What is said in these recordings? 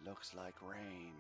Looks like rain.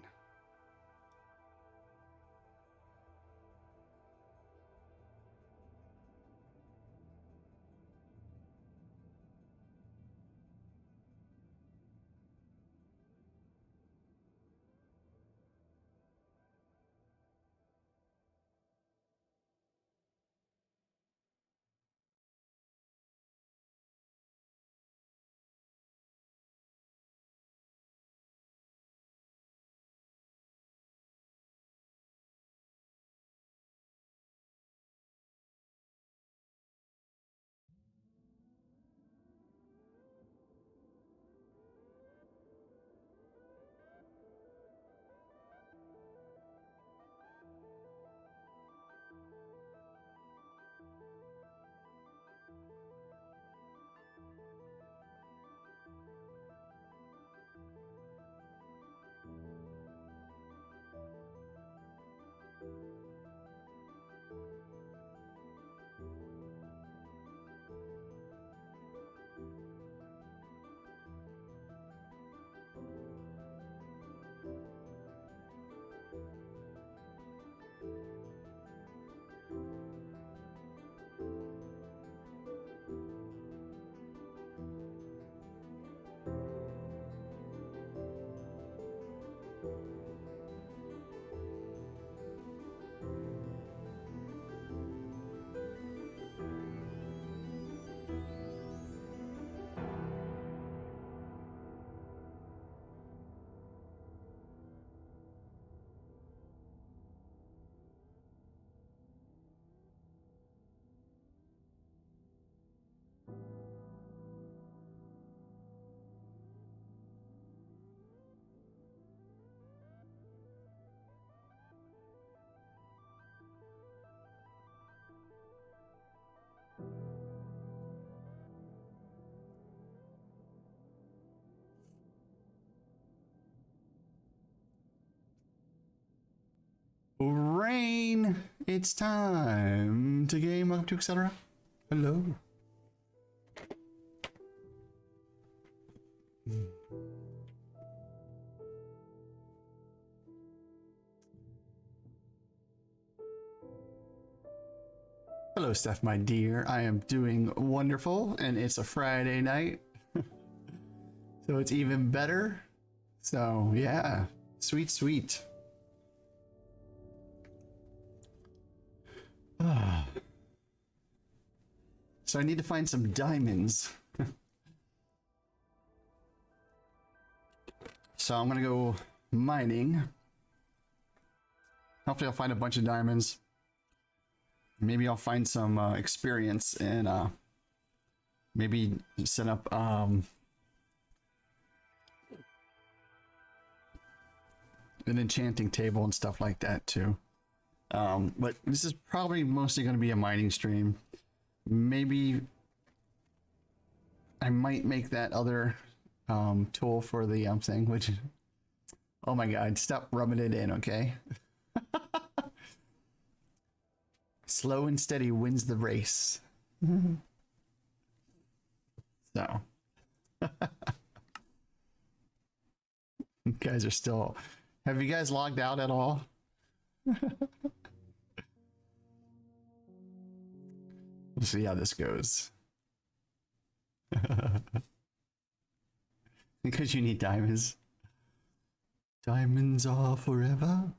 Rain! It's time to game. Welcome to etc. Hello. Hello, Steph, my dear. I am doing wonderful, and it's a Friday night, so it's even better. So, yeah, sweet, sweet. So I need to find some diamonds. So I'm gonna go mining. Hopefully I'll find a bunch of diamonds. Maybe I'll find some experience and maybe set up an enchanting table and stuff like that too. But this is probably mostly going to be a mining stream. Maybe I might make that other tool for the thing, which, oh my god, stop rubbing it in, okay? Slow and steady wins the race. So you guys are still, have you guys logged out at all? We'll see how this goes. Because you need diamonds. Diamonds are forever.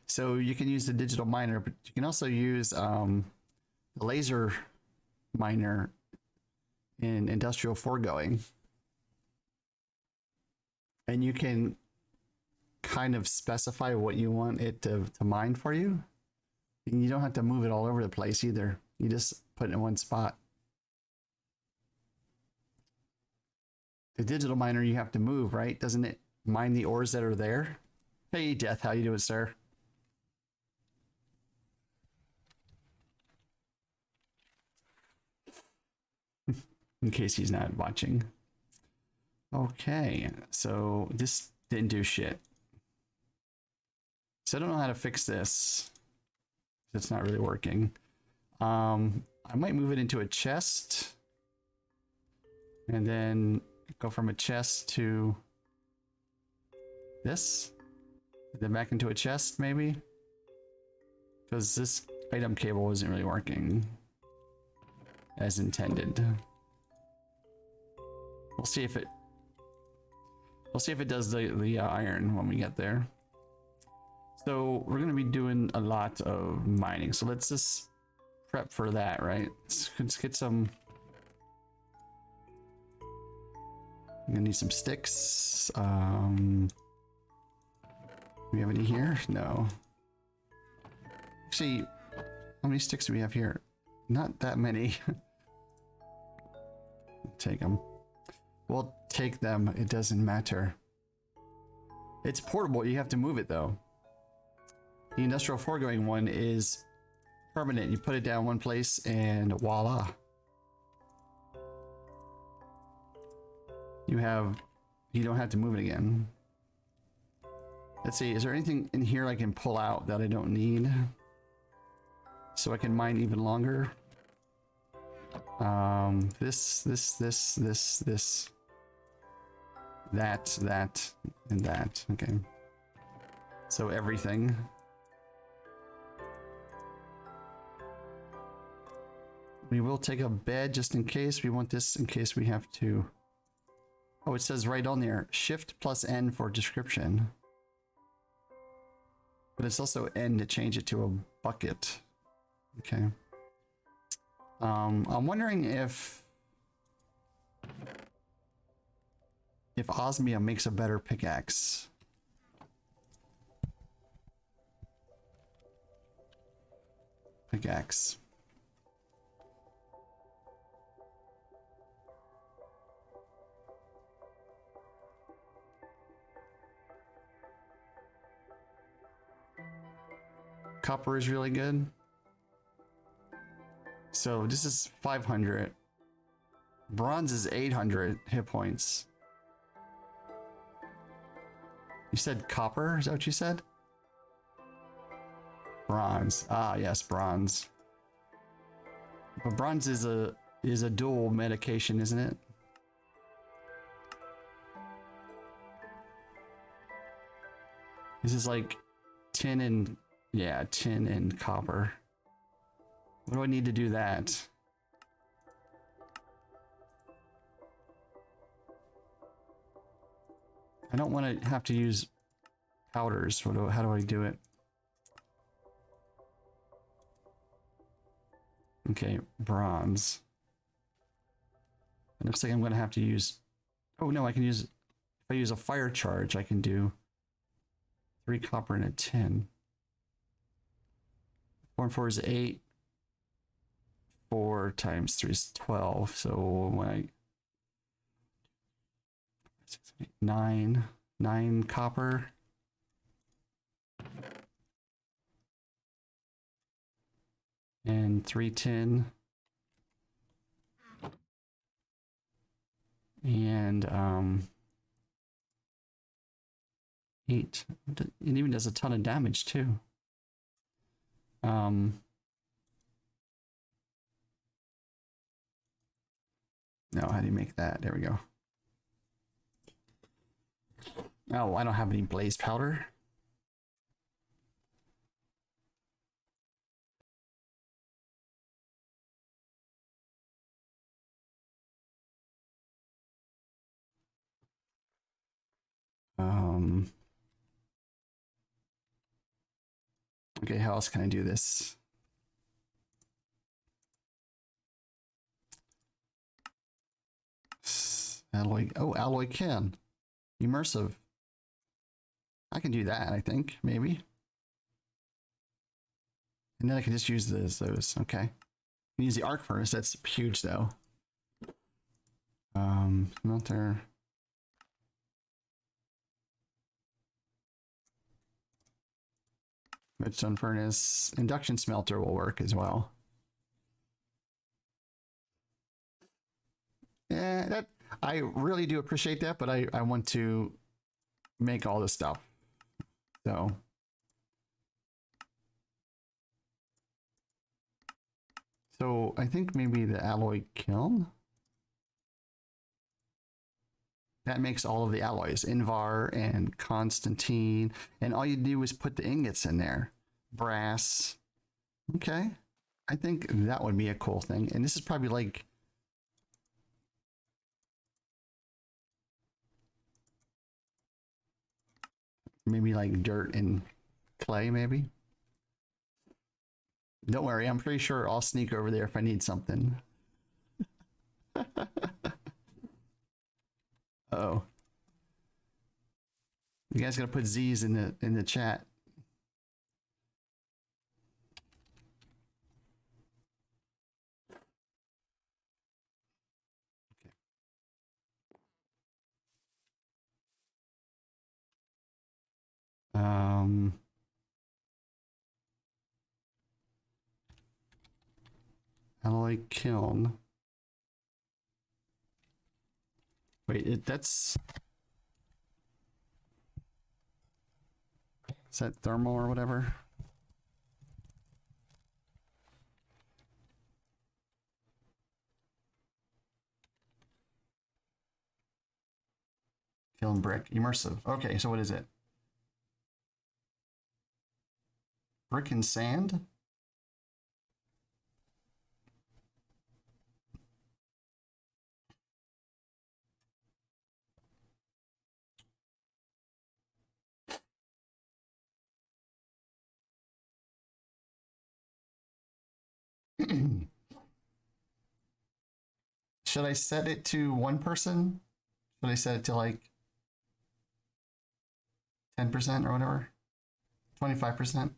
So you can use the digital miner, but you can also use the laser miner in industrial foregoing. And you can kind of specify what you want it to mine for you. And you don't have to move it all over the place either. You just put it in one spot. The digital miner you have to move, right? Doesn't it mine the ores that are there? Hey, Death, how you doing, sir? In case he's not watching. Okay, so this didn't do shit. So I don't know how to fix this. It's not really working. I might move it into a chest. And then go from a chest to this. And then back into a chest, maybe? Because this item cable isn't really working as intended. We'll see if it does the iron when we get there. So we're gonna be doing a lot of mining. So let's just prep for that, right? Let's get some. I'm gonna need some sticks. Do we have any here? No. Actually, how many sticks do we have here? Not that many. Take them. We'll take them. It doesn't matter. It's portable. You have to move it though. The industrial foregoing one is permanent. You put it down one place and voila. You don't have to move it again. Let's see, is there anything in here I can pull out that I don't need? So I can mine even longer? This. That, and that. Okay. So everything. We will take a bed just in case. We want this in case we have to. Oh, it says right on there, Shift plus N for description. But it's also N to change it to a bucket. Okay. I'm wondering if osmium makes a better pickaxe. Pickaxe. Copper is really good. So this is 500. Bronze is 800 hit points. You said copper? Is that what you said? Bronze. Ah, yes, bronze. But bronze is a dual medication, isn't it? This is like tin and tin and copper. What do I need to do that? I don't want to have to use powders. How do I do it? Okay, bronze. It looks like I'm going to have to use... Oh no, I can use... If I use a fire charge, I can do 3 copper and a tin. 4 and 4 is 8. 4 times 3 is 12. So when I... 9 copper. And 3 tin. And 8. It even does a ton of damage too. No, how do you make that? There we go. Oh, I don't have any blaze powder. Okay, how else can I do this? Alloy. Oh, alloy can. Immersive. I can do that, I think, maybe. And then I can just use those. Okay. I can use the arc furnace. That's huge, though. Smelter. Redstone furnace. Induction smelter will work as well. Yeah, that I really do appreciate that, but I want to make all this stuff. So I think maybe the alloy kiln. that makes all of the alloys, Invar and Constantine, and all you do is put the ingots in there. Brass. Okay. I think that would be a cool thing. And this is probably like maybe like dirt and clay, maybe. Don't worry, I'm pretty sure I'll sneak over there if I need something. Uh-oh. You guys gotta put Z's in the chat. Um, alloy kiln. Wait, that's... Is that thermal or whatever? Kiln brick. Immersive. Okay, so what is it? Brick and sand? Should I set it to one person? Should I set it to like 10% or whatever? 25%?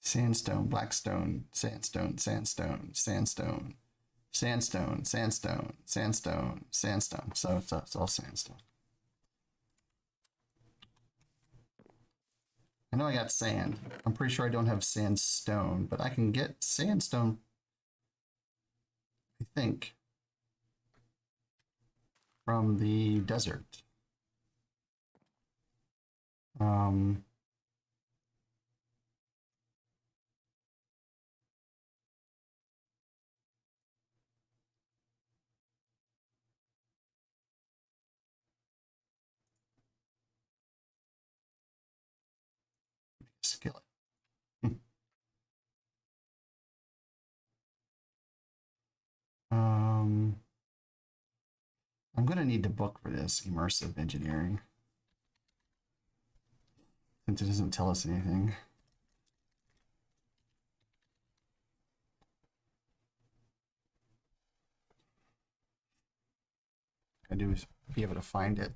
Sandstone, blackstone, sandstone, sandstone, sandstone, sandstone, sandstone, sandstone, sandstone. So it's all sandstone. I know I got sand. I'm pretty sure I don't have sandstone, but I can get sandstone, I think, from the desert. Skillet. I'm gonna need to book for this immersive engineering since it doesn't tell us anything. I do is be able to find it.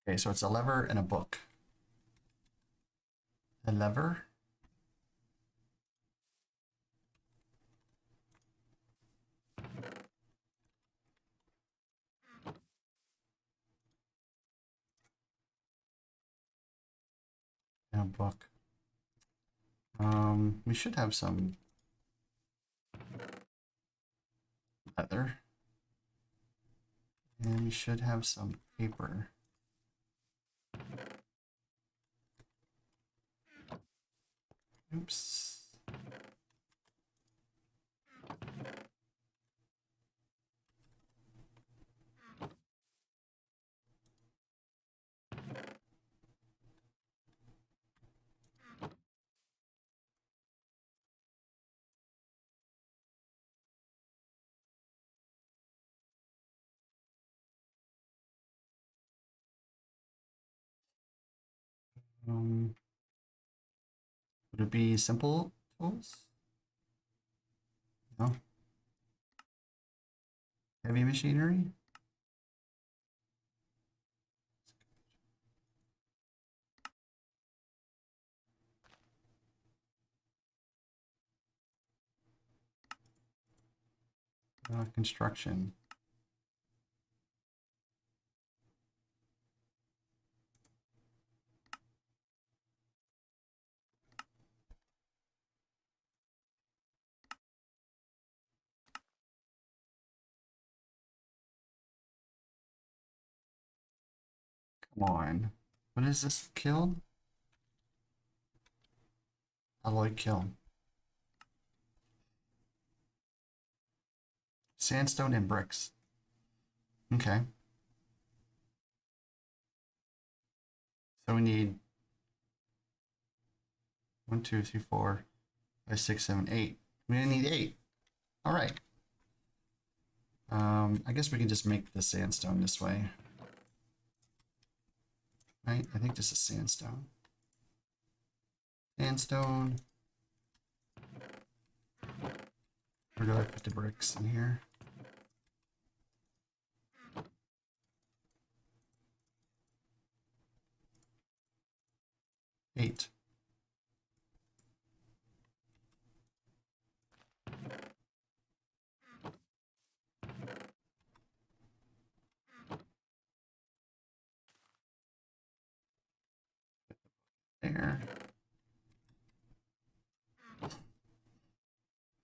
Okay, so it's a lever and a book. A lever. And a book. We should have some leather. And we should have some paper. Oops. Would it be simple tools? No. Heavy machinery? Construction. on. What is this? Killed? Alloy kill. Sandstone and bricks. Okay. So we need 1, 2, 3, 4, 5, 6, 7, 8. We only need 8. All right. I guess we can just make the sandstone this way. Right? I think this is sandstone. Sandstone. Where do I put the bricks in here? Eight. There.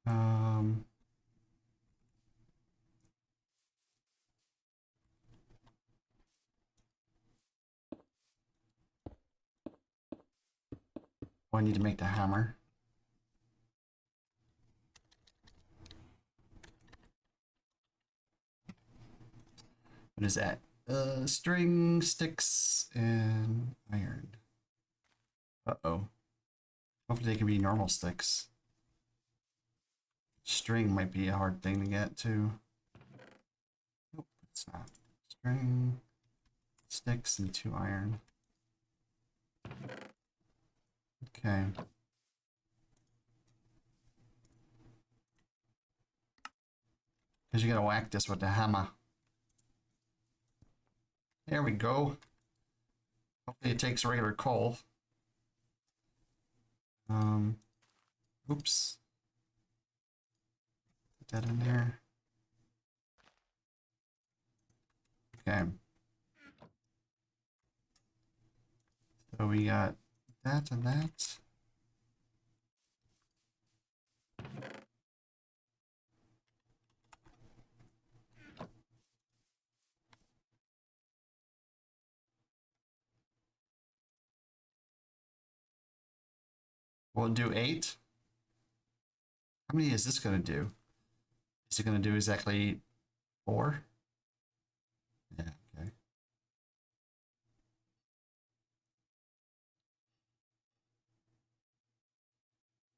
Um, I need to make the hammer. What is that? String, sticks, and iron. Uh-oh. Hopefully they can be normal sticks. String might be a hard thing to get too. Nope, it's not. String, sticks, and 2 iron. Okay. Because you gotta whack this with the hammer. There we go. Hopefully it takes regular coal. Oops. Put that in there. Okay. So we got that and that. We'll do 8. How many is this going to do? Is it going to do exactly 4? Yeah, okay.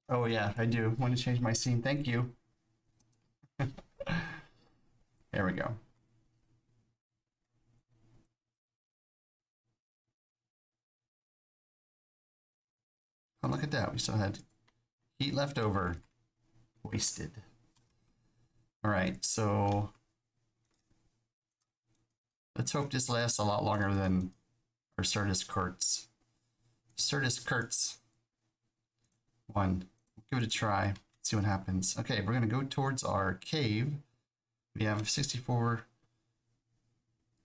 Oh yeah, I do. Want to change my scene. Thank you. There we go. Oh, look at that. We still had heat left over. Wasted. All right, so let's hope this lasts a lot longer than our Certus Kurtz. Certus Kurtz. 1. Give it a try. See what happens. Okay, we're gonna go towards our cave. We have 64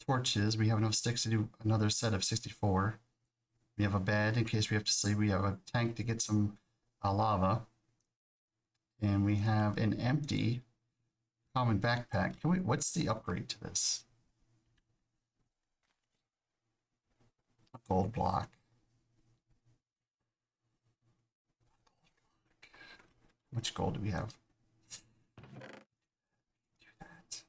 torches. We have enough sticks to do another set of 64. We have a bed in case we have to sleep. We have a tank to get some lava. And we have an empty common backpack. What's the upgrade to this? A gold block. How much gold do we have? Do that.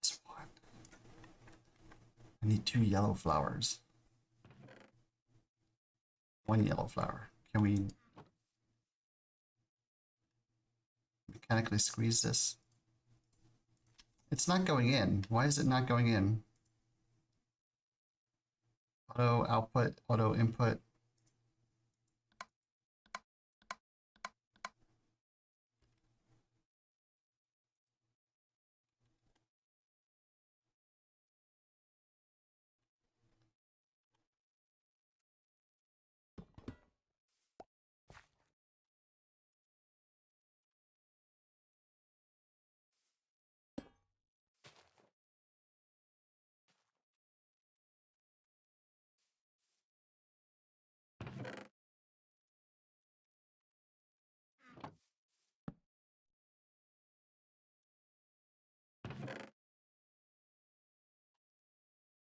This one. I need 2 yellow flowers. 1 yellow flower. Can we mechanically squeeze this? It's not going in. Why is it not going in? Auto output, auto input.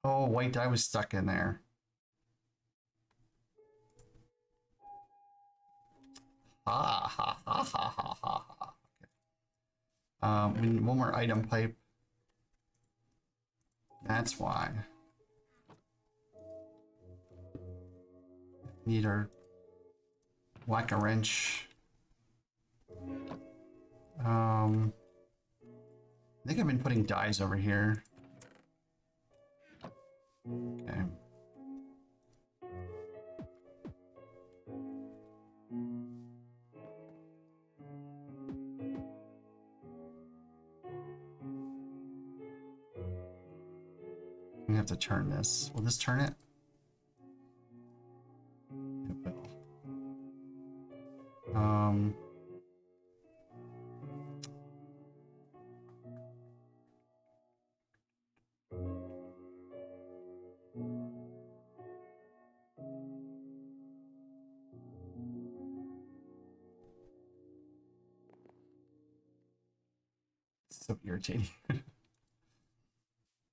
Oh, white dye was stuck in there. Ha ha ha ha ha ha ha. We need one more item pipe. That's why. Need our whack-a-wrench. I think I've been putting dyes over here. Okay. We have to turn this. Will this turn it? It will. So irritating.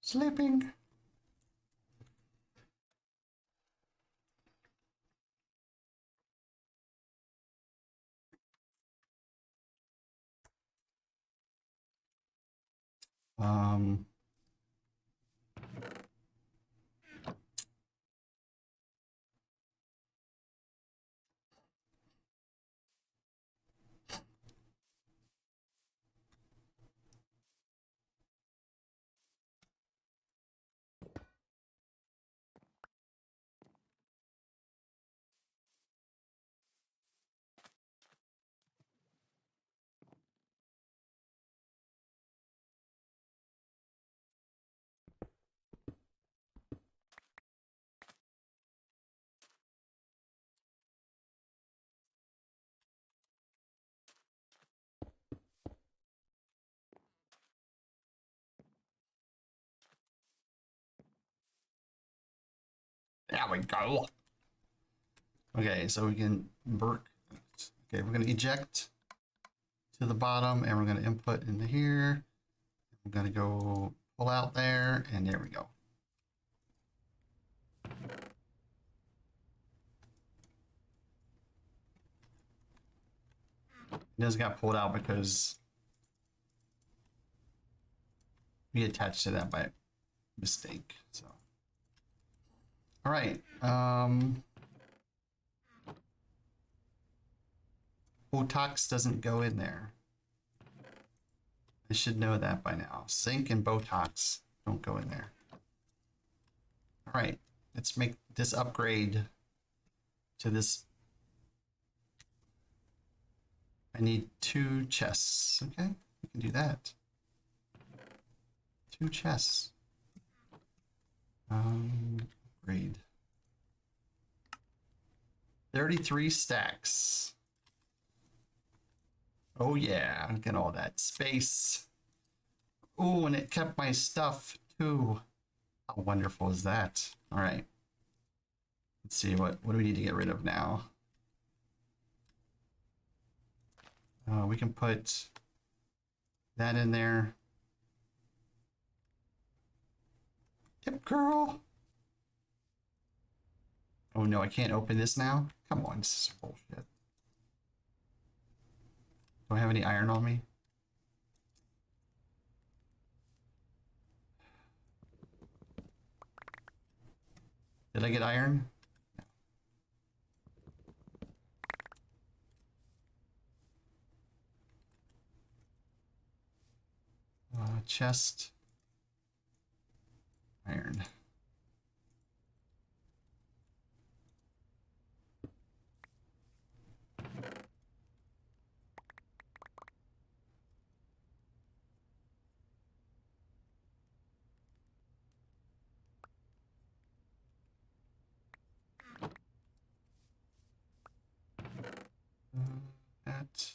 Sleeping. Um, there we go. Okay, so we can okay, we're gonna eject to the bottom and we're gonna input into here. I'm gonna go pull out there and there we go. It just got pulled out because we attached to that by mistake. So, all right. Botox doesn't go in there. I should know that by now. Zinc and Botox don't go in there. All right, let's make this upgrade to this. I need 2 chests. Okay, we can do that. 2 chests. Upgrade. 33 stacks. Oh yeah, look at all that space. Oh, and it kept my stuff too. How wonderful is that? All right. Let's see, what do we need to get rid of now? We can put that in there. Yep, girl. Oh no, I can't open this now? Come on, this is bullshit. Do I have any iron on me? Did I get iron? Chest. Iron. That.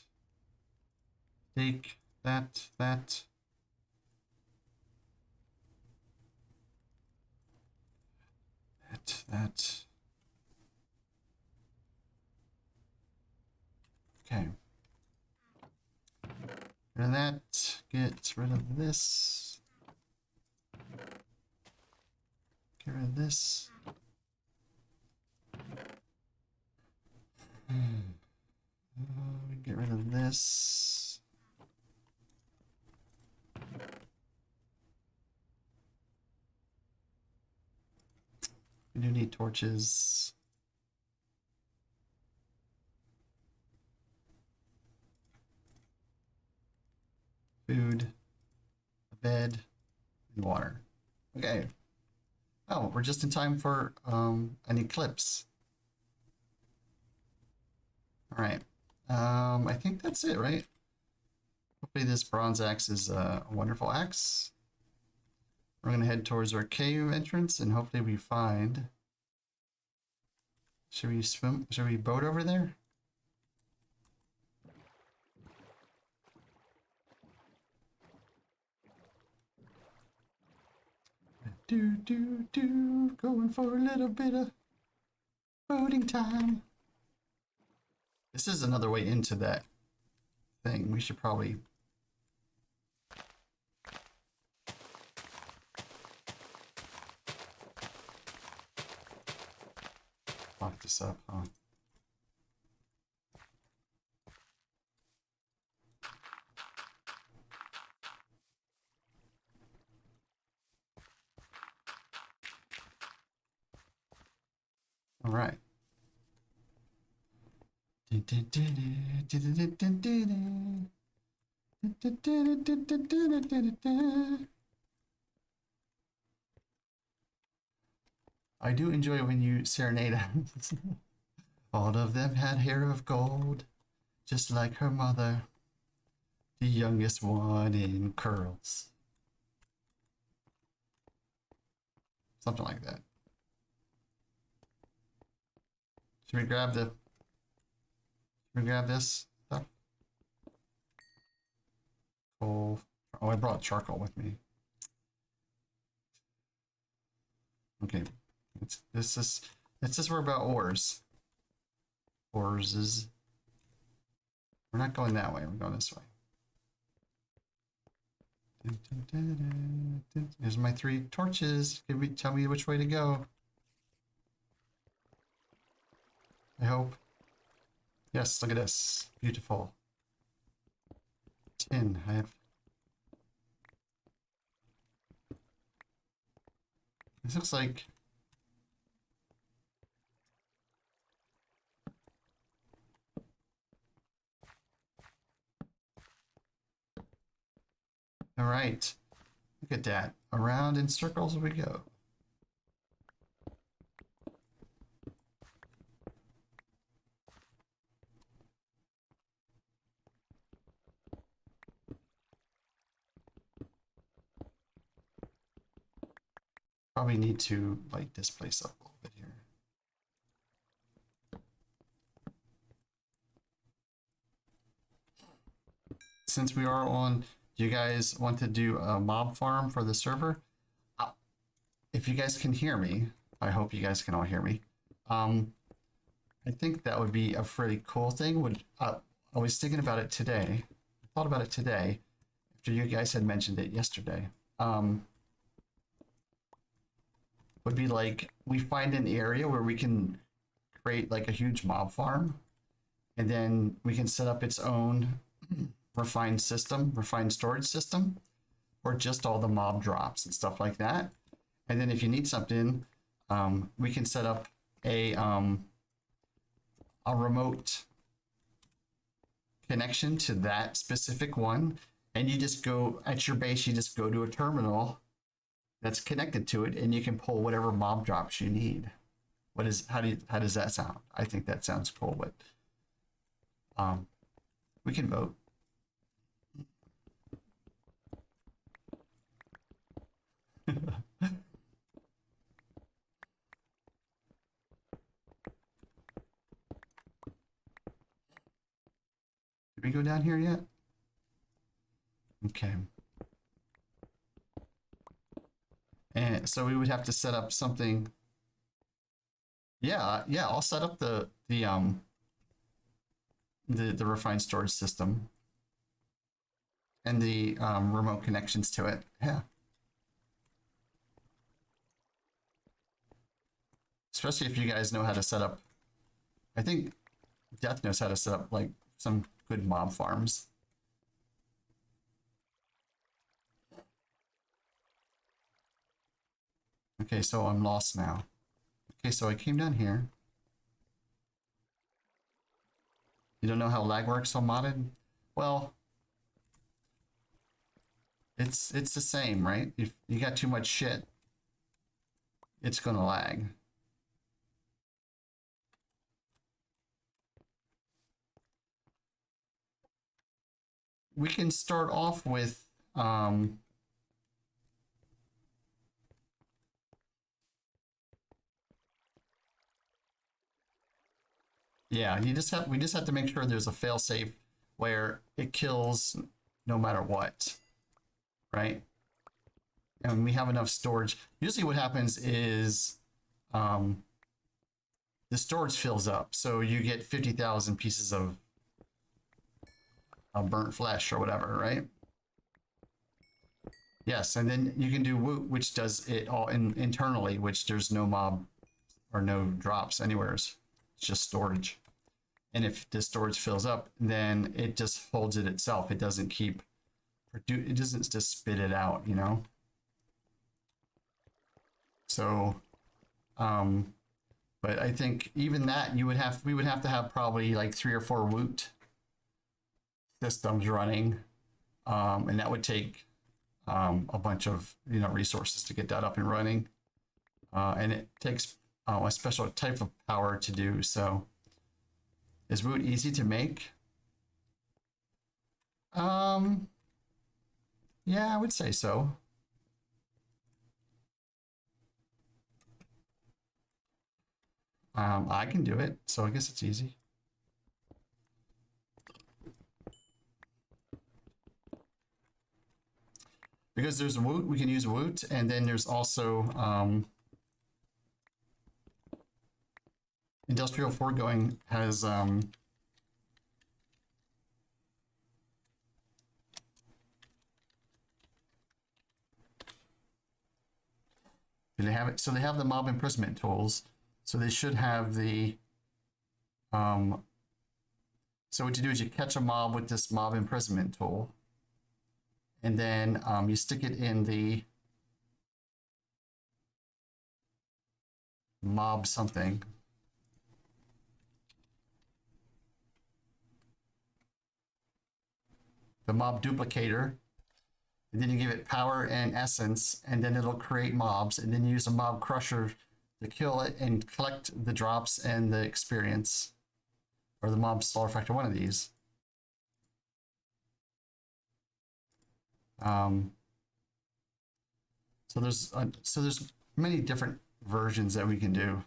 Take that. That. That. Okay. Rid of that. Get rid of this. Get rid of this. Get rid of this. We do need torches. Food, a bed, and water. Okay. Oh, we're just in time for an eclipse. All right. I think that's it, right? Hopefully this bronze axe is a wonderful axe. We're gonna head towards our cave entrance and hopefully we find. Should we swim? Should we boat over there? Going for a little bit of boating time. This is another way into that thing. We should probably lock this up, huh? All right. I do enjoy when you serenade us. All of them had hair of gold, just like her mother, the youngest one in curls. Something like that. Should we grab this stuff? Coal. Oh, I brought charcoal with me. Okay. This is we're about ores. Ores is. We're not going that way. We're going this way. Here's my 3 torches. Tell me which way to go? I hope. Yes, look at this. Beautiful. Tin. I have. This looks like. All right. Look at that. Around in circles we go. Probably need to light this place up a little bit here. Since we are on, do you guys want to do a mob farm for the server? If you guys can hear me, I hope you guys can all hear me. I think that would be a pretty cool thing. I was thinking about it today. I thought about it today after you guys had mentioned it yesterday. Would be like we find an area where we can create like a huge mob farm, and then we can set up its own refined storage system, or just all the mob drops and stuff like that. And then if you need something, we can set up a remote connection to that specific one, and you just go at your base. You just go to a terminal that's connected to it, and you can pull whatever mob drops you need. How does that sound? I think that sounds cool, but we can vote. Did we go down here yet? Okay. And so we would have to set up something. Yeah, I'll set up the refined storage system and the remote connections to it. Yeah. Especially if you guys know how to set up. I think Death knows how to set up like some good mob farms. Okay, so I'm lost now. Okay, so I came down here. You don't know how lag works on modded? Well, it's the same, right? If you got too much shit, it's gonna lag. We can start off with yeah, we just have to make sure there's a failsafe where it kills no matter what, right? And we have enough storage. Usually what happens is the storage fills up, so you get 50,000 pieces of burnt flesh or whatever, right? Yes, and then you can do Woot, which does it all internally, which there's no mob or no drops anywhere. It's just storage. And if the storage fills up, then it just holds it itself. It doesn't keep, it doesn't just spit it out, you know? So, but I think even that we would have to have probably like 3 or 4 Woot systems running. And that would take a bunch of, you know, resources to get that up and running. And it takes a special type of power to do. So is Woot easy to make? Yeah, I would say so. I can do it, so I guess it's easy. Because there's Woot, we can use Woot, and then there's also Industrial Foregoing has they have it, so they have the mob imprisonment tools, so they should have the so what you do is you catch a mob with this mob imprisonment tool, and then you stick it in the mob something. The mob duplicator, and then you give it power and essence, and then it'll create mobs, and then you use a mob crusher to kill it and collect the drops and the experience, or the mob slaughter factor, one of these. So there's many different versions that we can do.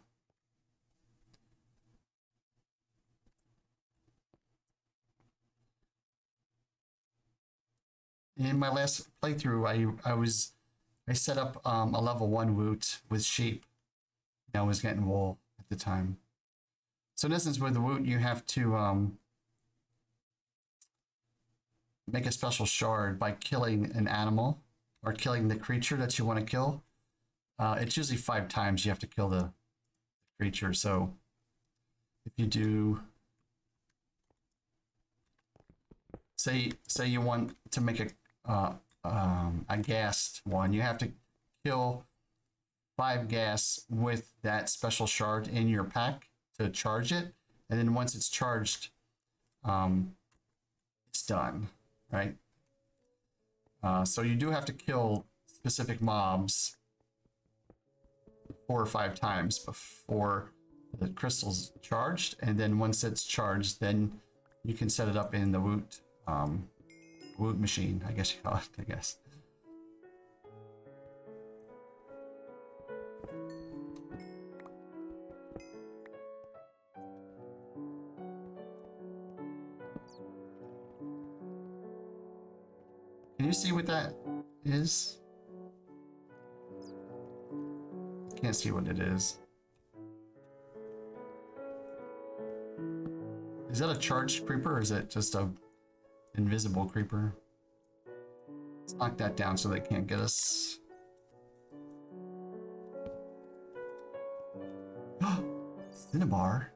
In my last playthrough, I set up a level 1 Woot with sheep. I was getting wool at the time. So in essence, with the Woot, you have to make a special shard by killing an animal or killing the creature that you want to kill. It's usually 5 times you have to kill the creature. So if you do, say you want to make a gassed one, you have to kill 5 gas with that special shard in your pack to charge it, and then once it's charged, it's done, right? So you do have to kill specific mobs 4 or 5 times before the crystal's charged, and then once it's charged, then you can set it up in the Woot Woot machine, I guess you call it, I guess. Can you see what that is? Can't see what it is. Is that a charged creeper, or is it just a invisible creeper? Let's knock that down so they can't get us. Cinnabar.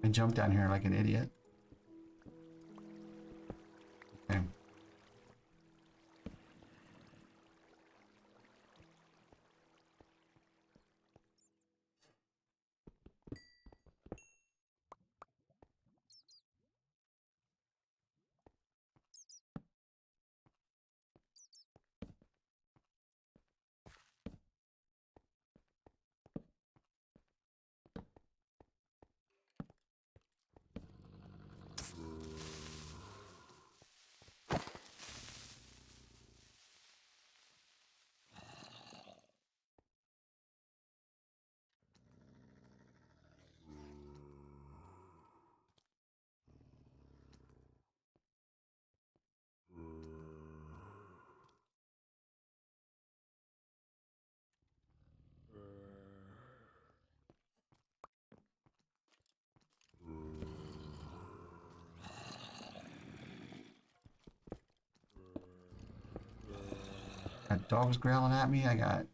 I jumped down here like an idiot. Okay. Got dogs growling at me. I got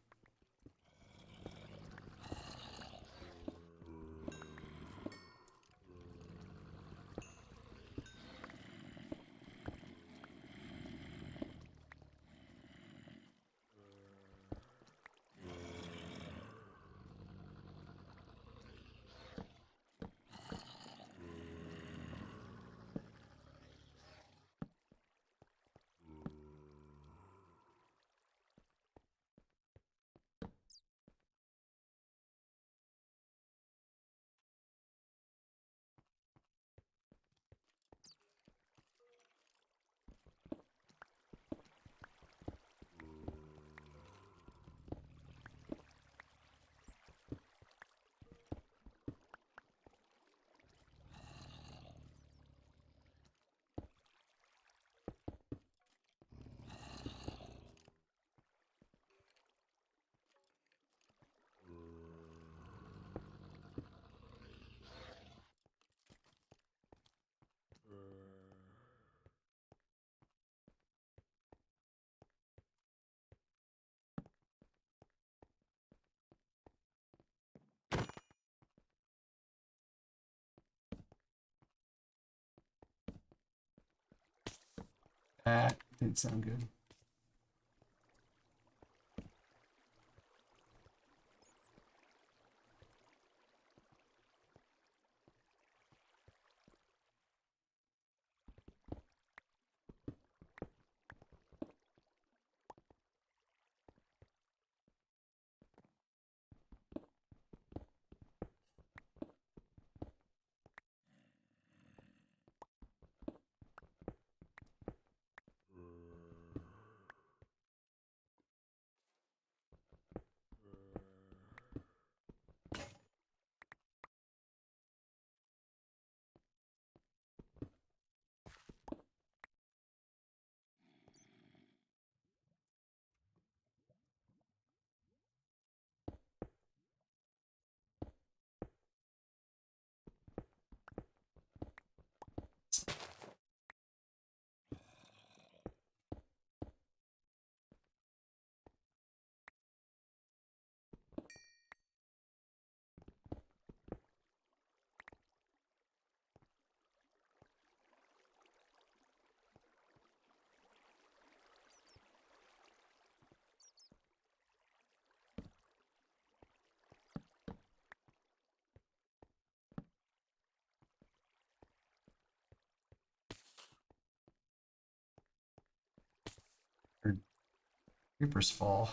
that. Didn't sound good. Creepers fall.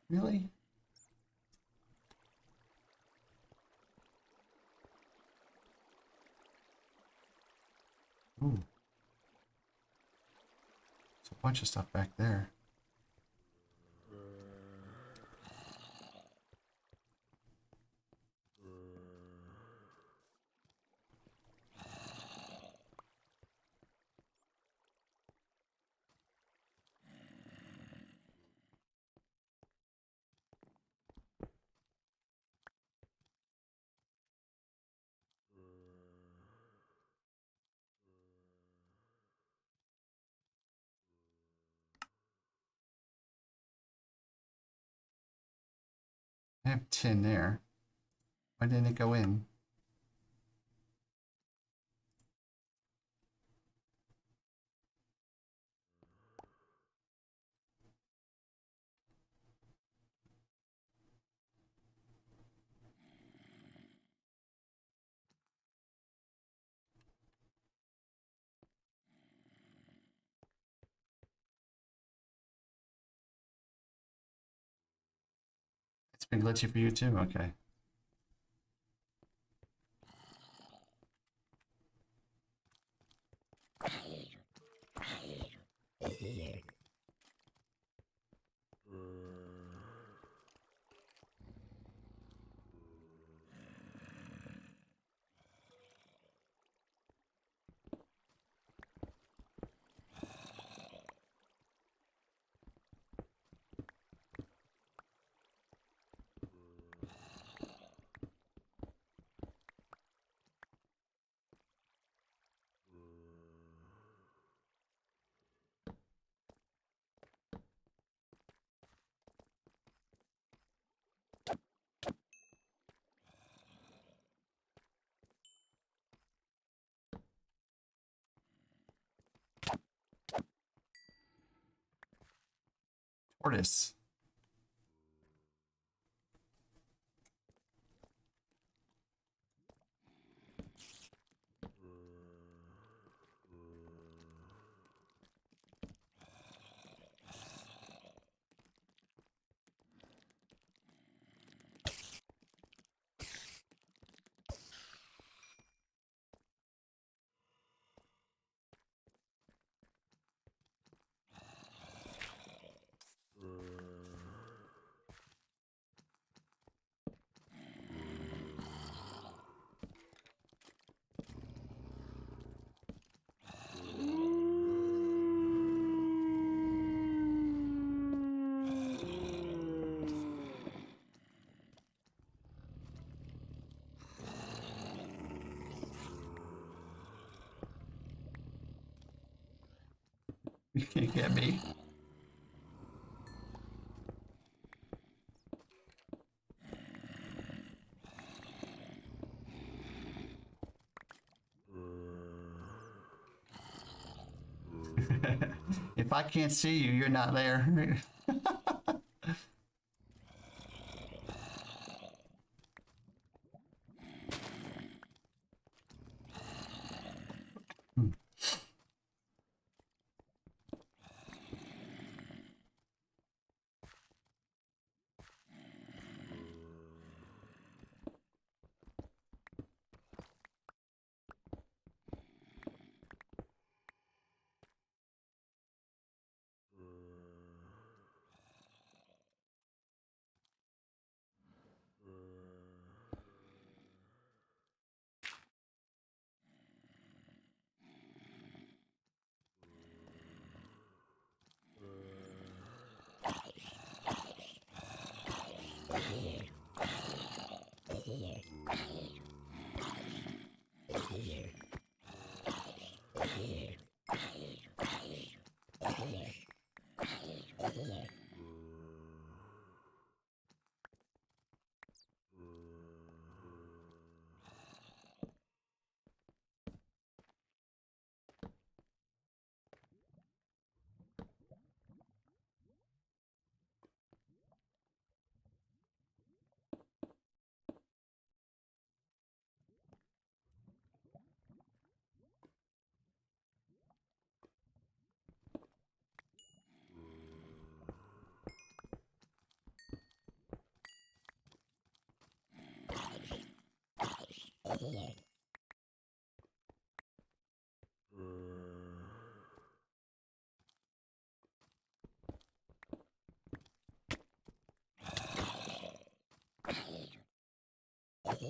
Really? Ooh. There's a bunch of stuff back there. I have tin there. Why didn't it go in? It's been glitchy for you too? Okay. Tortoise. You can't get me. If I can't see you, you're not there.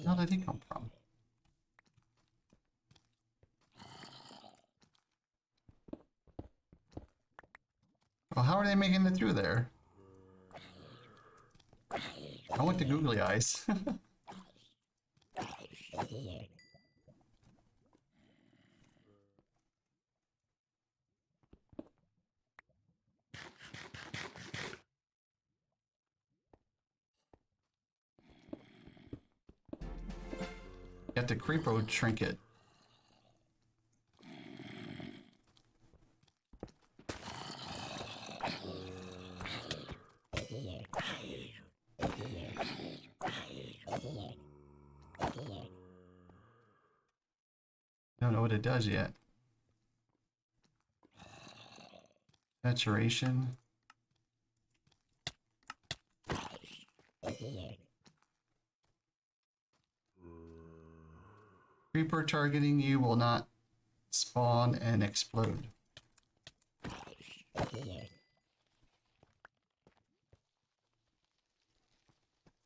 Where did he come from? Well, how are they making it through there? I went to googly eyes. Got the creepo trinket. Don't know what it does yet. Saturation. Creeper targeting you will not spawn and explode.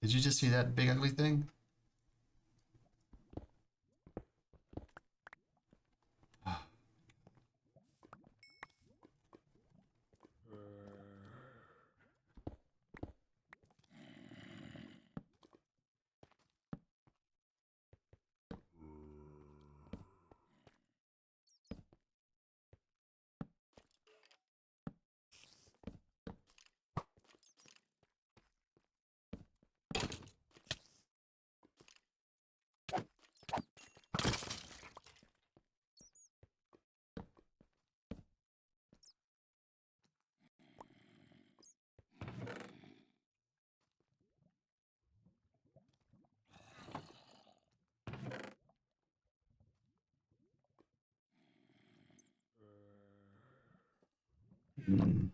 Did you just see that big ugly thing? Hmm.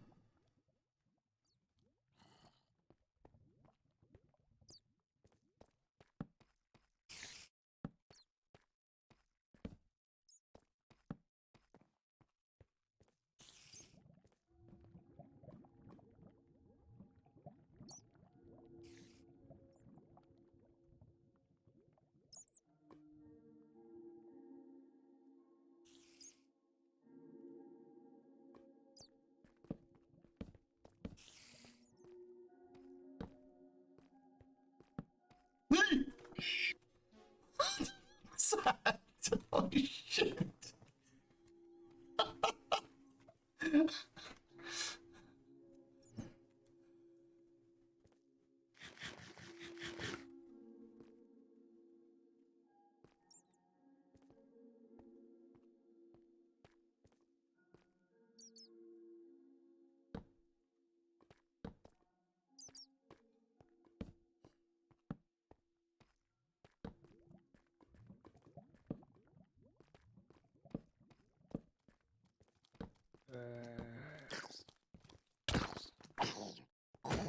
What's that? Holy shit.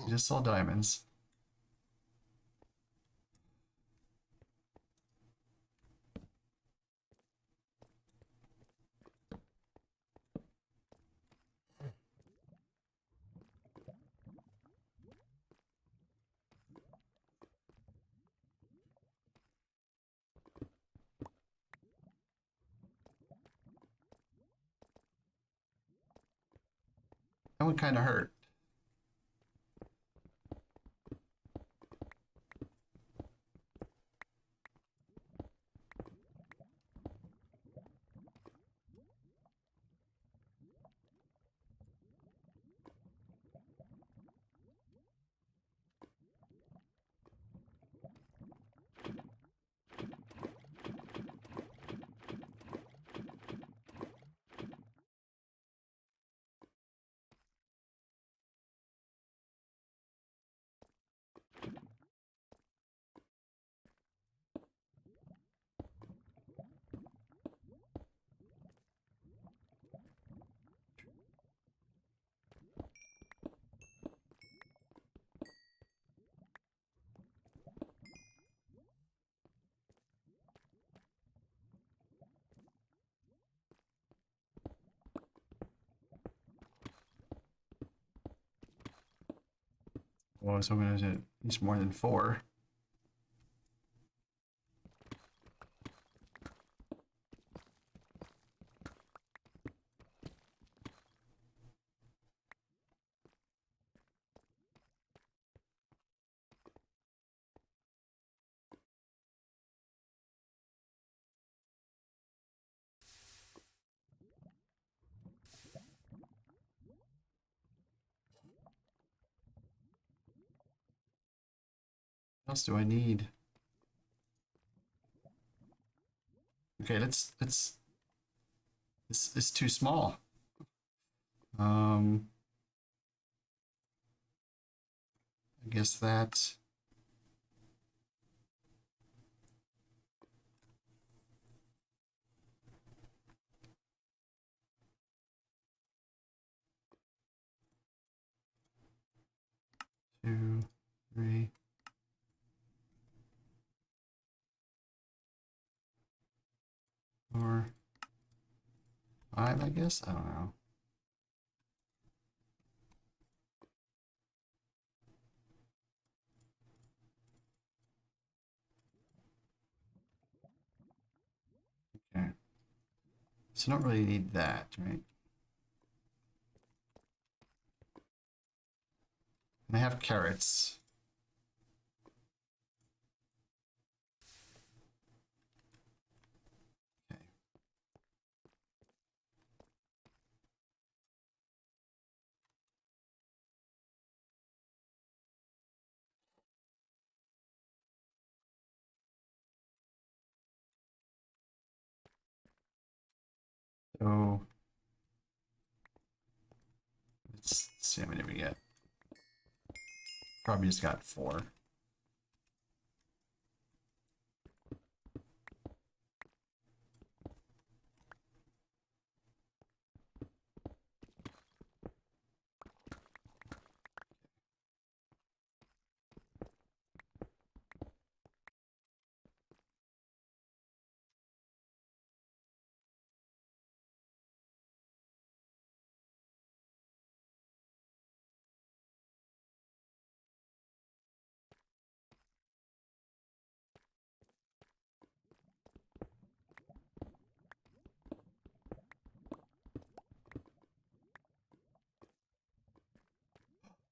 You just saw diamonds. That would kind of hurt. Well, I was hoping it was at least more than 4. What else do I need? Okay, let's this is too small. I guess that. Two, three. 4, 5, I guess. I don't know. Okay. So I don't really need that, right? And I have carrots. Okay. So let's see how many we get. Probably just got 4.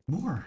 More.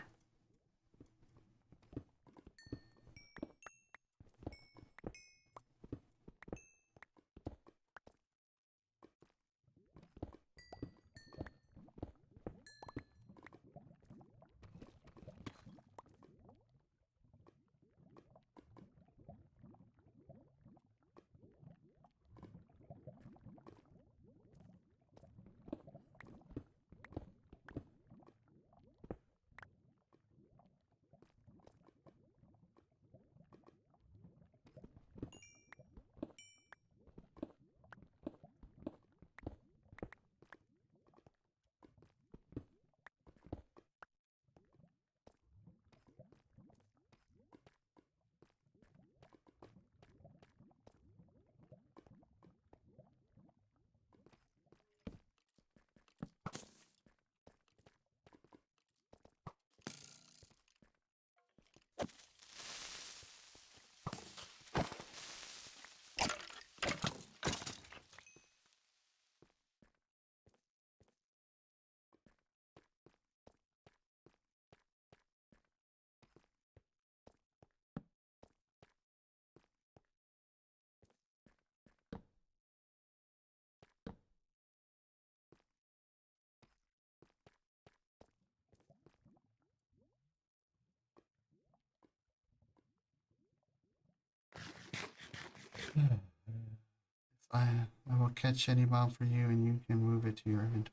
I will catch any mob for you and you can move it to your inventory.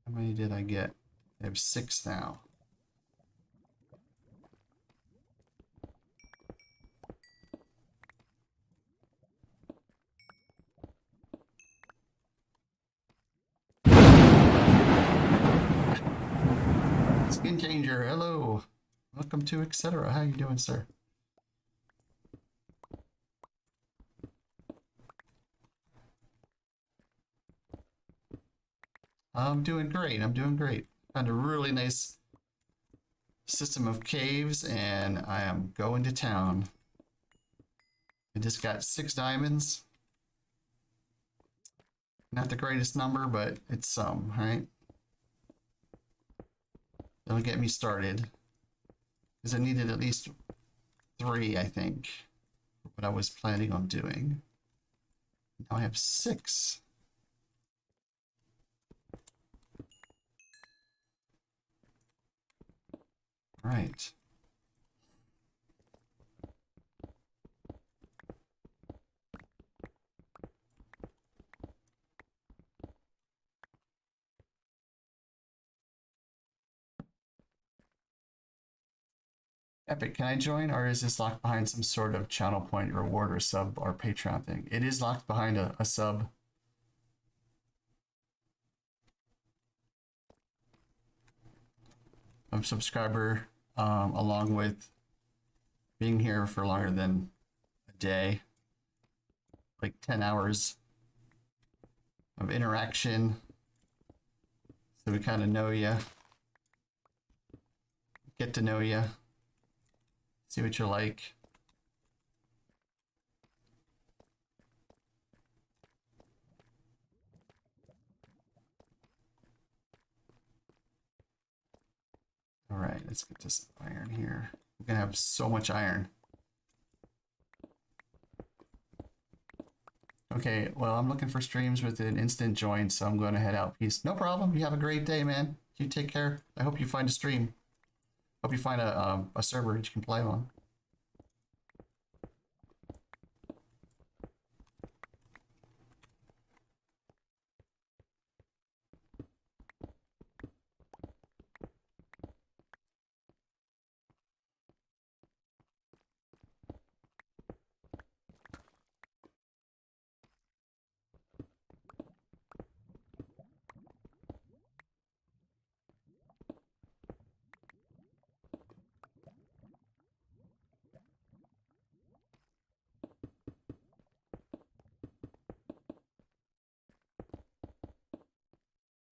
How many did I get? I have 6 now. Skin changer, hello. Welcome to etc. How you doing, sir? I'm doing great. I'm doing great. Found a really nice system of caves and I am going to town. I just got 6 diamonds. Not the greatest number, but it's some, right? That'll get me started. Because I needed at least 3, I think, what I was planning on doing. Now I have 6. All right. Epic, can I join, or is this locked behind some sort of channel point reward or sub or Patreon thing? It is locked behind a sub. A subscriber, along with being here for longer than a day, like 10 hours of interaction. So we kind of know you, get to know you, see what you're like. All right, let's get this iron here. We're gonna have so much iron. Okay, well, I'm looking for streams with an instant join, so I'm going to head out. Peace. No problem. You have a great day, man. You take care. I hope you find a stream. Hope you find a server that you can play on.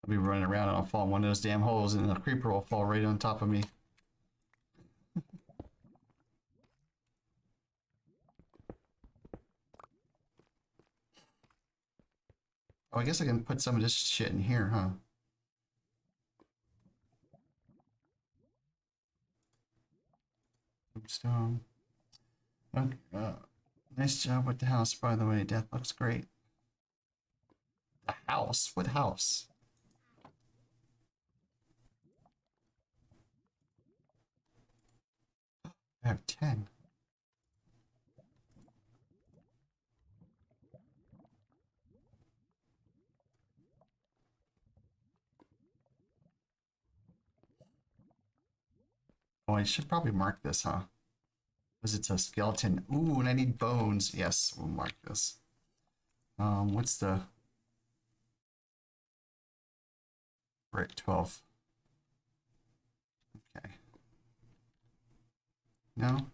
I'll be running around and I'll fall in one of those damn holes and the creeper will fall right on top of me. Oh, I guess I can put some of this shit in here, huh? Stone. Okay, nice job with the house, by the way. Death looks great. The house? What house? I have 10. Oh, I should probably mark this, huh? Because it's a skeleton. Ooh, and I need bones. Yes, we'll mark this. What's the brick? 12. Okay. No?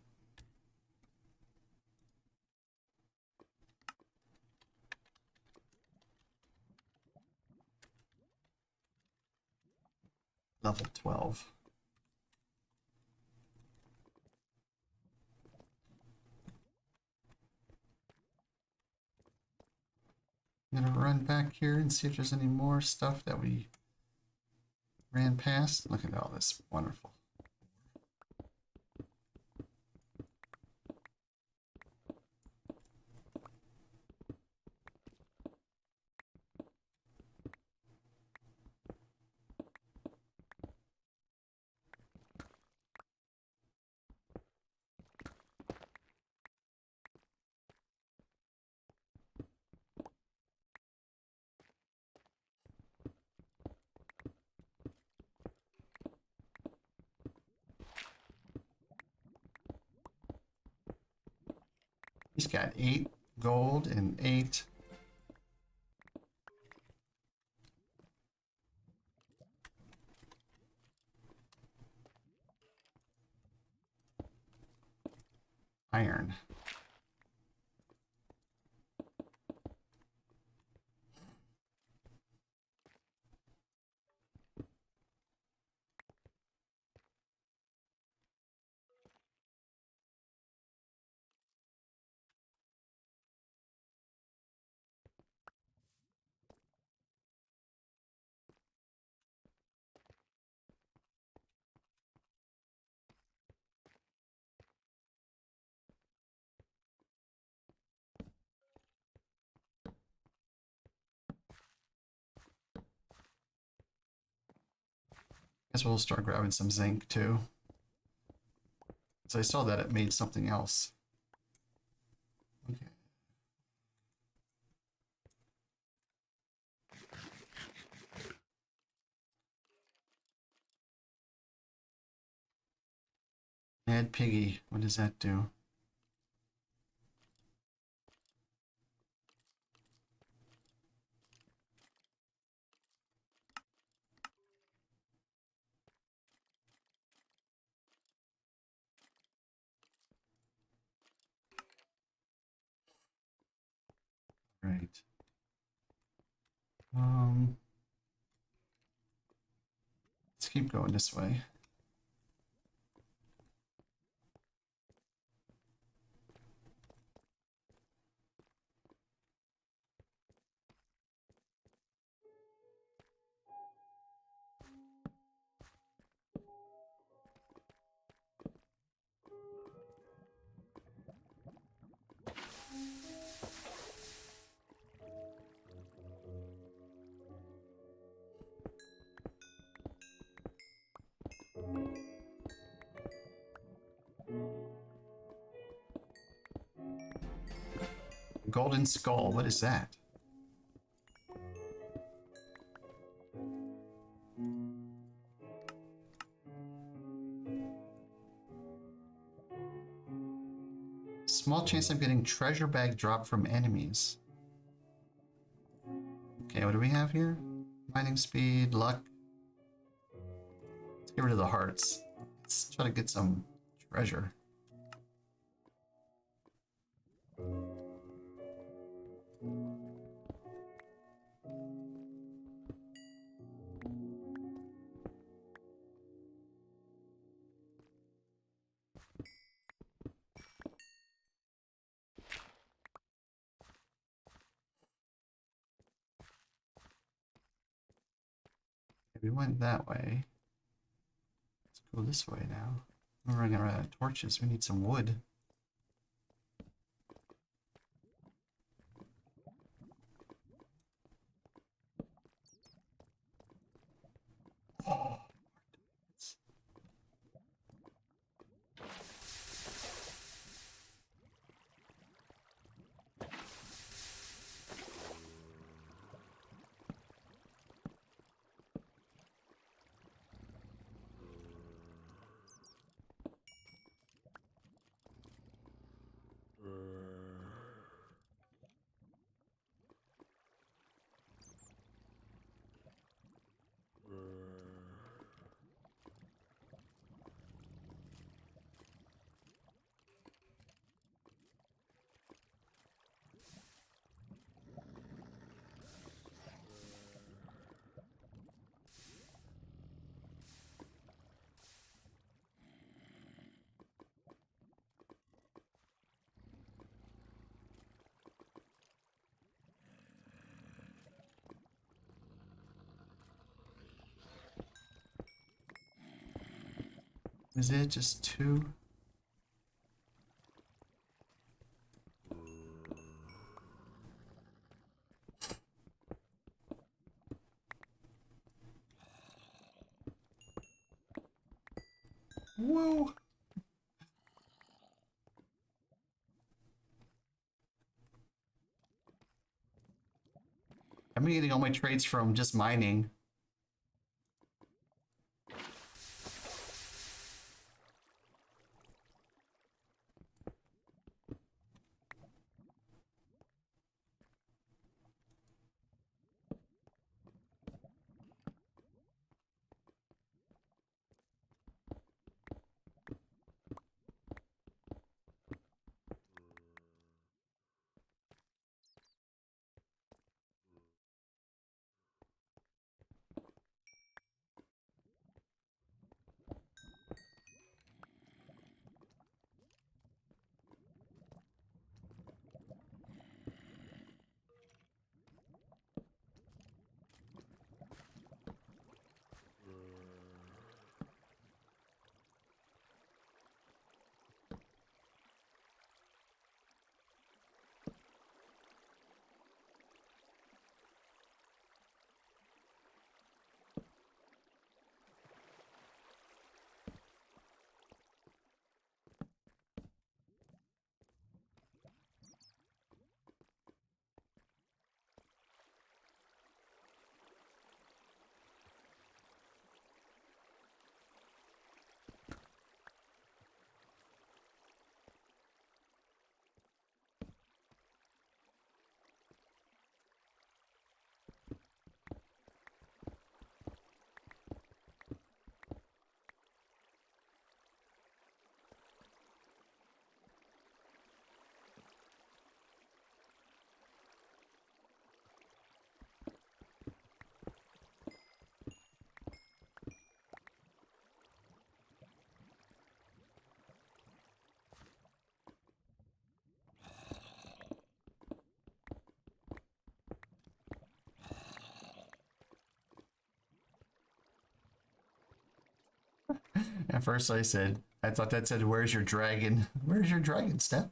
Level 12. I'm gonna run back here and see if there's any more stuff that we ran past. Look at all this wonderful. He's got 8 gold and 8 iron. Guess we'll start grabbing some zinc too. So I saw that it made something else. Okay. Mad Piggy, what does that do? Right. Let's keep going this way. Golden Skull, what is that? Small chance of getting treasure bag drop from enemies. Okay, what do we have here? Mining speed, luck. Let's get rid of the hearts. Let's try to get some treasure. We went that way. Let's go this way now. We're running out of torches. We need some wood. Oh. Is it just two? Whoa! I'm getting all my trades from just mining. At first I thought that said, where's your dragon? Where's your dragon, Steph?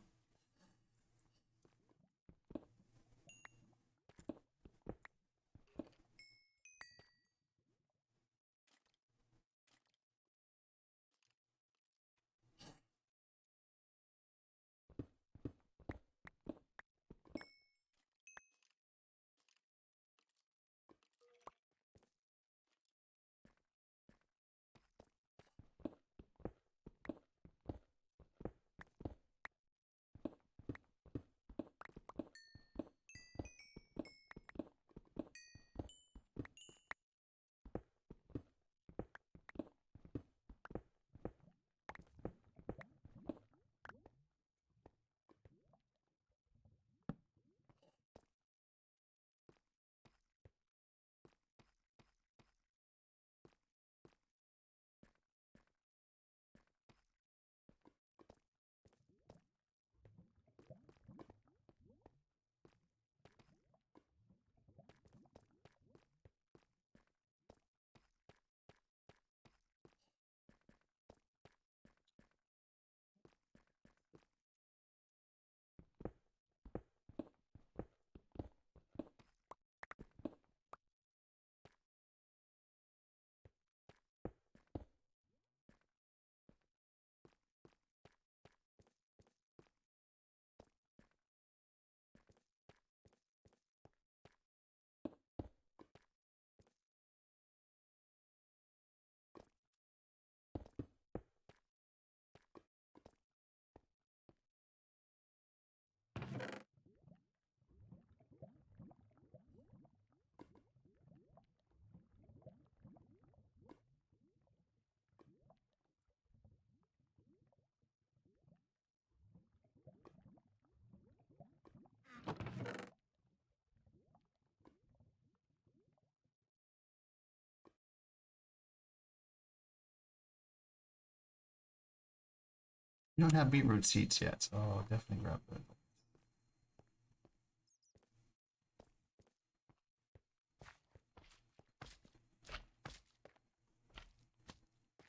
We don't have beetroot seeds yet, so I'll definitely grab it.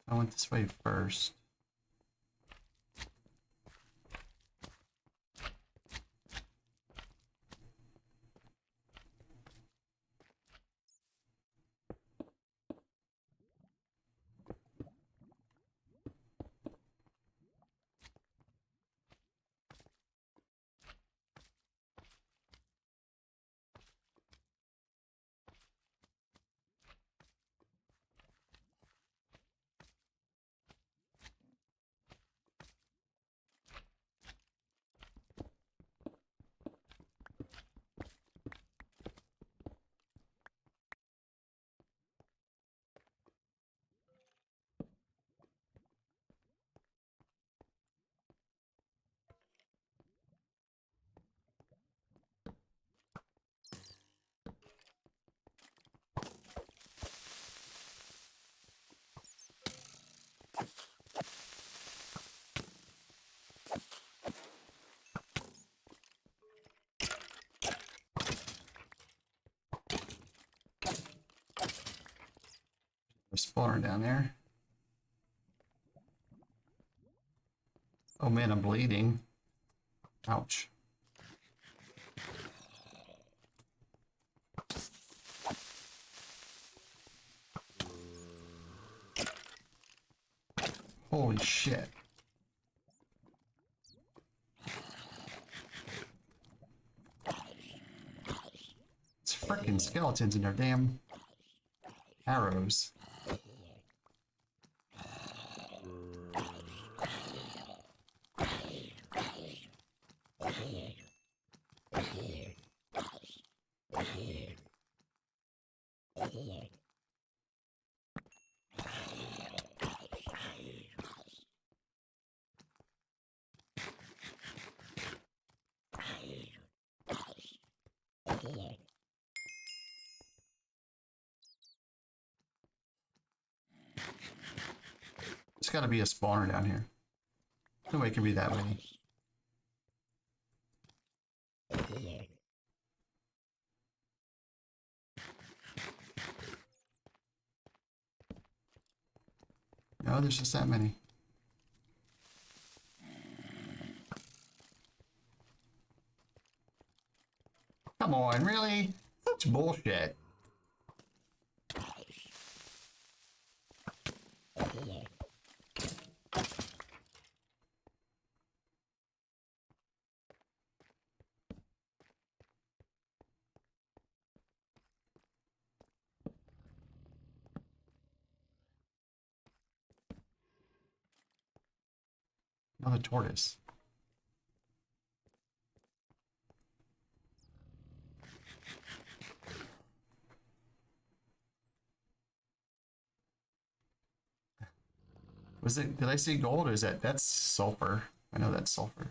I went this way first. There's a spawner down there. Oh man, I'm bleeding. Ouch. Holy shit. It's freaking skeletons in their damn arrows. There's gotta be a spawner down here. No way it can be that many. Oh, there's just that many. Come on, really? Such bullshit. Another tortoise. Was it, did I see gold or is that's sulfur? I know that's sulfur.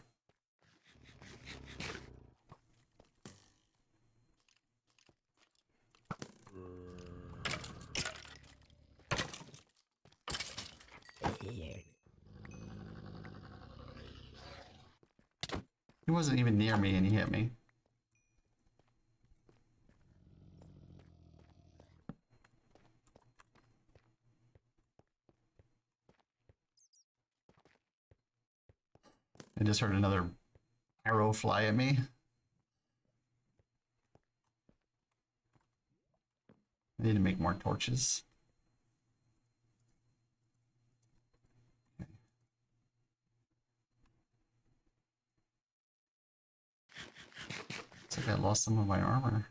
He wasn't even near me and he hit me. I just heard another arrow fly at me. I need to make more torches. Okay. Looks like I lost some of my armor.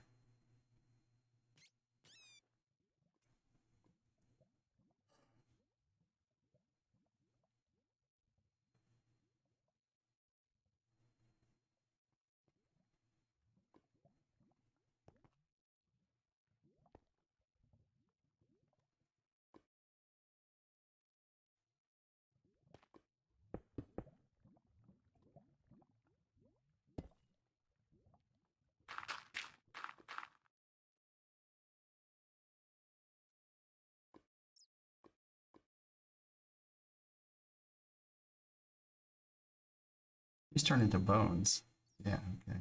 He's turned into bones. Yeah, okay.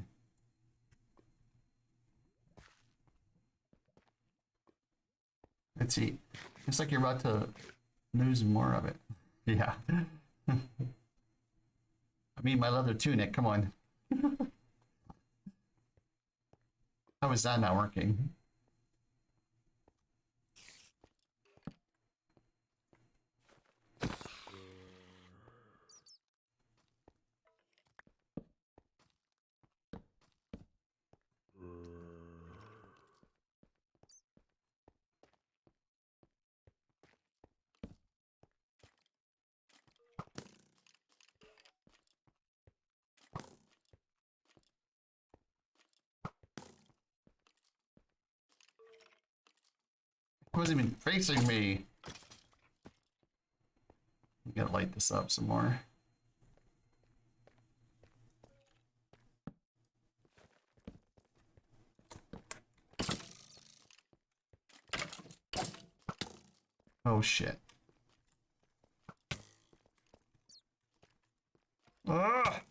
Let's see. Looks like you're about to lose more of it. Yeah. I mean, my leather tunic, come on. How is that not working? It wasn't even facing me. We gotta light this up some more. Oh shit. Ugh!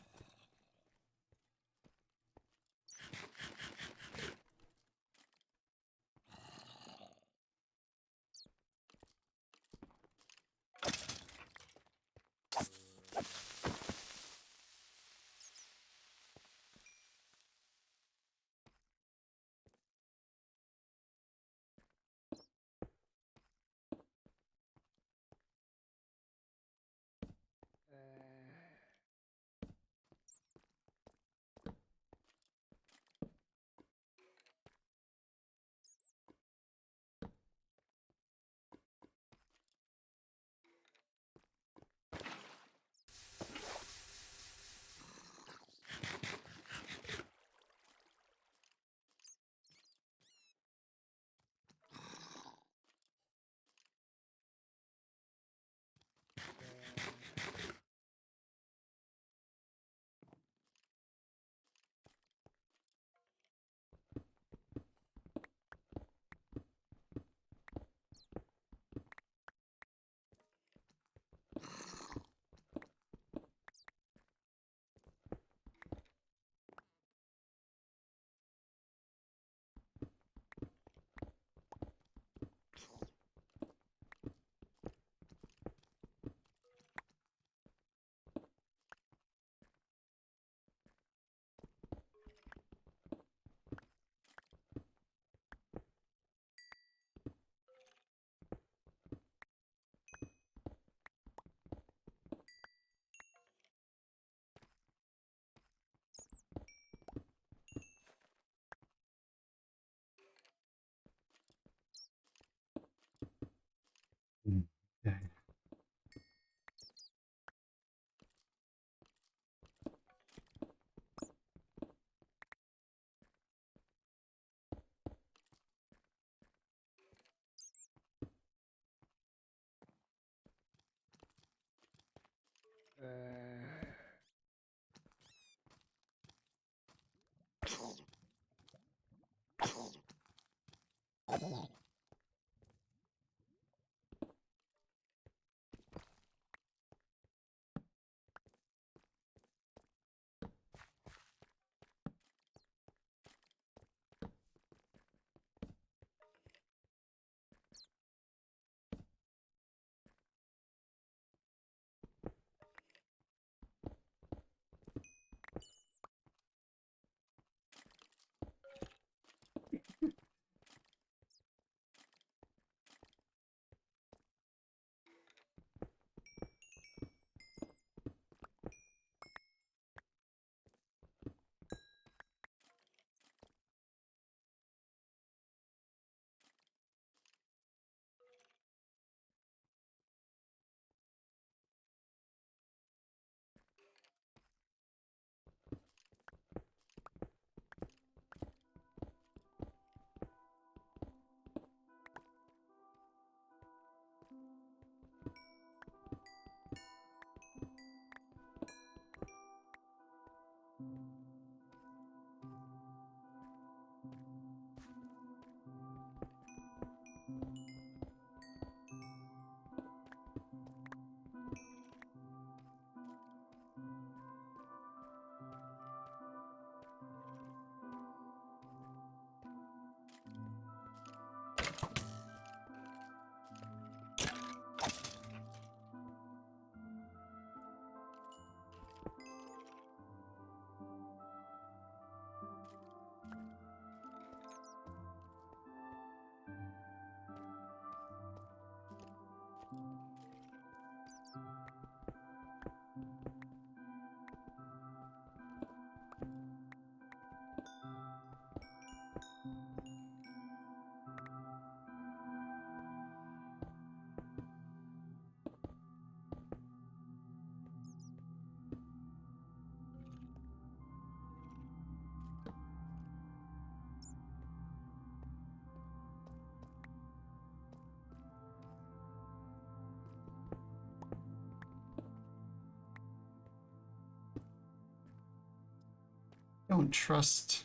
don't trust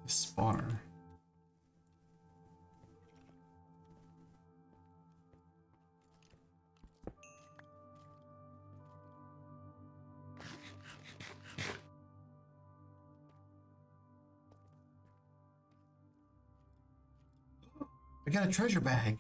this spawner. I got a treasure bag.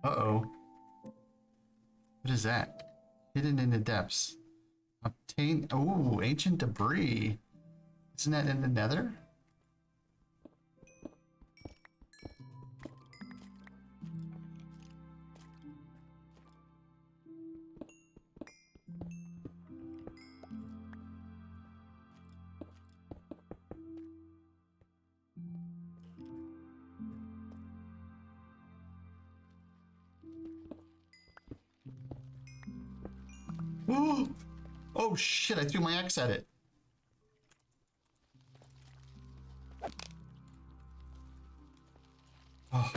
Uh-oh. What is that? Hidden in the depths. Obtain... Oh, ancient debris. Isn't that in the nether? Oh, oh shit, I threw my axe at it. Oh.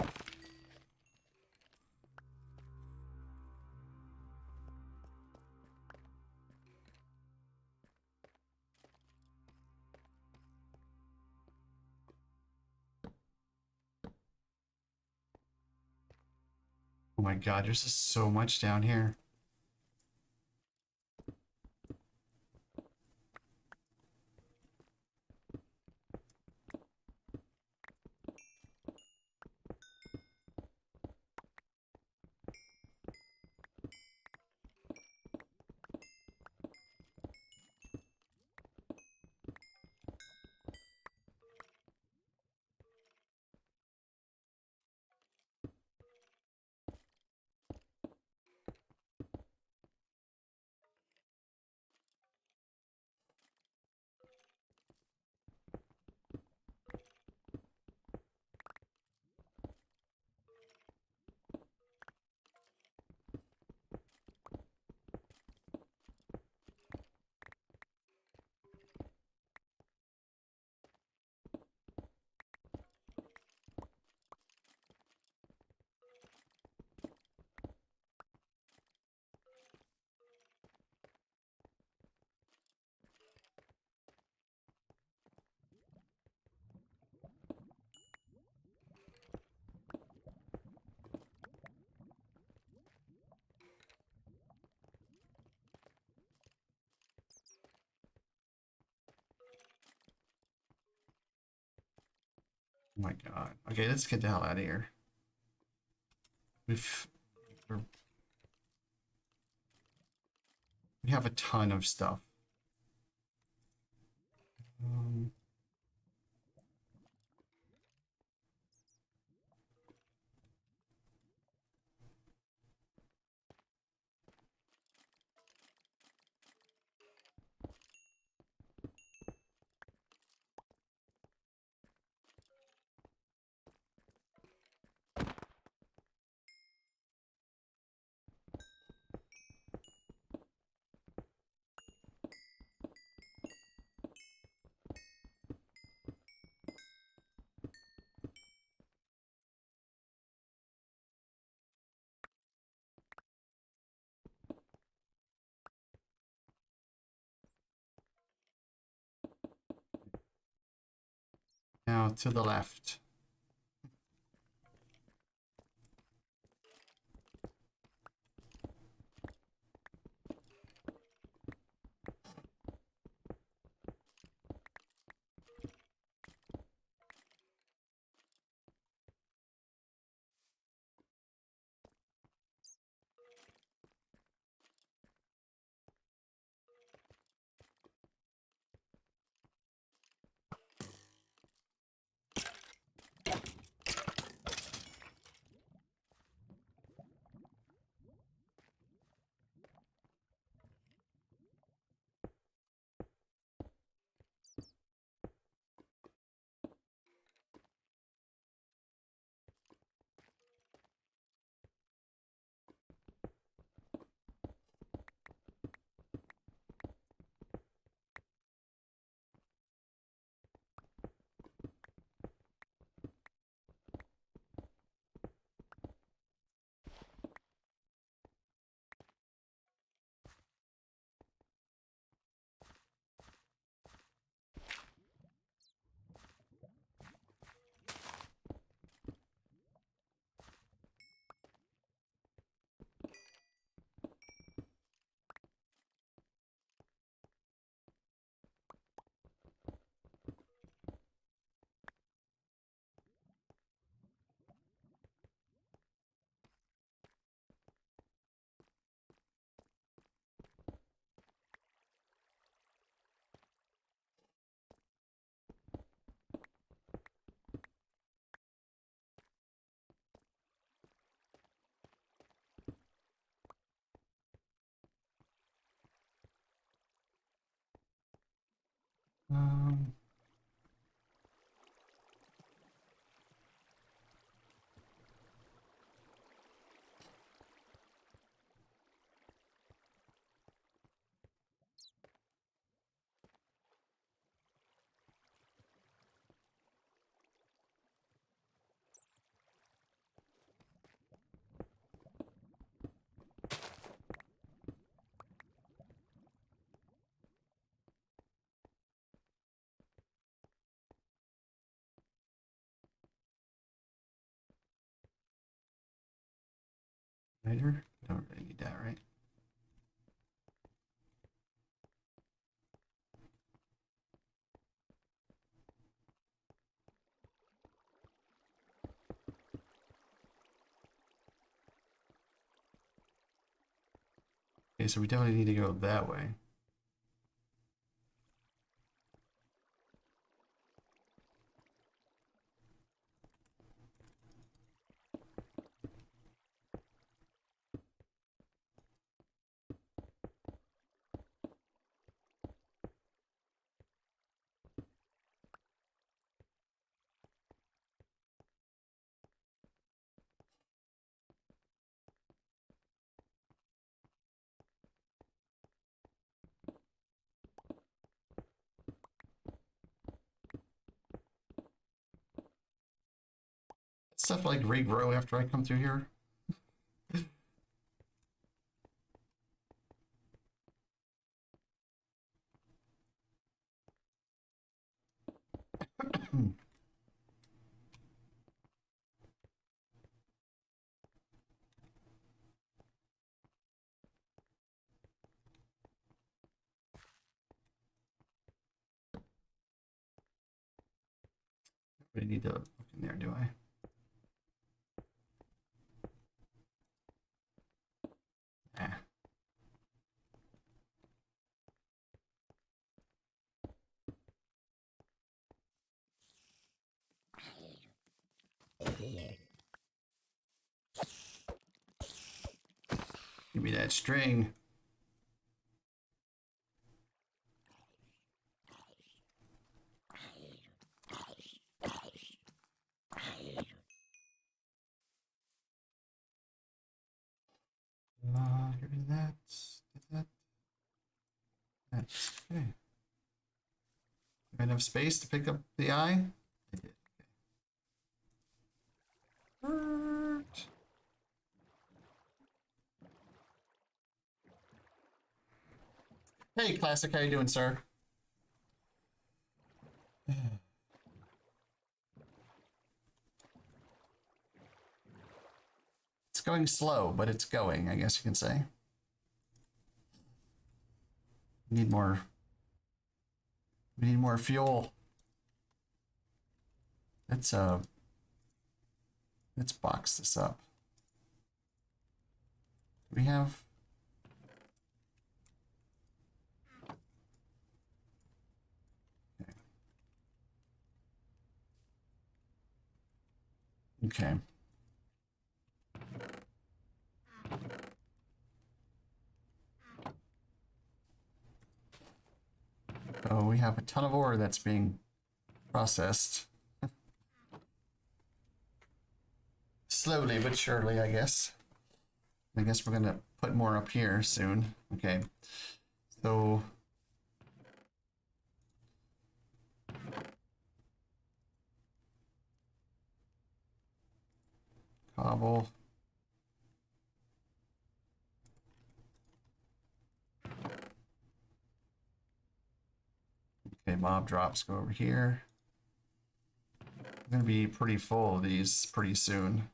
Oh my god, there's just so much down here. Oh my god. Okay, let's get the hell out of here. We've... We have a ton of stuff. Um, now to the left. Lighter? Don't really need that, right? Okay, so we definitely need to go that way. Stuff like regrow after I come through here. I need to look in there, do I? Ah. Give me that string. Get rid of that. Get that. That's okay. Enough space to pick up the eye? I did. Okay. Hey, Classic, how you doing, sir? It's going slow, but it's going, I guess you can say. We need more. We need more fuel. Let's box this up. Do we have okay. So we have a ton of ore that's being processed. Slowly but surely, I guess. I guess we're gonna put more up here soon. Okay. So cobble. Okay, mob drops go over here. I'm gonna be pretty full of these pretty soon.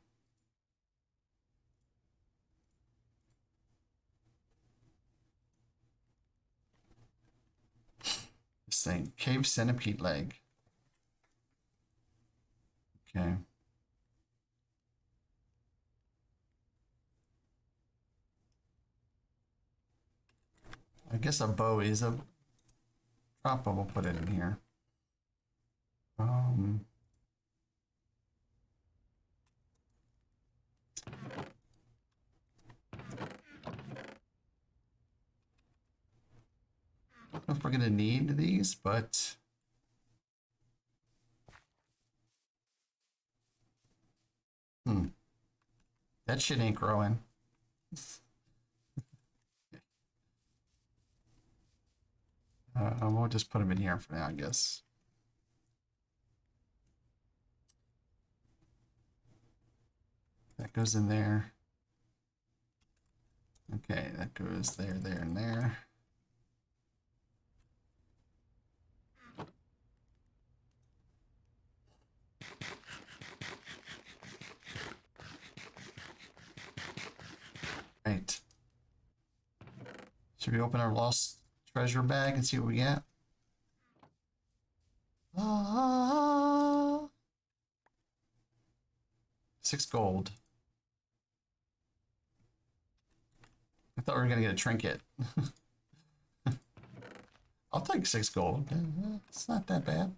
This thing, cave centipede leg. Okay. I guess a bow is a drop, but we'll put it in here. I don't know if we're gonna need these, but that shit ain't growing. We'll just put them in here for now, I guess. That goes in there. Okay, that goes there, there, and there. Should we open our lost treasure bag and see what we get? Ah, 6 gold. I thought we were gonna get a trinket. I'll take 6 gold. It's not that bad.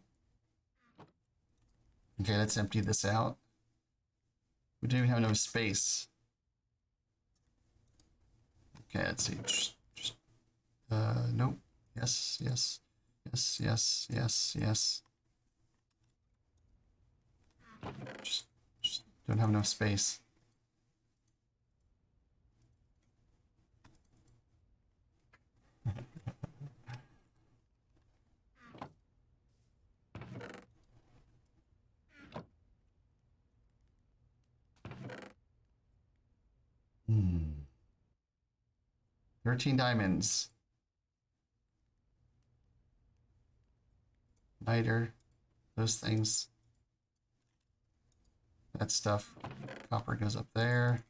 Okay, let's empty this out. We don't even have enough space. Okay, let's see. Nope. Yes, yes, yes, yes, yes, yes. Just don't have enough space. Hmm. 13 diamonds. Niter. Those things. That stuff. Copper goes up there.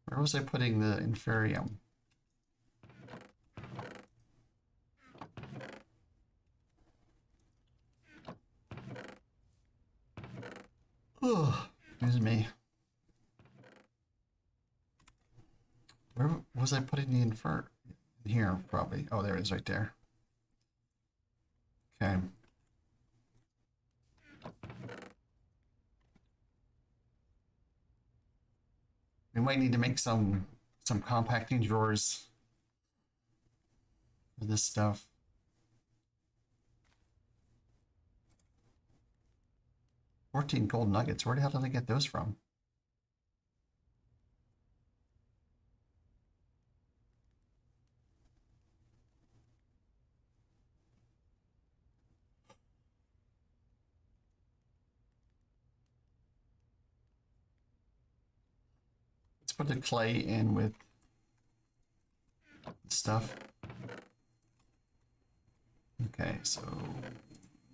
Where was I putting the inferium? Oh, excuse me. Where was I putting the infer? Here, probably. Oh, there it is right there. Okay. We might need to make some compacting drawers for this stuff. 14 gold nuggets. Where the hell did I get those from? Let's put the clay in with stuff. Okay, so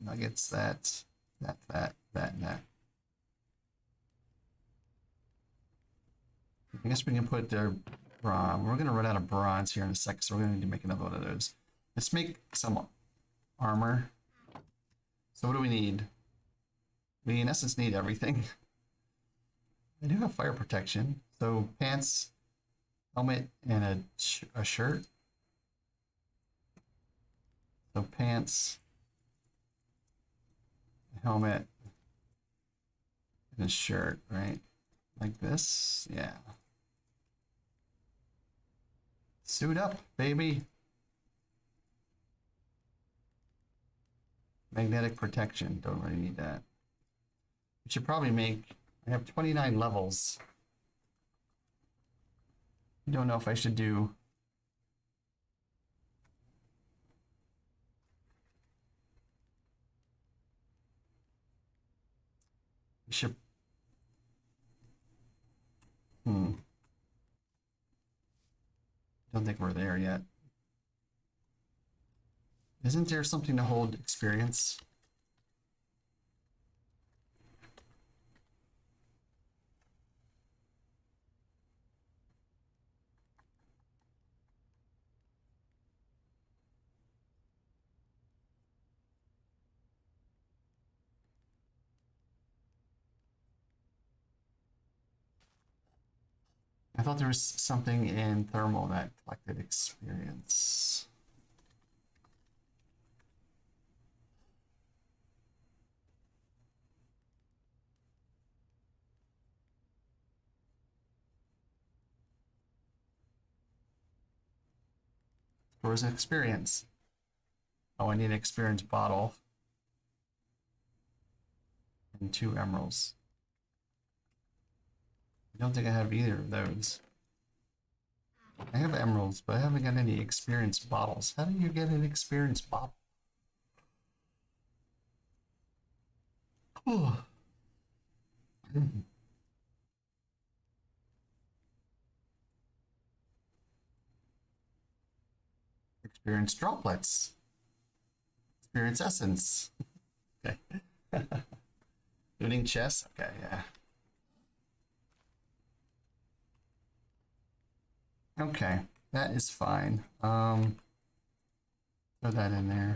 nuggets, that, and that. I guess we can put their bronze. We're gonna run out of bronze here in a second, so we're gonna need to make another one of those. Let's make some armor. So what do we need? We in essence need everything. I do have fire protection, so pants, helmet, and a shirt. So pants, helmet, and a shirt, right? Like this, yeah. Suit up, baby. Magnetic protection, don't really need that. We should probably make, I have 29 levels. I don't know if I should do. We should. Don't think we're there yet. Isn't there something to hold experience? I thought there was something in thermal that collected experience. Stores an experience. Oh, I need an experience bottle. And 2 emeralds. I don't think I have either of those. I have emeralds, but I haven't got any experience bottles. How do you get an experience bottle? Oh. Experience droplets. Experience essence. Okay. Looting chest. Okay, yeah. Okay, that is fine. Throw that in there.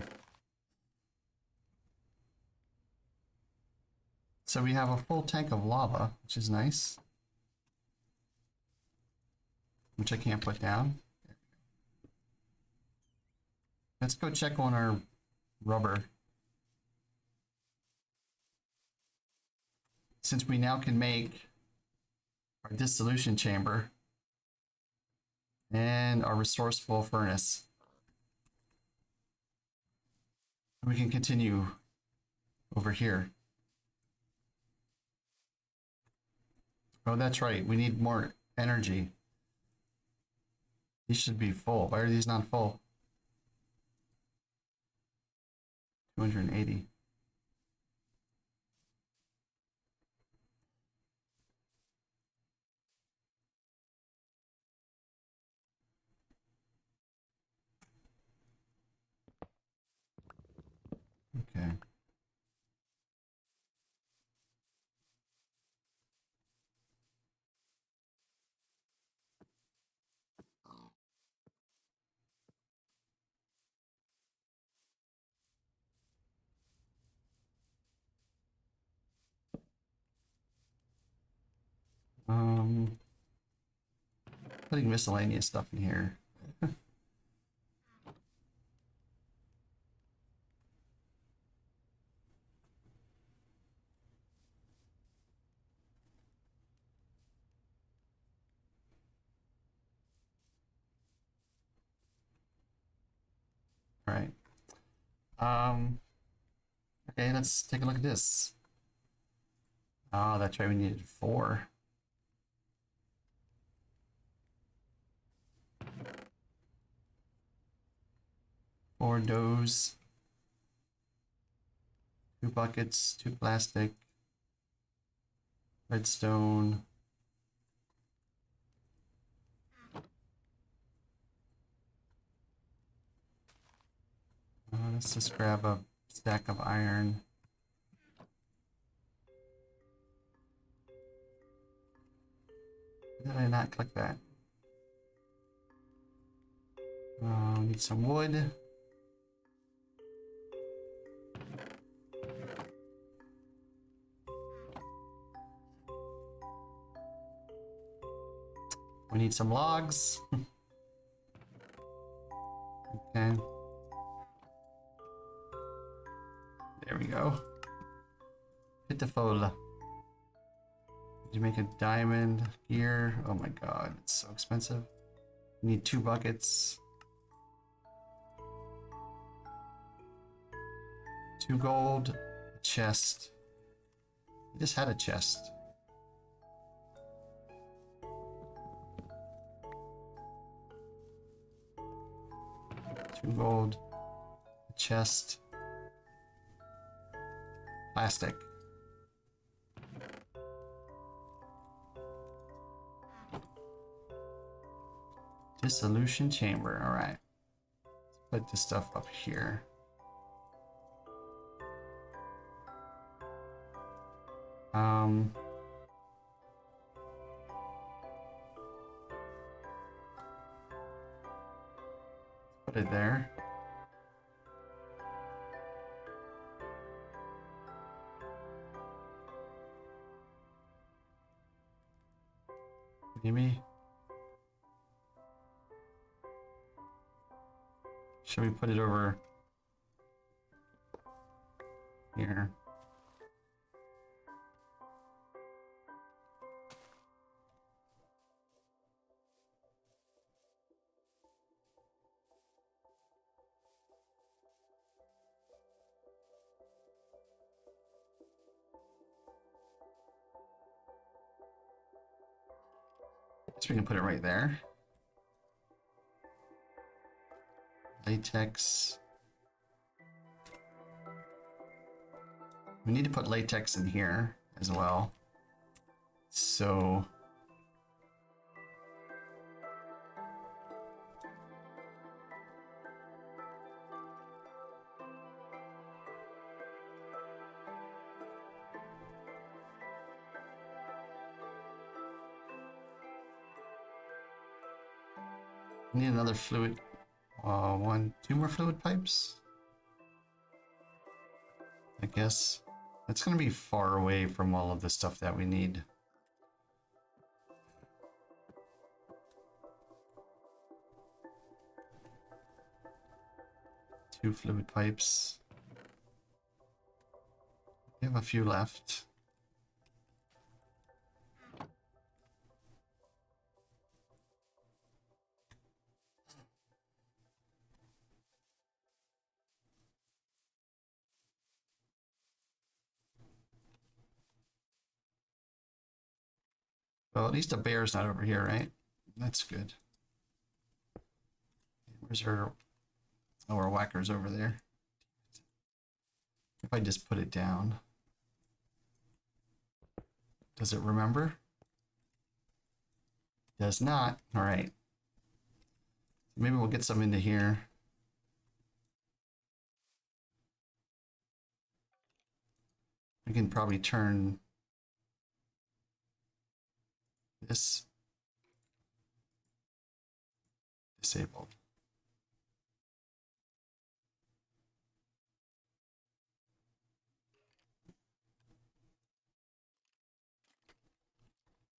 So we have a full tank of lava, which is nice. Which I can't put down. Let's go check on our rubber. Since we now can make our dissolution chamber and our resourceful furnace. We can continue over here. Oh, that's right. We need more energy. These should be full. Why are these not full? 280. Okay. Putting miscellaneous stuff in here. All right. Okay, let's take a look at this. Oh, that's right. We needed 4. Four doughs. 2 buckets, 2 plastic. Redstone. Let's just grab a stack of iron. Why did I not click that? Need some wood. We need some logs. Okay. There we go. Pitiful. Did you make a diamond gear? Oh my god, it's so expensive. We need 2 buckets. 2 gold. A chest. I just had a chest. Two gold. A chest. Plastic. Dissolution chamber. All right. Let's put this stuff up here. Put it there. Maybe. Should we put it over here? Guess we can put it right there. Latex. We need to put latex in here as well. So Need another fluid. Two more fluid pipes. I guess that's gonna be far away from all of the stuff that we need. Two fluid pipes. We have a few left. Well, at least the bear's not over here, right? That's good. Where's our... Oh, our whacker's over there. If I just put it down. Does it remember? Does not. All right. Maybe we'll get some into here. We can probably turn this disabled.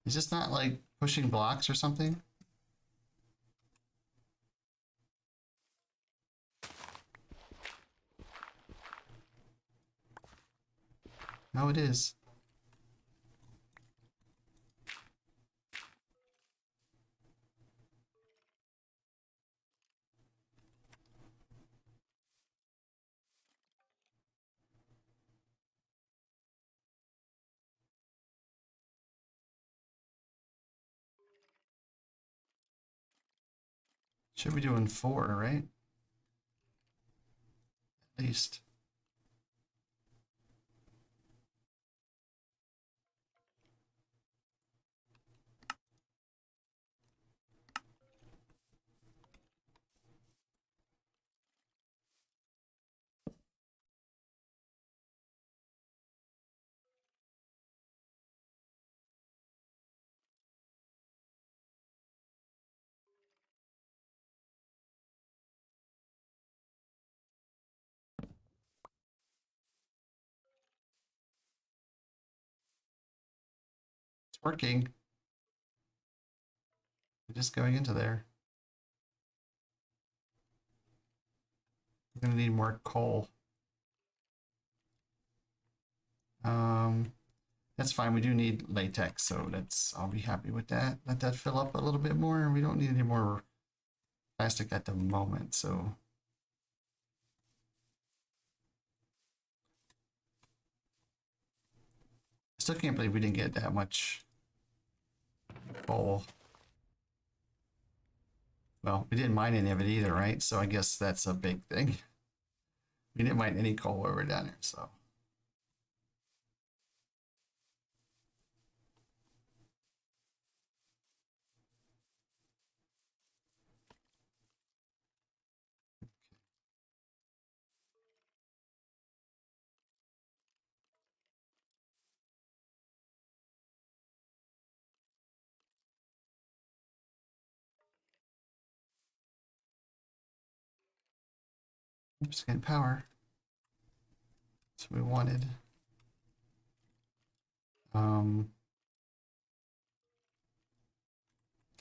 Is this not like pushing blocks or something? No, it is. Should be doing 4, right? At least. It's working. We're just going into there. We're gonna need more coal. That's fine. We do need latex, so I'll be happy with that. Let that fill up a little bit more. We don't need any more plastic at the moment, so. I still can't believe we didn't get that much coal. Well, we didn't mine any of it either, right? So I guess that's a big thing. We didn't mine any coal while we were down there, so. Oops, getting power. That's what we wanted.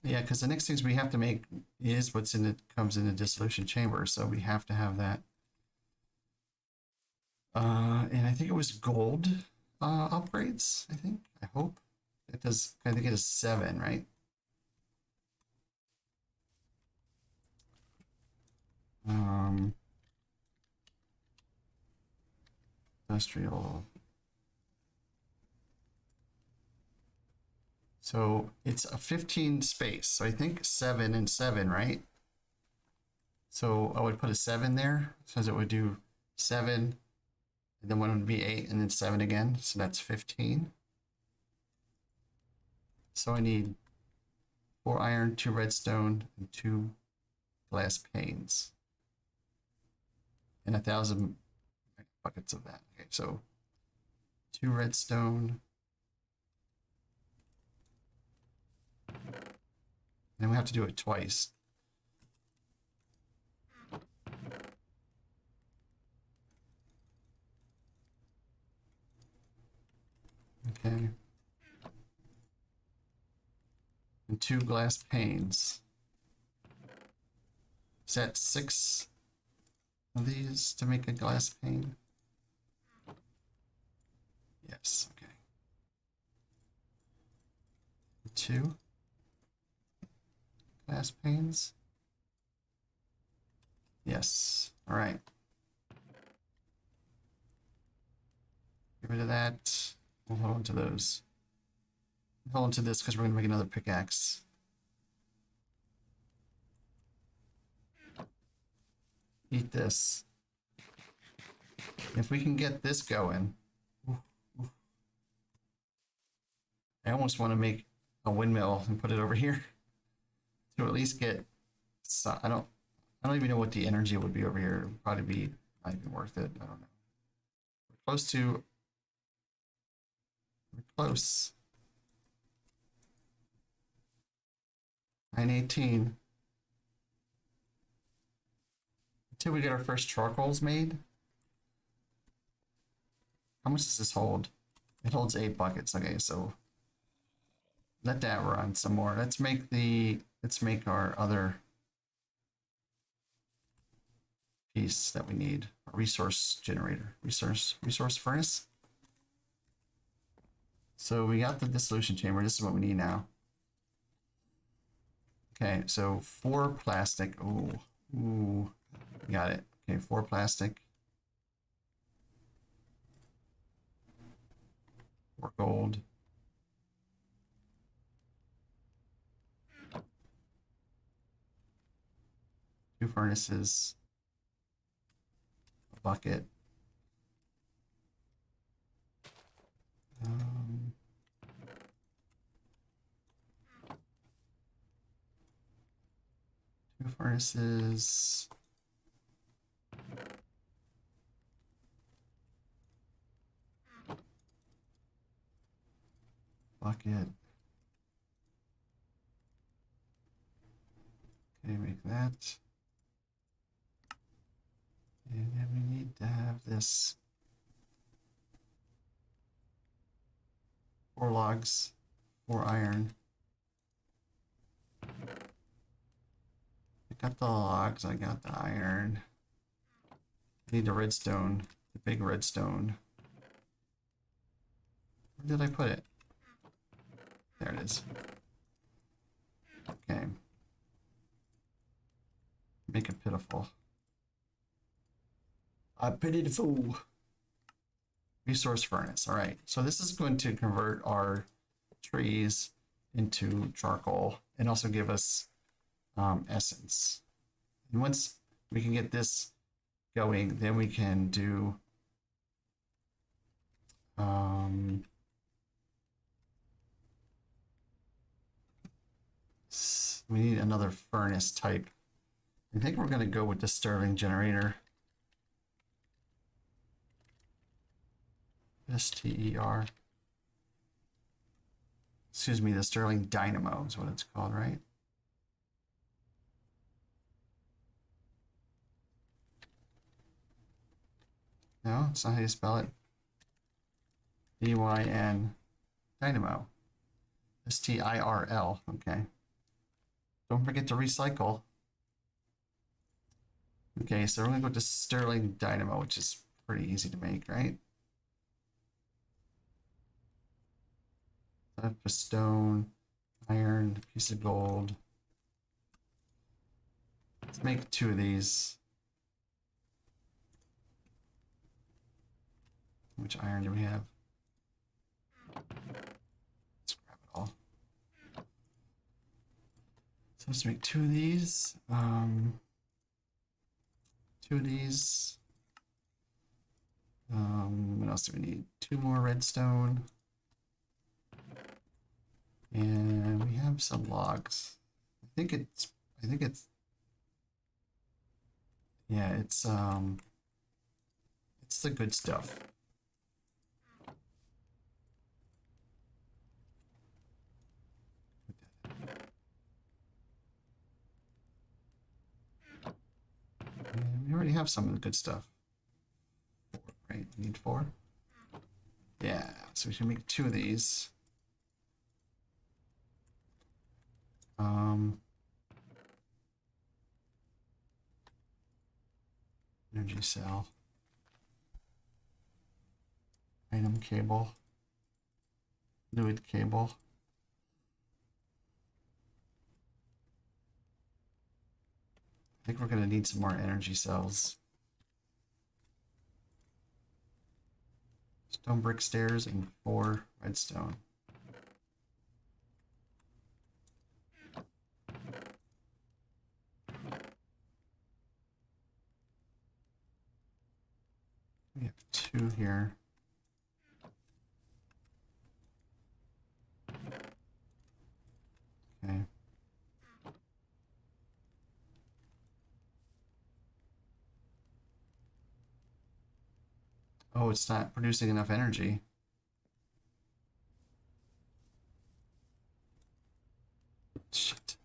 Yeah, because the next things we have to make is what's in it comes in the dissolution chamber, so we have to have that. And I think it was gold upgrades. I hope it does. I think it is 7, right? Industrial. So it's a 15 space. So I think 7 and 7, right? So I would put a 7 there, so it would do 7, and then one would be 8, and then 7 again. So that's 15. So I need 4 iron, 2 redstone, and 2 glass panes, and 1,000 buckets of that. Okay, so 2 redstone. And we have to do it twice. Okay. And 2 glass panes. Is that 6 of these to make a glass pane? Yes, okay. 2 glass panes. Yes, all right. Get rid of that. We'll hold on to those. Hold on to this because we're gonna make another pickaxe. Eat this. If we can get this going, I almost want to make a windmill and put it over here to at least get. I don't even know what the energy would be over here. It would probably be not even worth it. I don't know. We're close to. We're close. 918. Until we get our first charcoals made. How much does this hold? It holds 8 buckets. Okay, so let that run some more. Let's make our other piece that we need. A resource generator. Resource furnace. So we got the dissolution chamber. This is what we need now. Okay, so 4 plastic. Ooh, got it. Okay, 4 plastic. 4 gold. Two furnaces. A bucket. Two furnaces. Bucket. Okay, make that. And then we need to have this. 4 logs, 4 iron. I got the logs, I got the iron. I need the redstone, the big redstone. Where did I put it? There it is. Okay. Make it pitiful. I pity the fool. Resource furnace. All right. So this is going to convert our trees into charcoal and also give us essence. And once we can get this going, then we can do we need another furnace type. I think we're going to go with the Stirling generator. STER. Excuse me, the Stirling Dynamo is what it's called, right? No, it's not how you spell it. DYN Dynamo. STIRL. Okay. Don't forget to recycle. Okay, so we're gonna go to Stirling Dynamo, which is pretty easy to make, right? A stone, iron, piece of gold. Let's make 2 of these. How much iron do we have? Let's grab it all. So let's make 2 of these. 2 of these. What else do we need? 2 more redstone. And we have some logs. I think it's yeah, it's the good stuff. And we already have some of the good stuff. 4, right? We need 4. Yeah. So we can make 2 of these. Energy cell. Item cable. Fluid cable. I think we're going to need some more energy cells. Stone brick stairs and 4 redstone. We have 2 here. Okay. Oh, it's not producing enough energy. Shit.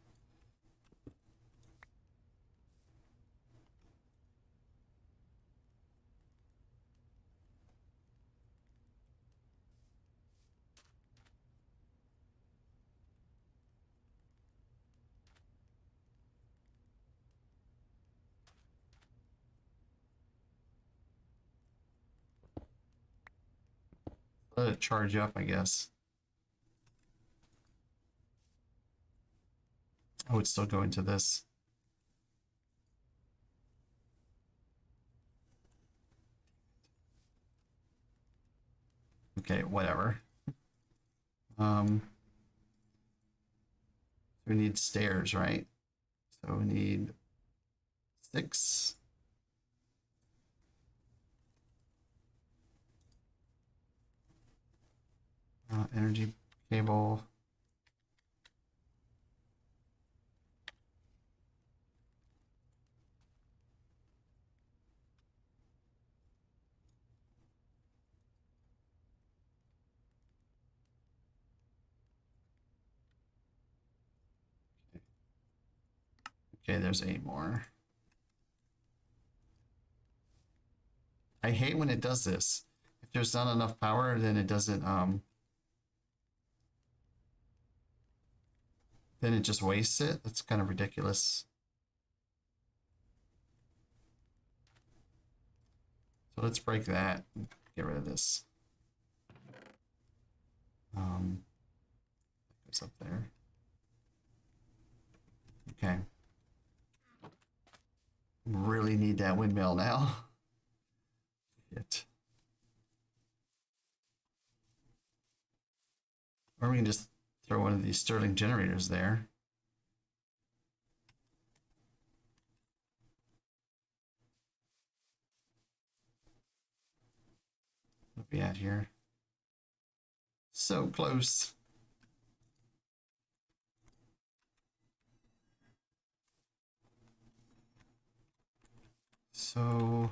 Let it charge up, I guess. Oh, it's still going to this. Okay, whatever. We need stairs, right? So we need 6. Energy cable. Okay, there's 8 more. I hate when it does this. If there's not enough power, then it doesn't, then it just wastes it. That's kind of ridiculous. So let's break that and get rid of this. Goes up there. Okay. Really need that windmill now. Shit. Or we can just throw one of these Stirling generators there. What are we at here? So close. So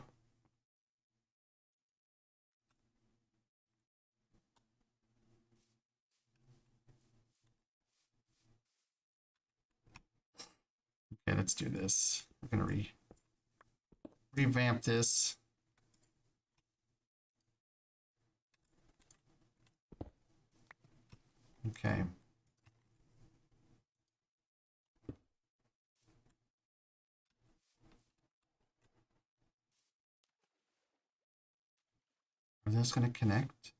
okay, let's do this. We're gonna revamp this. Okay. Are those gonna connect?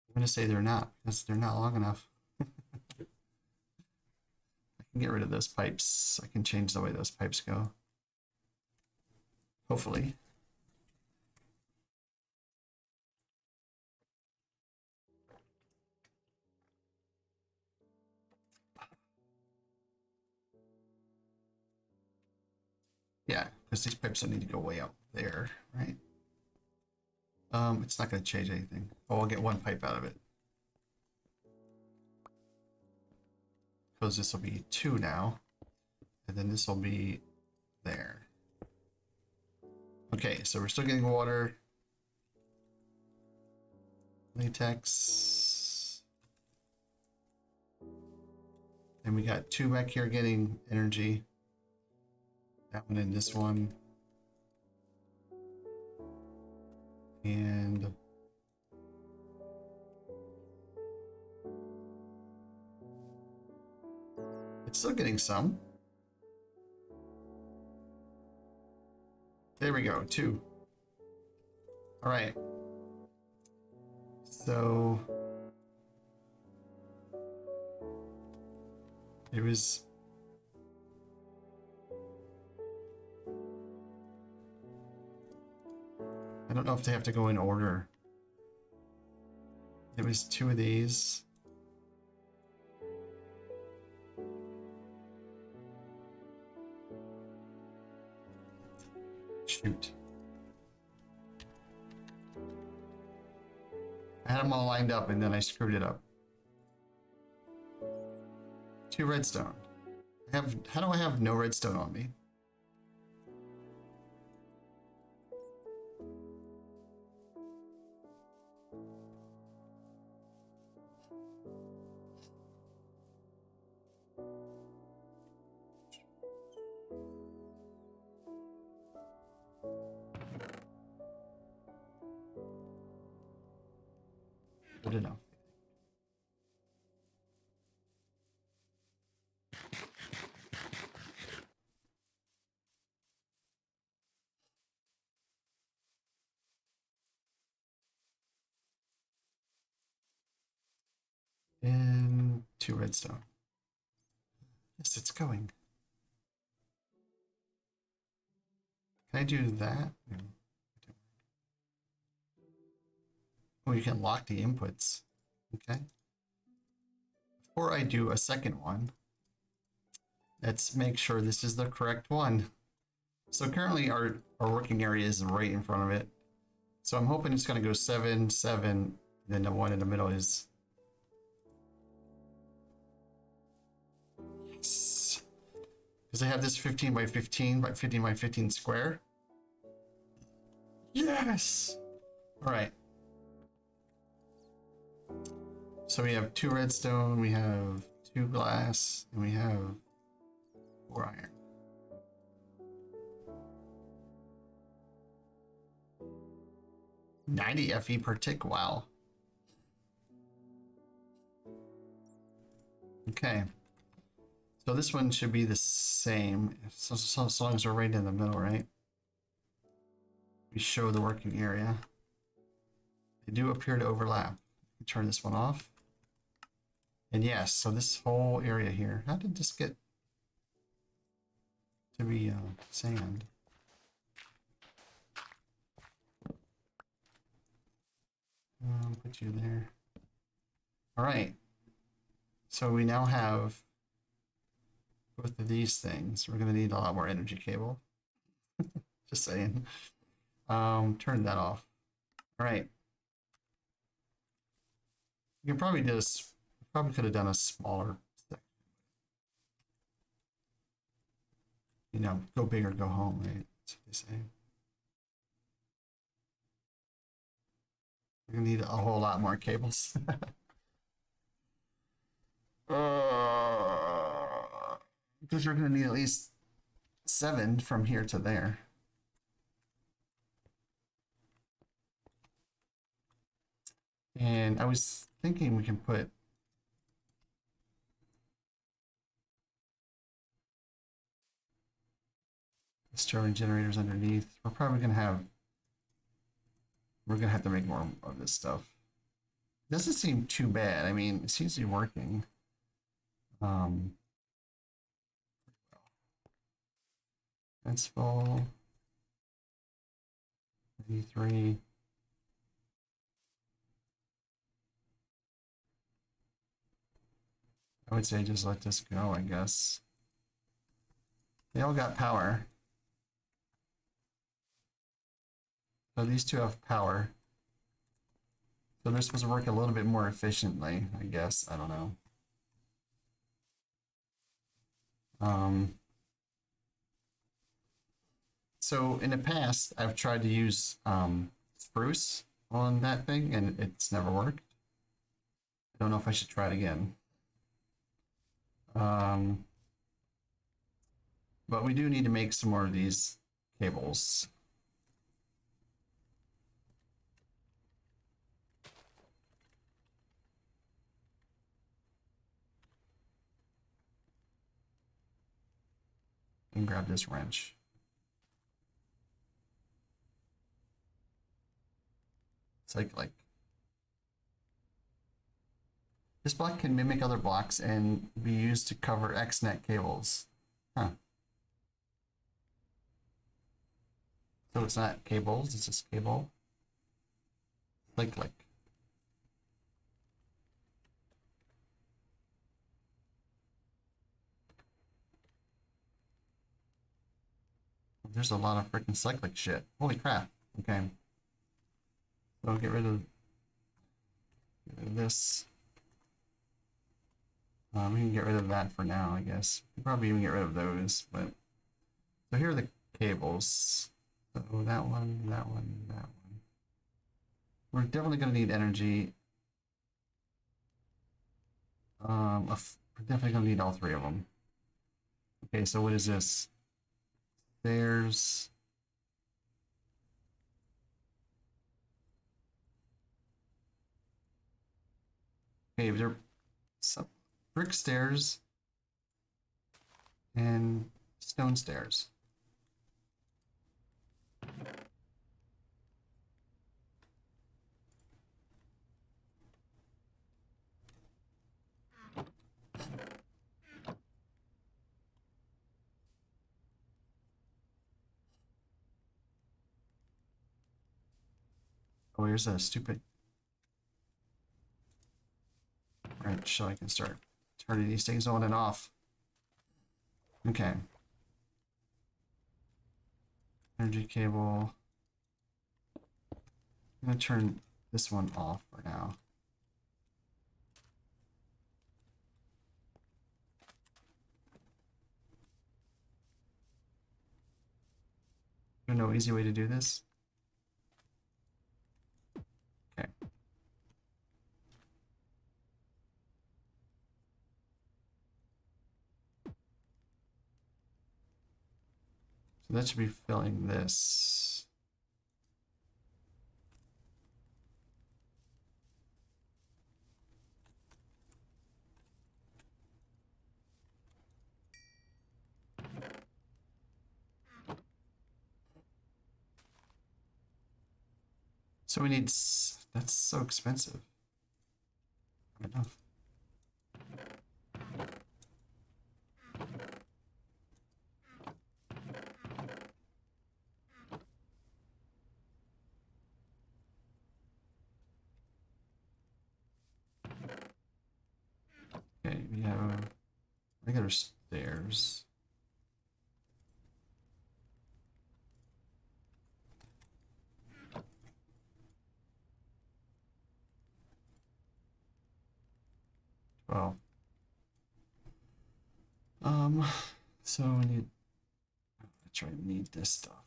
I'm gonna say they're not because they're not long enough. I can get rid of those pipes. I can change the way those pipes go. Hopefully. because these pipes don't need to go way out there, right? It's not going to change anything. Oh, I'll get one pipe out of it. Because this will be 2 now. And then this will be there. Okay, so we're still getting water. Latex. And we got 2 back here getting energy. That one and this one. And it's still getting some. There we go, 2. All right. So it was I don't know if they have to go in order. It was 2 of these. Shoot. I had them all lined up and then I screwed it up. 2 redstone. How do I have no redstone on me? Good enough. And 2 redstone. Yes, it's going. Can I do that? No. Oh, you can lock the inputs. Okay. Before I do a second one, let's make sure this is the correct one. So currently our working area is right in front of it. So I'm hoping it's going to go 7, 7, then the one in the middle is... Yes! Because I have this 15 by 15 by 15 by 15 square. Yes! All right. So we have 2 redstone, we have 2 glass, and we have 4 iron. $90 FE per tick, wow. Okay. So this one should be the same, so as long as we're right in the middle, right? We show the working area. They do appear to overlap. Turn this one off. And yes, so this whole area here, how did this get to be sand? Put you there. All right. So we now have both of these things. We're going to need a lot more energy cable. Just saying. Turn that off. All right. You can probably do this. Probably could have done a smaller section. You know, go big or go home, right? That's what they say. We're gonna need a whole lot more cables. Because we're gonna need at least 7 from here to there. And I was thinking we can put stirring generators underneath. We're gonna have to make more of this stuff. Doesn't seem too bad. I mean, it seems to be working. That's full. 93. I would say just let this go, I guess. They all got power. So these two have power. So they're supposed to work a little bit more efficiently, I guess. I don't know. So in the past, I've tried to use spruce on that thing, and it's never worked. I don't know if I should try it again. But we do need to make some more of these cables. And grab this wrench. It's like this block can mimic other blocks and be used to cover XNet cables. Huh. So it's not cables, it's just cable. Like. There's a lot of freaking cyclic shit. Holy crap. Okay. So get rid of this. We can get rid of that for now, I guess. We can probably even get rid of those, but so here are the cables. So that one, that one, that one. We're definitely gonna need energy. We're definitely gonna need all three of them. Okay, so what is this? There's okay, there are some brick stairs and stone stairs. Oh, here's a stupid wrench so I can start turning these things on and off. Okay. Energy cable. I'm gonna turn this one off for now. There's no easy way to do this. Okay. So that should be filling this. So we need, that's so expensive. Enough. Okay, we have regular stairs. Well, so we need, that's right, we need this stuff.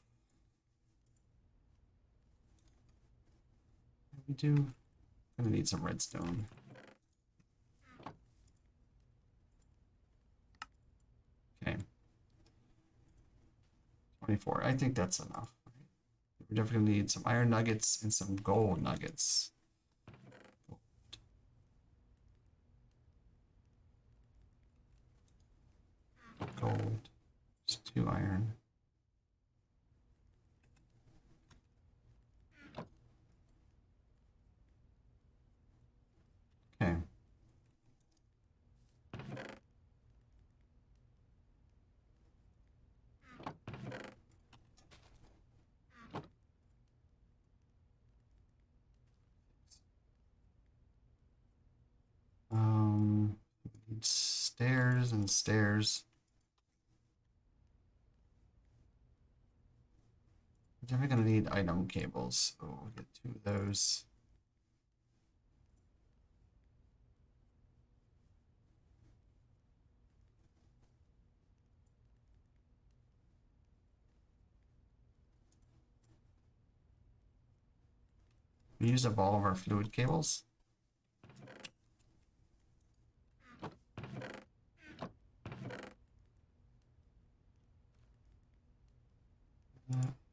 We do, gonna need some redstone. Okay. 24, I think that's enough. We're definitely gonna need some iron nuggets and some gold nuggets. Gold, just 2 iron. Okay. Need stairs and stairs. We're definitely gonna need item cables. Oh, we'll get 2 of those. We used up all of our fluid cables.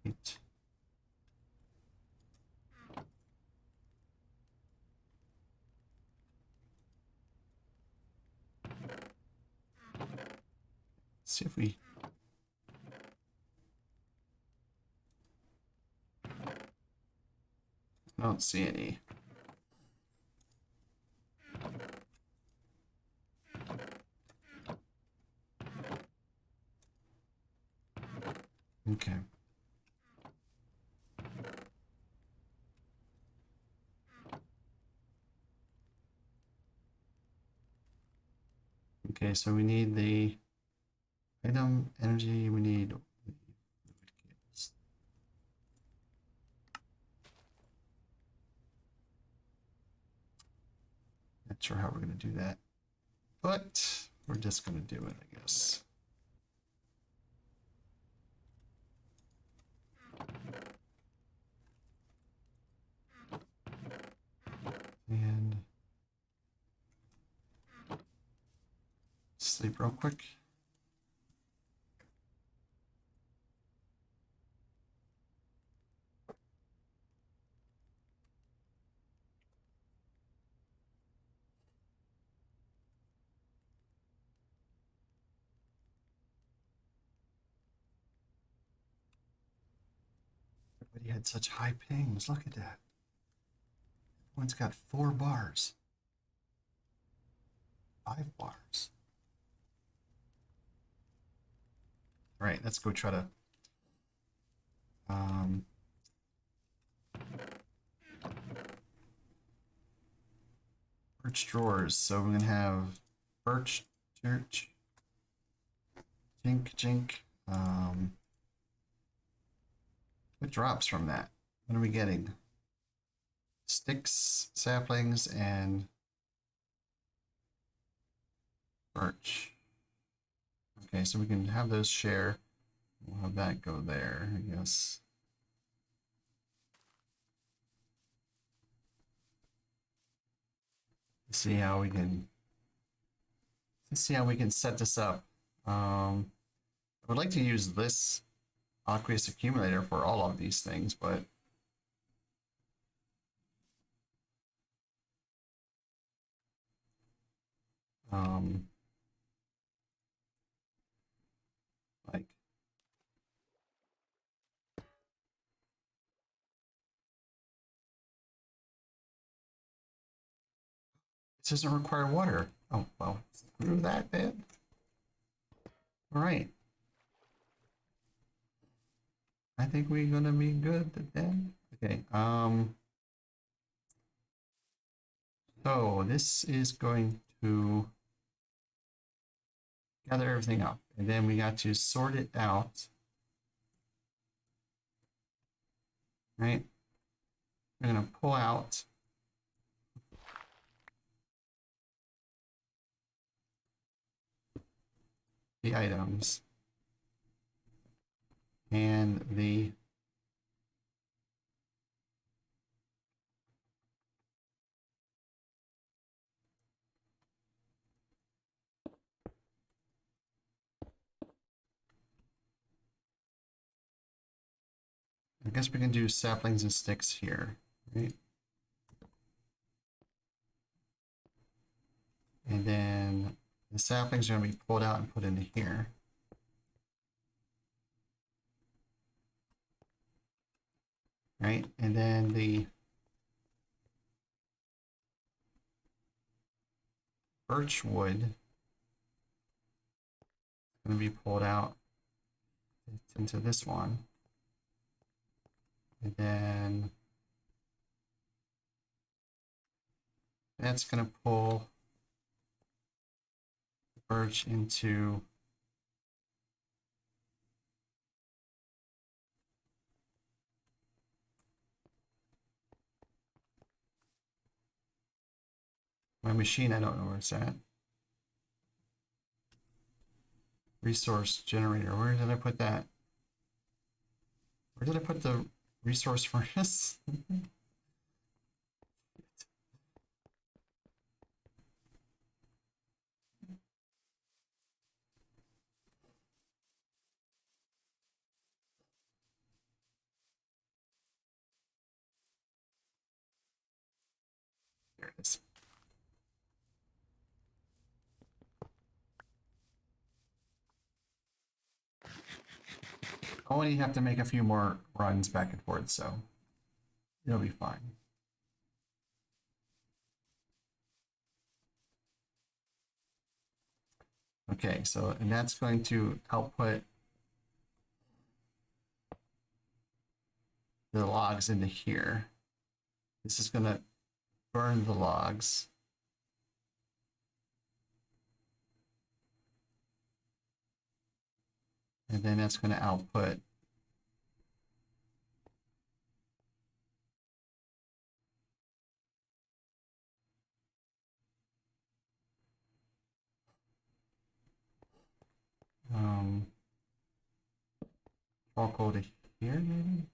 Eight. See if we don't see any. Okay. Okay, so we need the item energy, we need the fluid cables. Not sure how we're gonna do that, but we're just gonna do it, I guess. And sleep real quick. Everybody had such high pings. Look at that. One's got 4 bars. 5 bars. All right, let's go try to birch drawers. So we're gonna have birch, church, jink. What drops from that? What are we getting? Sticks, saplings, and birch. Okay, so we can have those share. We'll have that go there, I guess. Let's see how we can set this up. I would like to use this aqueous accumulator for all of these things, but like this doesn't require water. Oh well, screw that then. All right. I think we're gonna be good then. Okay. So this is going to gather everything up, and then we got to sort it out. Right. We're gonna pull out the items and the I guess we can do saplings and sticks here, right? And then the saplings are going to be pulled out and put into here. Right? And then the birch wood is going to be pulled out into this one. And then that's going to pull the birch into My machine, I don't know where it's at. Resource generator, where did I put that? Where did I put the resource furnace? There it is. I only have to make a few more runs back and forth, so it'll be fine. Okay, so and that's going to output the logs into here. This is going to burn the logs. And then that's going to output charcoal to here, maybe?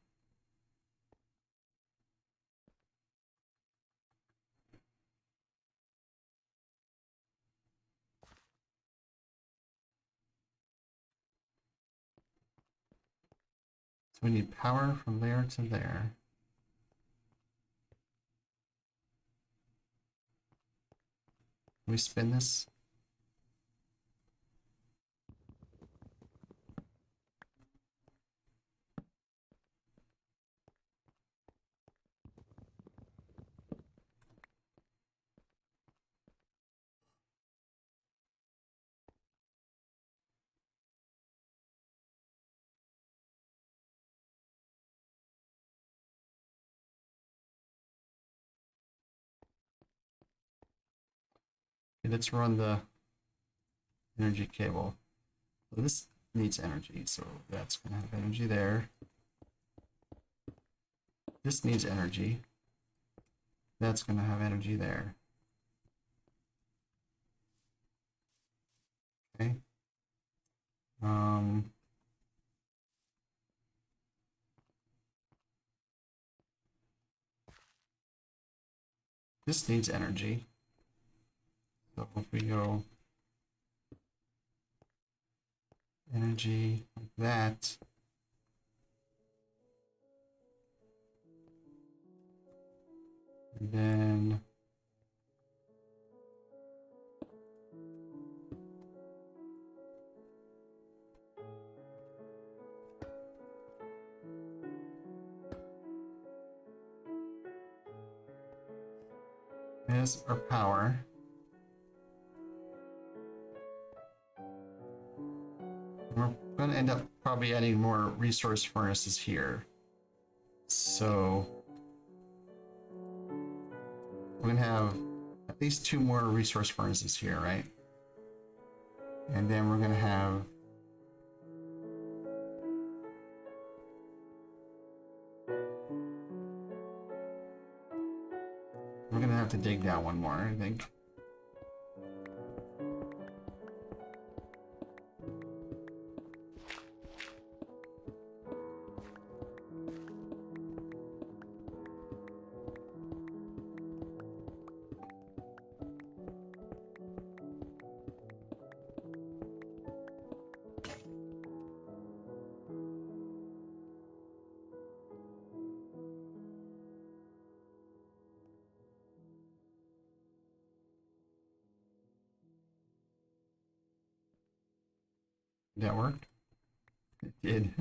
So we need power from there to there. Can we spin this? Okay, let's run the energy cable. So this needs energy, so that's going to have energy there. This needs energy. That's going to have energy there. Okay. This needs energy. So if we go energy like that, and then there's our power. We're going to end up probably adding more resource furnaces here. So we're going to have at least 2 more resource furnaces here, right? And then we're going to have to dig down one more, I think. Did that work? It did.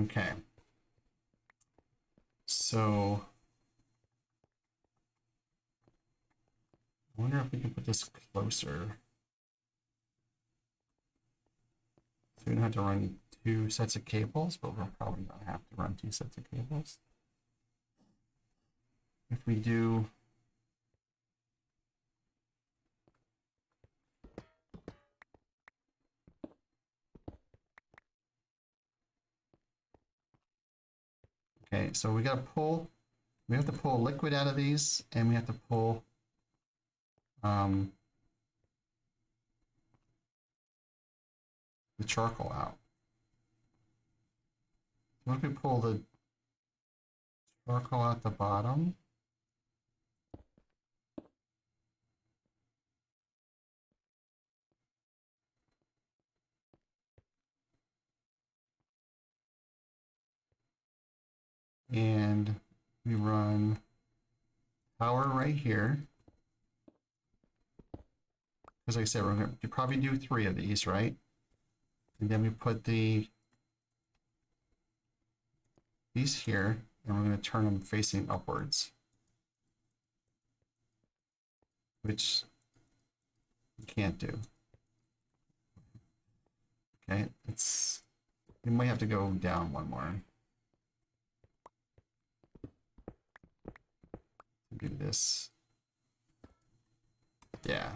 Okay. So I wonder if we can put this closer. So we don't have to run 2 sets of cables, but we're probably going to have to run 2 sets of cables. if we do okay, so we have to pull liquid out of these, and we have to pull the charcoal out. What if we pull the charcoal out the bottom? And we run power right here. Because like I said, we're going to probably do 3 of these, right? And then we put these here, and we're going to turn them facing upwards. Which you can't do. Okay, we might have to go down one more. Do this. Yeah,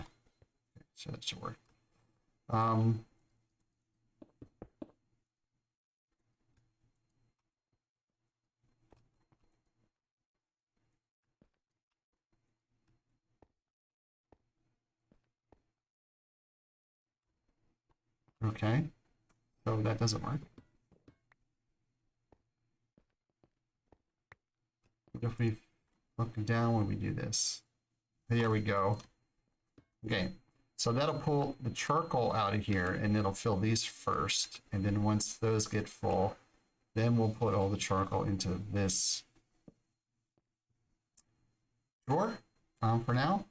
so that should work. Okay, so that doesn't work. If we look down when we do this, there we go. Okay, so that'll pull the charcoal out of here, and it'll fill these first, and then once those get full, then we'll put all the charcoal into this drawer for now.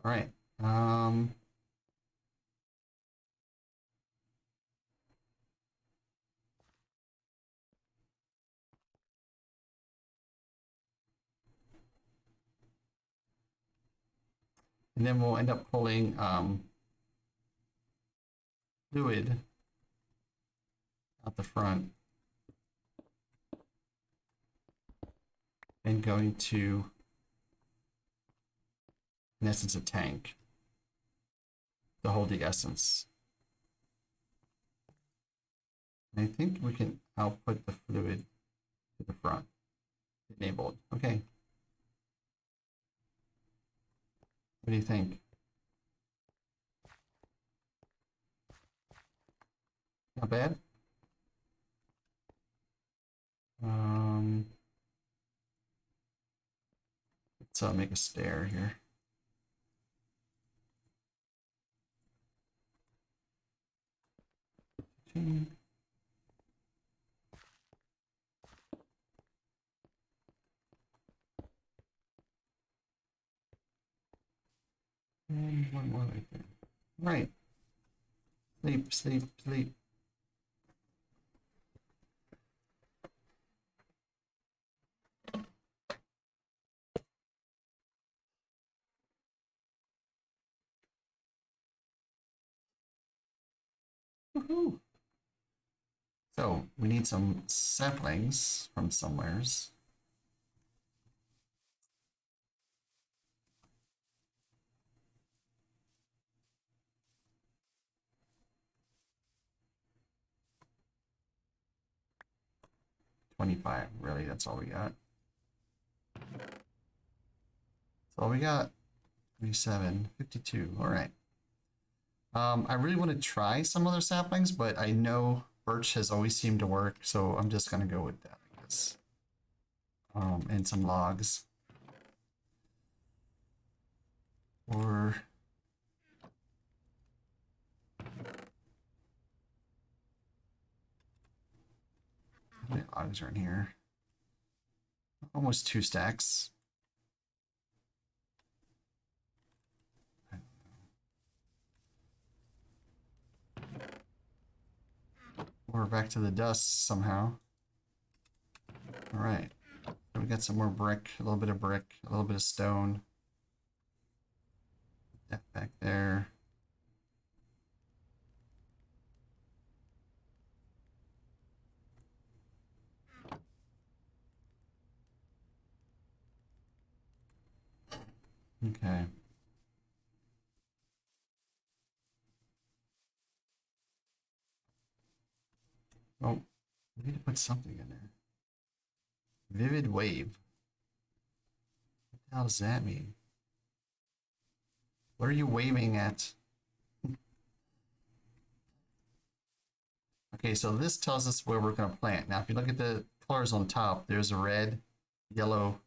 All right. And then we'll end up pulling fluid out the front and going to, in essence, a tank to hold the essence. And I think we can output the fluid to the front. Enabled. Okay. What do you think? Not bad. Let's make a stair here. And 1 more right there. Right. Sleep, sleep, sleep. Woohoo! So we need some saplings from somewheres. $25, really, that's all we got. That's all we got. 37, 52, all right. I really want to try some other saplings, but I know birch has always seemed to work, so I'm just gonna go with that, I guess. And some logs. Or how many logs are in here? Almost 2 stacks. We're back to the dust somehow. All right. So we got some more brick, a little bit of brick, a little bit of stone. That back there. Okay. Oh, we need to put something in there. Vivid wave. What the hell does that mean? What are you waving at? Okay, so this tells us where we're going to plant. Now, if you look at the colors on top, there's a red, yellow,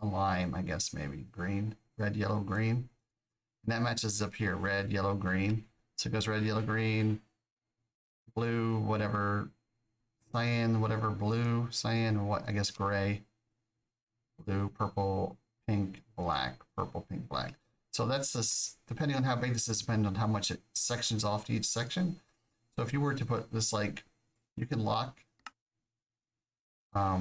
a lime, I guess, maybe green, red, yellow, green. And that matches up here, red, yellow, green. So it goes red, yellow, green, blue, whatever, cyan, whatever, blue, cyan, what, I guess gray, blue, purple, pink, black, purple, pink, black. So that's this, depending on how big this is, depending on how much it sections off to each section. So if you were to put this, like, you can lock, I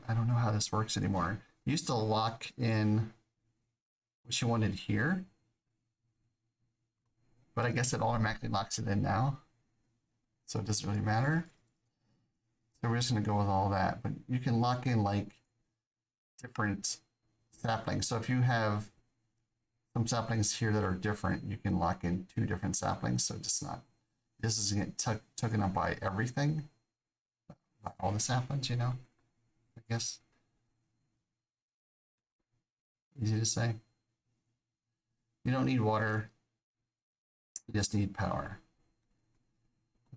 don't know how this works anymore. You used to lock in what you wanted here, but I guess it automatically locks it in now. So it doesn't really matter. So we're just gonna go with all that, but you can lock in like different saplings. So if you have some saplings here that are different, you can lock in 2 different saplings. So just not, this isn't get taken up by everything, by all the saplings, you know, I guess. Easy to say. You don't need water, you just need power.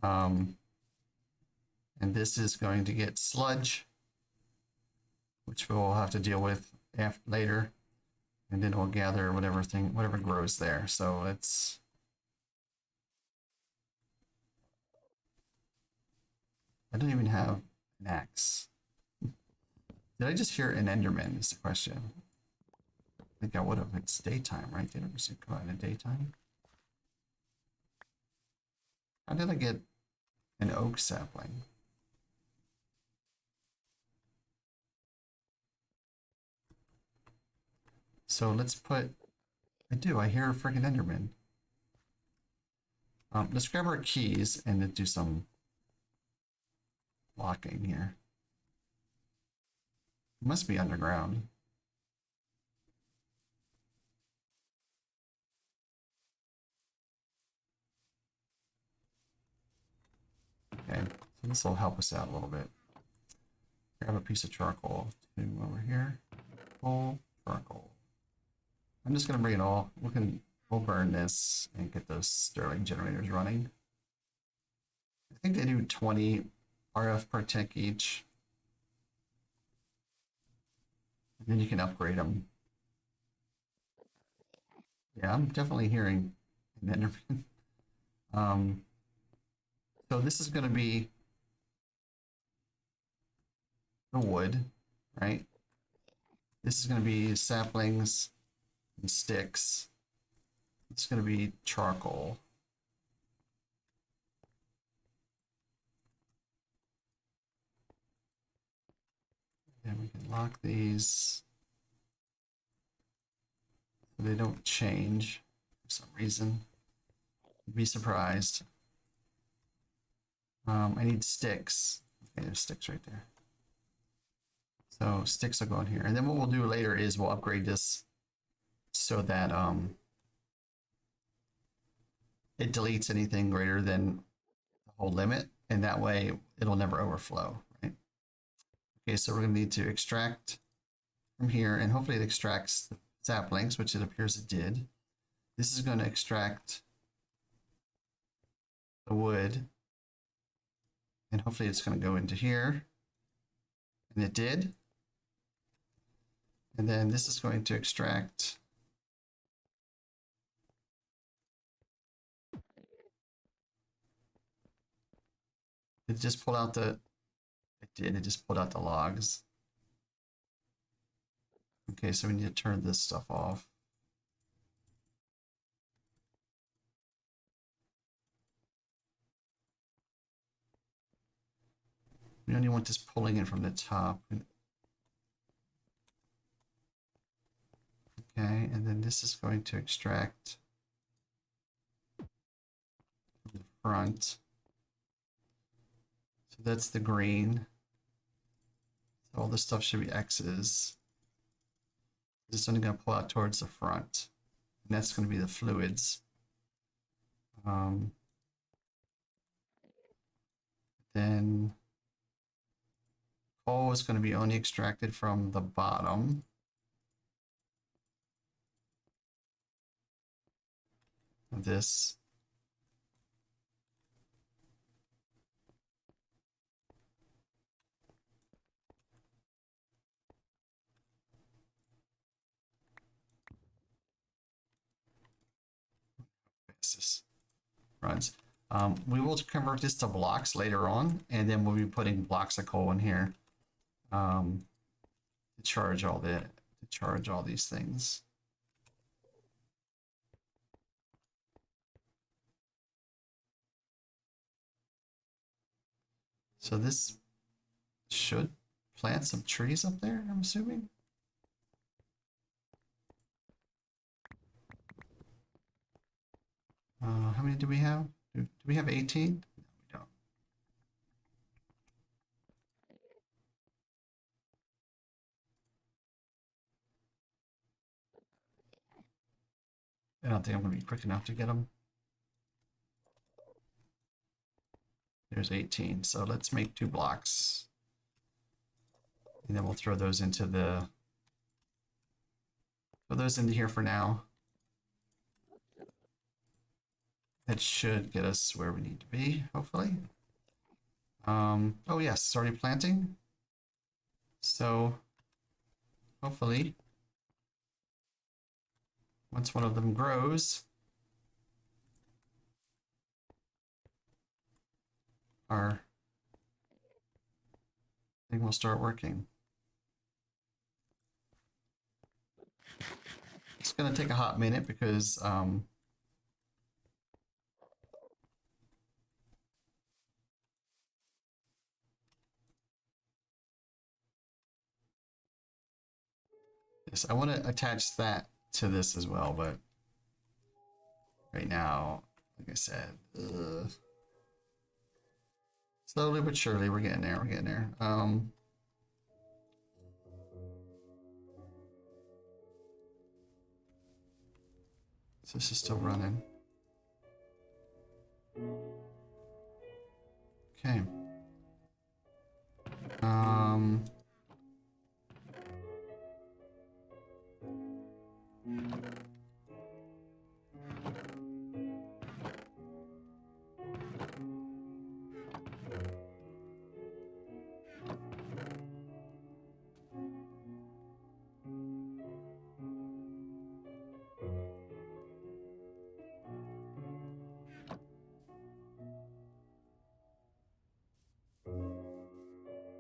And this is going to get sludge, which we'll have to deal with later. And then we'll gather whatever grows there. So it's, I don't even have an axe. Did I just hear an Enderman is the question. I think I would have. It's daytime, right? Did I just go out in daytime? How did I get an oak sapling? So let's put, I hear a freaking Enderman. Let's grab our keys and then do some locking here. It must be underground. Okay, so this will help us out a little bit. Grab a piece of charcoal over here. Full charcoal. I'm just gonna bring it all. We'll burn this and get those Stirling generators running. I think they do 20 RF per tick each. And then you can upgrade them. Yeah, I'm definitely hearing an Enderman. So this is gonna be the wood, right? This is gonna be saplings and sticks. It's going to be charcoal. And we can lock these so they don't change for some reason. You'd be surprised. I need sticks. Okay, there's sticks right there. So sticks will go in here. And then what we'll do later is we'll upgrade this so that it deletes anything greater than the whole limit, and that way it'll never overflow, right? Okay, so we're gonna need to extract from here, and hopefully it extracts the saplings, which it appears it did. This is gonna extract the wood, and hopefully it's gonna go into here, and it did. And then this is going to extract it just pulled out the, it just pulled out the logs. Okay, so we need to turn this stuff off. We only want this pulling in from the top. Okay, and then this is going to extract from the front. So that's the green. So all this stuff should be X's. It's only going to pull out towards the front. And that's going to be the fluids. Then coal is going to be only extracted from the bottom. Of this. This runs. We will convert this to blocks later on, and then we'll be putting blocks of coal in here to charge all these things. So this should plant some trees up there, I'm assuming. How many do we have? Do we have 18? No, we don't. I don't think I'm going to be quick enough to get them. There's 18, so let's make 2 blocks. And then we'll throw those into here for now. That should get us where we need to be, hopefully. Oh yes, it's already planting. So hopefully, once one of them grows, our thing will start working. It's going to take a hot minute because yes, I want to attach that to this as well, but right now, like I said, slowly but surely we're getting there. We're getting there. So this is still running. Okay.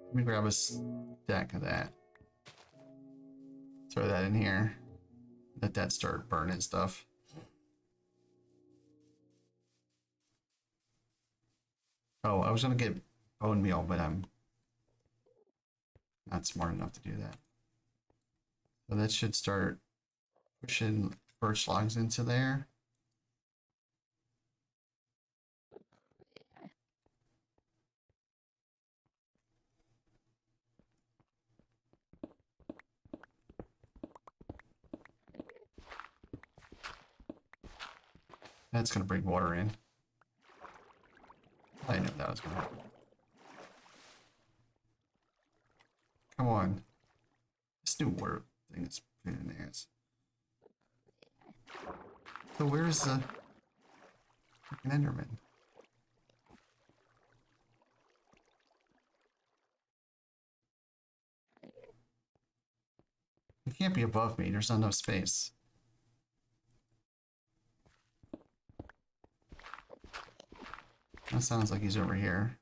Let me grab a stack of that. Throw that in here. Let that start burning stuff. Oh, I was gonna get bone meal, but I'm not smart enough to do that. So that should start pushing birch logs into there. That's gonna bring water in. I didn't know that was gonna happen. Come on. This new water thing is pain in the ass. So where's the freaking Enderman? He can't be above me. There's not enough space. That sounds like he's over here.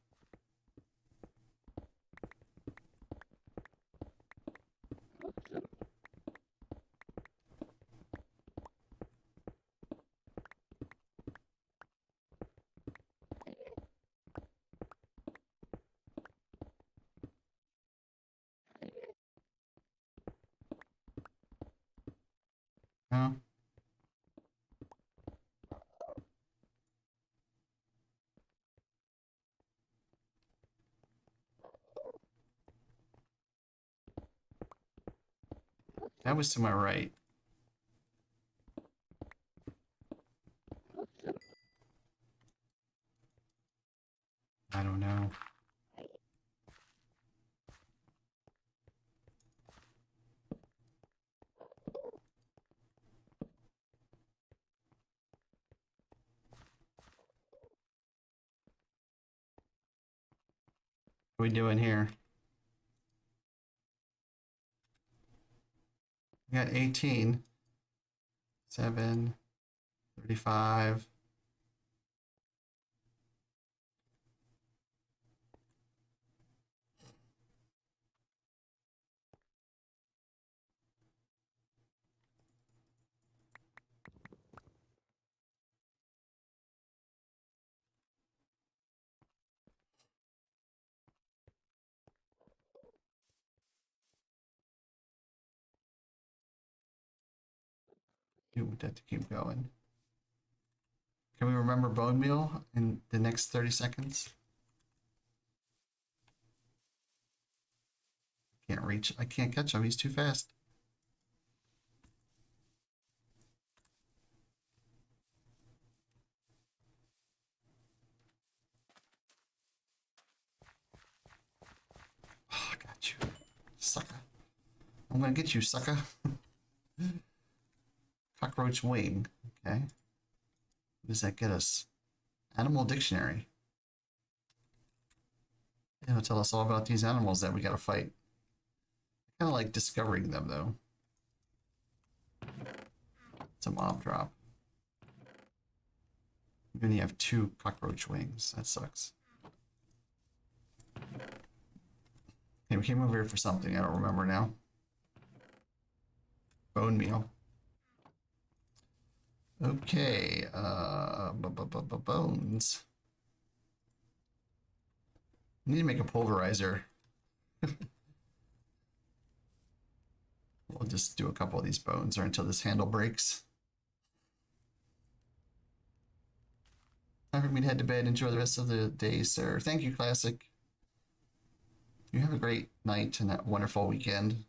No? That was to my right. I don't know. What are we doing here? We got 18. 7. 35. You want that to keep going. Can we remember bone meal in the next 30 seconds? Can't reach. I can't catch him. He's too fast. Oh, I got you. Sucker. I'm gonna get you, sucker. Cockroach wing. Okay. What does that get us? Animal dictionary. It'll tell us all about these animals that we gotta fight. I kind of like discovering them, though. It's a mob drop. You only have 2 cockroach wings. That sucks. Okay, we came over here for something. I don't remember now. Bone meal. Okay, bones. I need to make a pulverizer. We'll just do a couple of these bones or until this handle breaks. Time for me to head to bed. Enjoy the rest of the day, sir. Thank you, Classic. You have a great night and a wonderful weekend.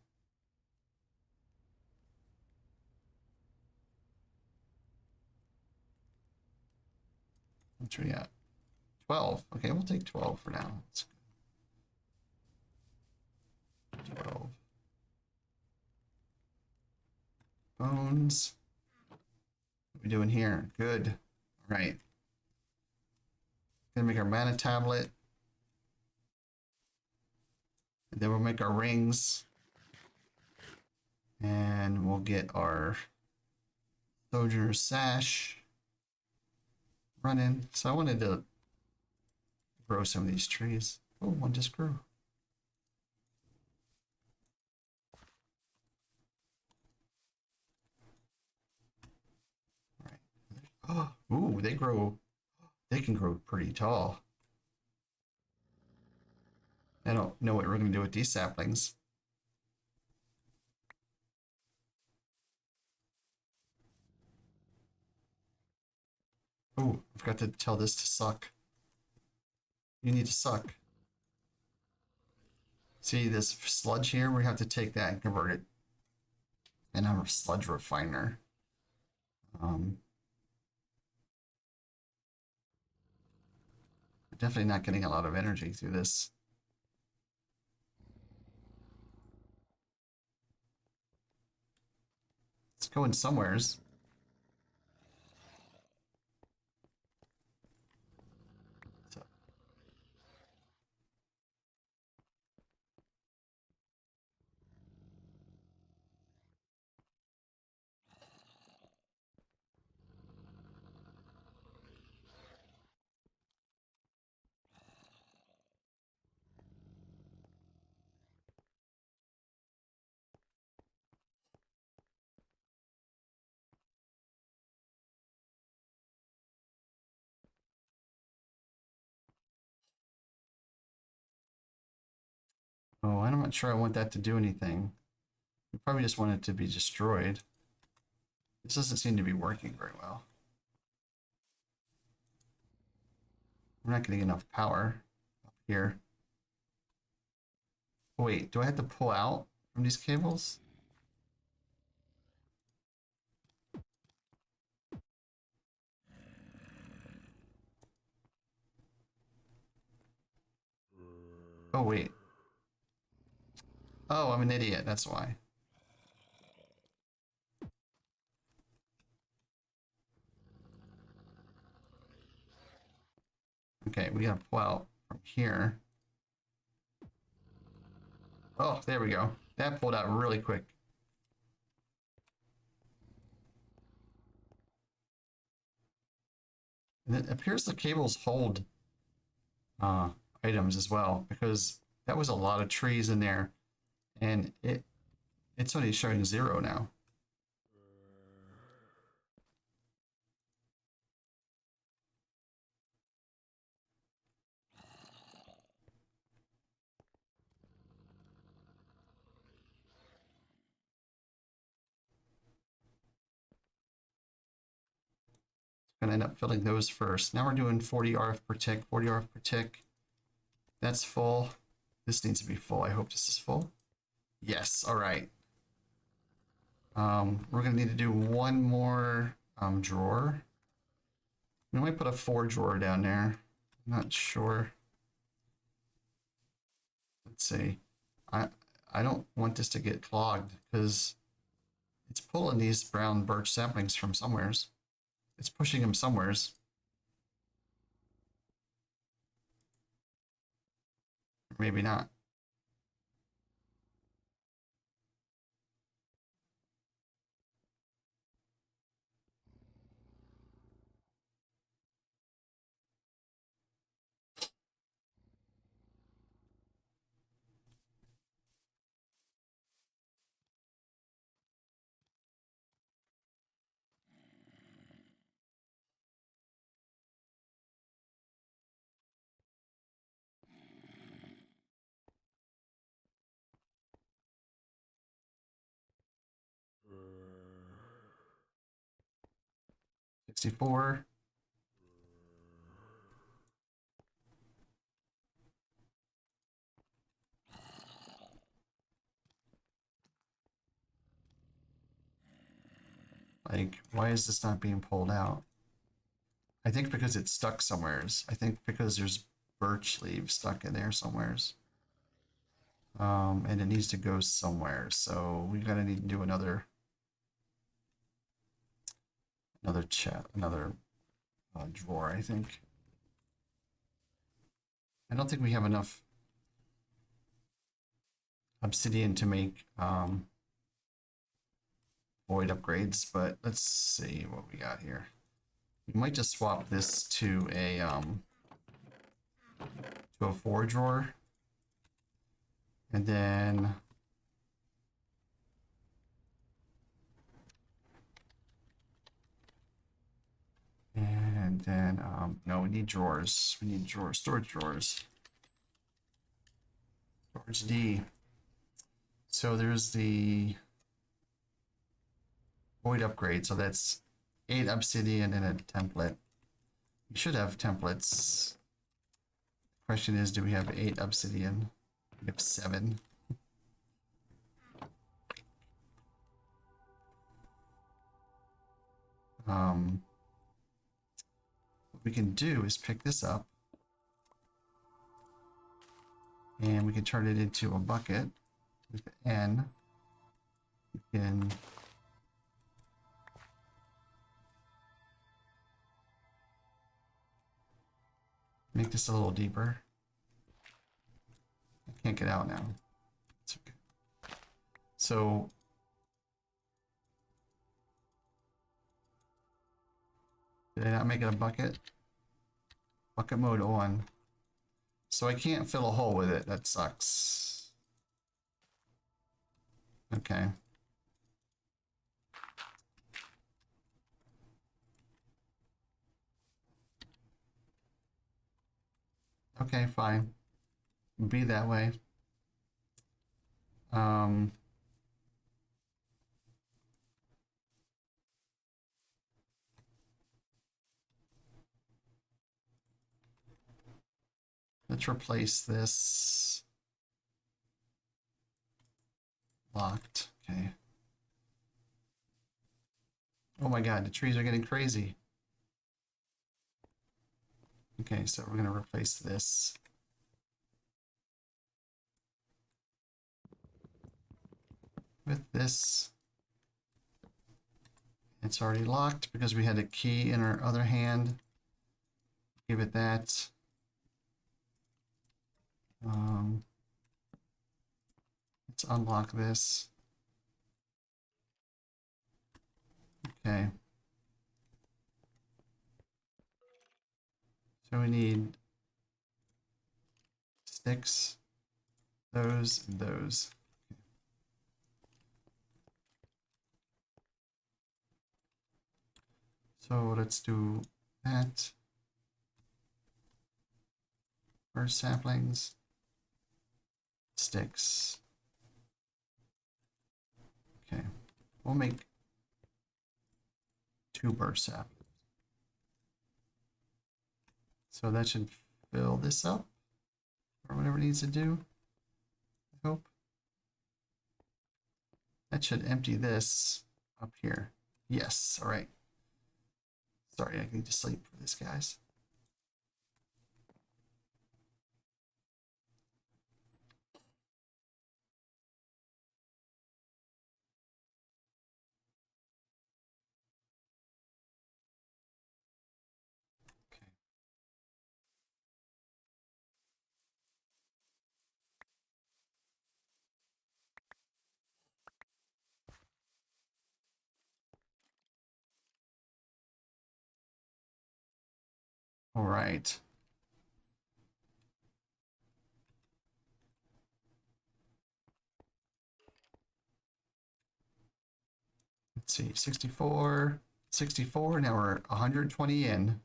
What's we got? 12. Okay, we'll take 12 for now. That's good. 12. Bones. What are we doing here? Good. All right. Gonna make our mana tablet. And then we'll make our rings. And we'll get our Sojourner Sash running. So I wanted to grow some of these trees. Oh, one just grew. All right. Oh, ooh, they grow. They can grow pretty tall. I don't know what we're going to do with these saplings. Oh, I forgot to tell this to suck. You need to suck. See this sludge here? We have to take that and convert it. And have a sludge refiner. Definitely not getting a lot of energy through this. It's going somewheres. Oh, I'm not sure I want that to do anything. We probably just want it to be destroyed. This doesn't seem to be working very well. We're not getting enough power up here. Oh, wait, do I have to pull out from these cables? Oh, wait. Oh, I'm an idiot. That's why. Okay, we gotta pull out from here. Oh, there we go. That pulled out really quick. And it appears the cables hold uh, items as well, because that was a lot of trees in there, and it's only showing 0 now. Gonna end up filling those first. Now we're doing 40 RF per tick, 40 RF per tick. That's full. This needs to be full. I hope this is full. Yes, all right. We're gonna need to do one more drawer. We might put a 4 drawer down there. I'm not sure. Let's see. I don't want this to get clogged because it's pulling these brown birch saplings from somewheres. It's pushing them somewheres. Maybe not. $64. Like, why is this not being pulled out? I think because it's stuck somewheres. I think because there's birch leaves stuck in there somewheres. And it needs to go somewhere. So we're gonna need to do another drawer, I think. I don't think we have enough obsidian to make void upgrades, but let's see what we got here. We might just swap this to a 4 drawer. And then no, we need drawers. We need drawers, storage drawers. Storage D. So there's the void upgrade. So that's 8 obsidian and a template. We should have templates. Question is, do we have 8 obsidian? We have 7. What we can do is pick this up and we can turn it into a bucket with N. We can make this a little deeper. I can't get out now. It's okay. So did I not make it a bucket? Bucket mode on. So I can't fill a hole with it. That sucks. Okay. Okay, fine. Be that way. Let's replace this. Locked. Okay. Oh my god, the trees are getting crazy. Okay, so we're going to replace this. with this. It's already locked because we had a key in our other hand. Give it that. Let's unlock this. Okay. So we need sticks, those, and those. So let's do that. First saplings, sticks. Okay, we'll make 2 burst saplings. So that should fill this up, or whatever it needs to do, I hope. That should empty this up here. Yes, all right. Sorry, I need to sleep for this, guys. All right. Let's see, 64, 64. Now we're 120 in.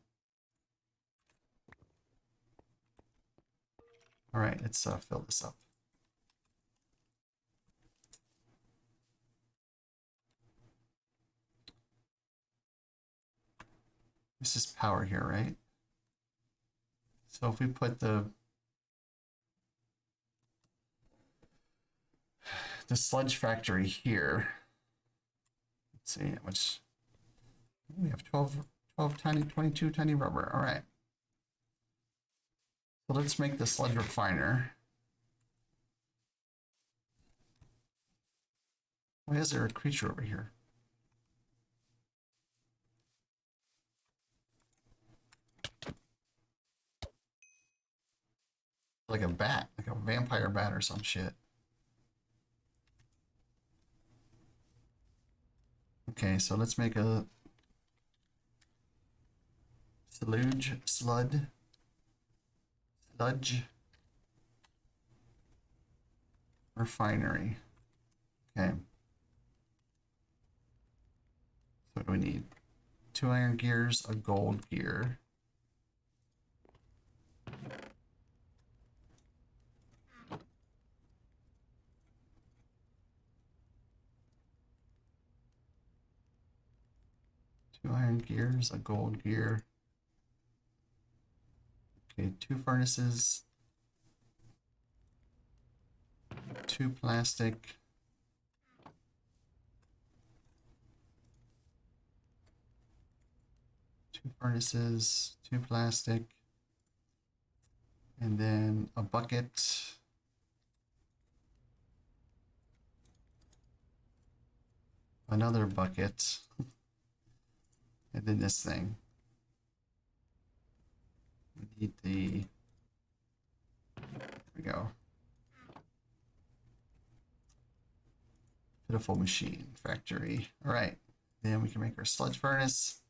All right, let's fill this up. This is power here, right? So if we put the sludge factory here, let's see how much we have. 12 tiny, 22 tiny rubber. All right. So let's make the sludge refiner. Why is there a creature over here? Like a bat, like a vampire bat or some shit. Okay, so let's make a sludge refinery. Okay. So what do we need? 2 iron gears, a gold gear. Two iron gears, a gold gear. Okay, 2 furnaces, 2 plastic, 2 furnaces, 2 plastic, and then a bucket. Another bucket, and then this thing. We need the, there we go. Pitiful machine factory. All right, then we can make our sludge furnace.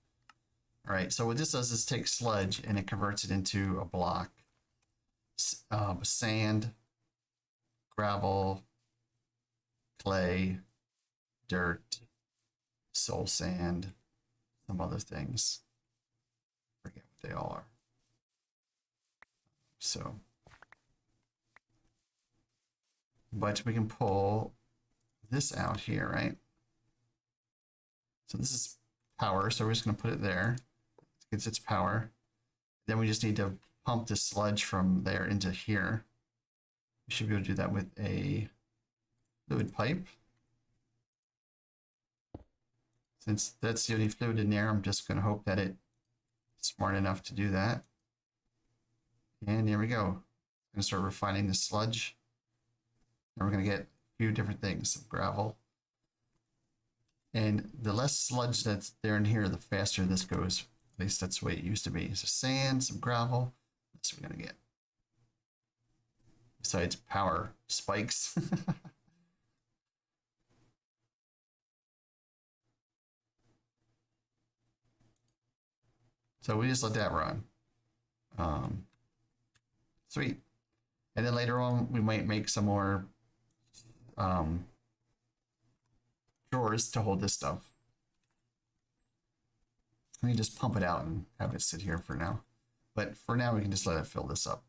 All right, so what this does is take sludge and it converts it into a block. Sand, gravel, clay, dirt, soul sand, some other things. I forget what they all are. So, but we can pull this out here, right? So this is power, so we're just going to put it there. It gets its power. Then we just need to pump the sludge from there into here. We should be able to do that with a fluid pipe. Since that's the only fluid in there, I'm just going to hope that it's smart enough to do that. And here we go. I'm going to start refining the sludge. And we're going to get a few different things. Some gravel, And the less sludge that's there in here, the faster this goes. At least that's the way it used to be. So sand, some gravel. That's what we're gonna get. Besides power spikes. So we just let that run. Sweet. And then later on, we might make some more drawers to hold this stuff. Let me just pump it out and have it sit here for now. But for now, we can just let it fill this up.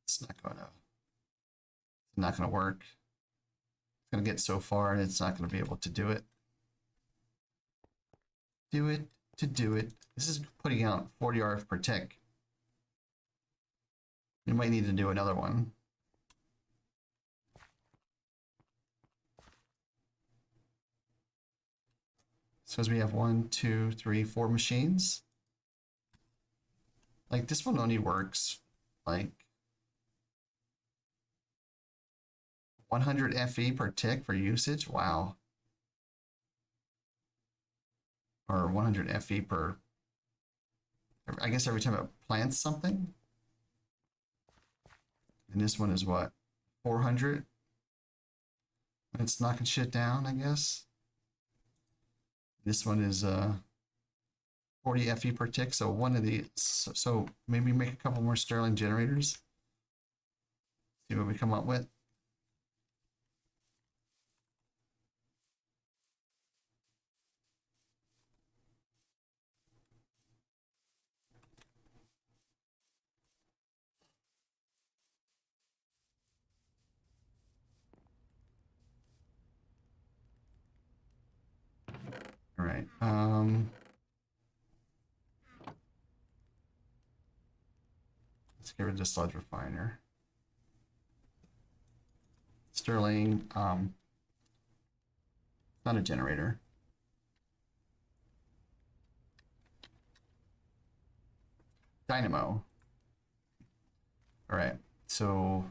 It's not gonna work. It's gonna get so far and it's not gonna be able to do it. Do it to do it. This is putting out 40 RF per tick. We might need to do another one. So as we have 1, 2, 3, 4 machines. Like this one only works like 100 FE per tick for usage. Wow. Or 100 FE per, I guess every time it plants something. And this one is what? 400? It's knocking shit down, I guess. This one is 40 FE per tick. So one of these, so maybe make a couple more Stirling generators. See what we come up with. All right. Let's get rid of the sludge refiner. Stirling, not a generator. Dynamo. All right. So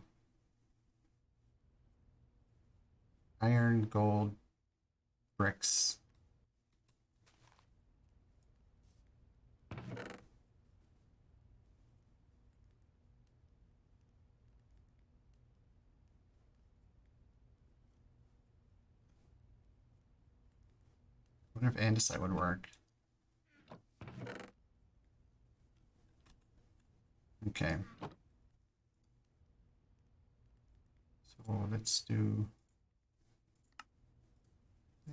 iron, gold, bricks. I wonder if andesite would work. Okay. So let's do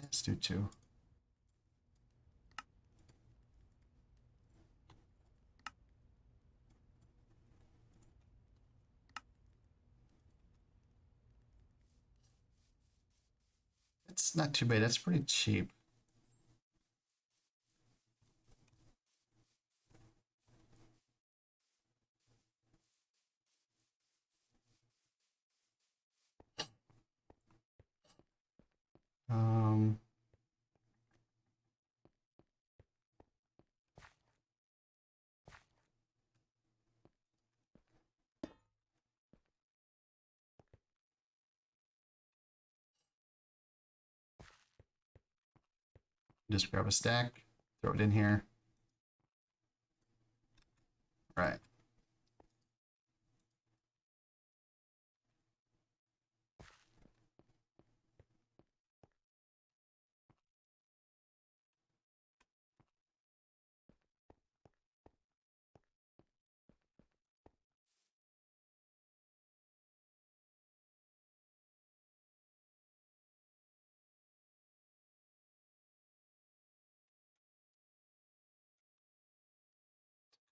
2. It's not too bad. That's pretty cheap. Um, just grab a stack, throw it in here. All right.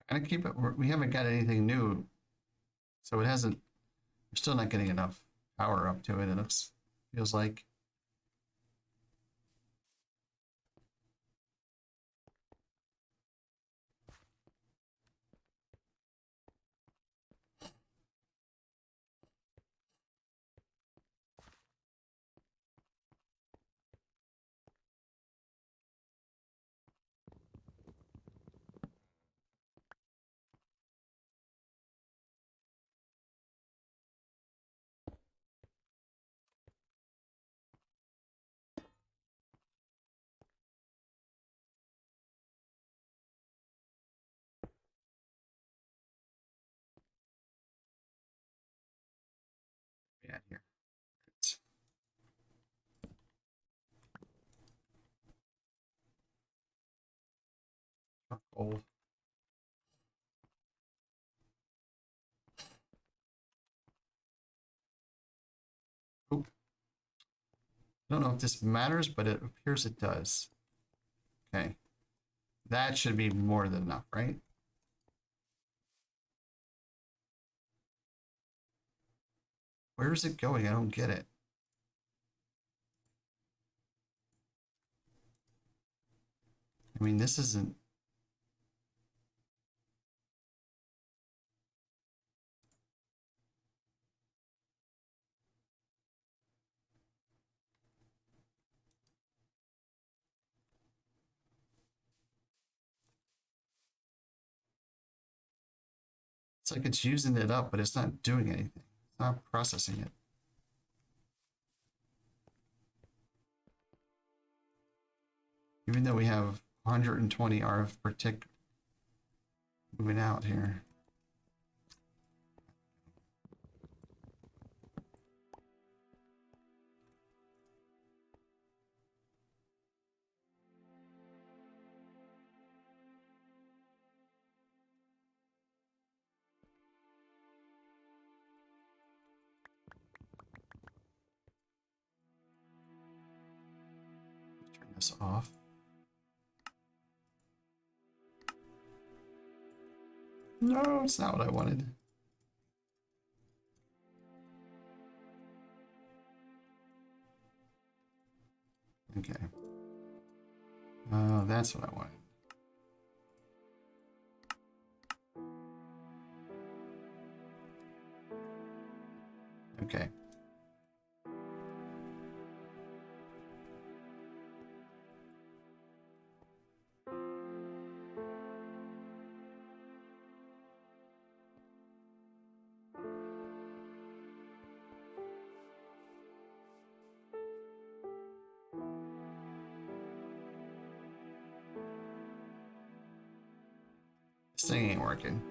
Kind of keep it. We haven't got anything new, so it hasn't. We're still not getting enough power up to it. It looks, feels like. at here? Gold. Oh. I don't know if this matters, but it appears it does. Okay. That should be more than enough, right? Where is it going? I don't get it. I mean, this isn't... It's like it's using it up, but it's not doing anything. It's not processing it. Even though we have 120 RF per tick moving out here. Turn this off. No, it's not what I wanted. Okay. Oh, that's what I wanted. Okay. This thing ain't working.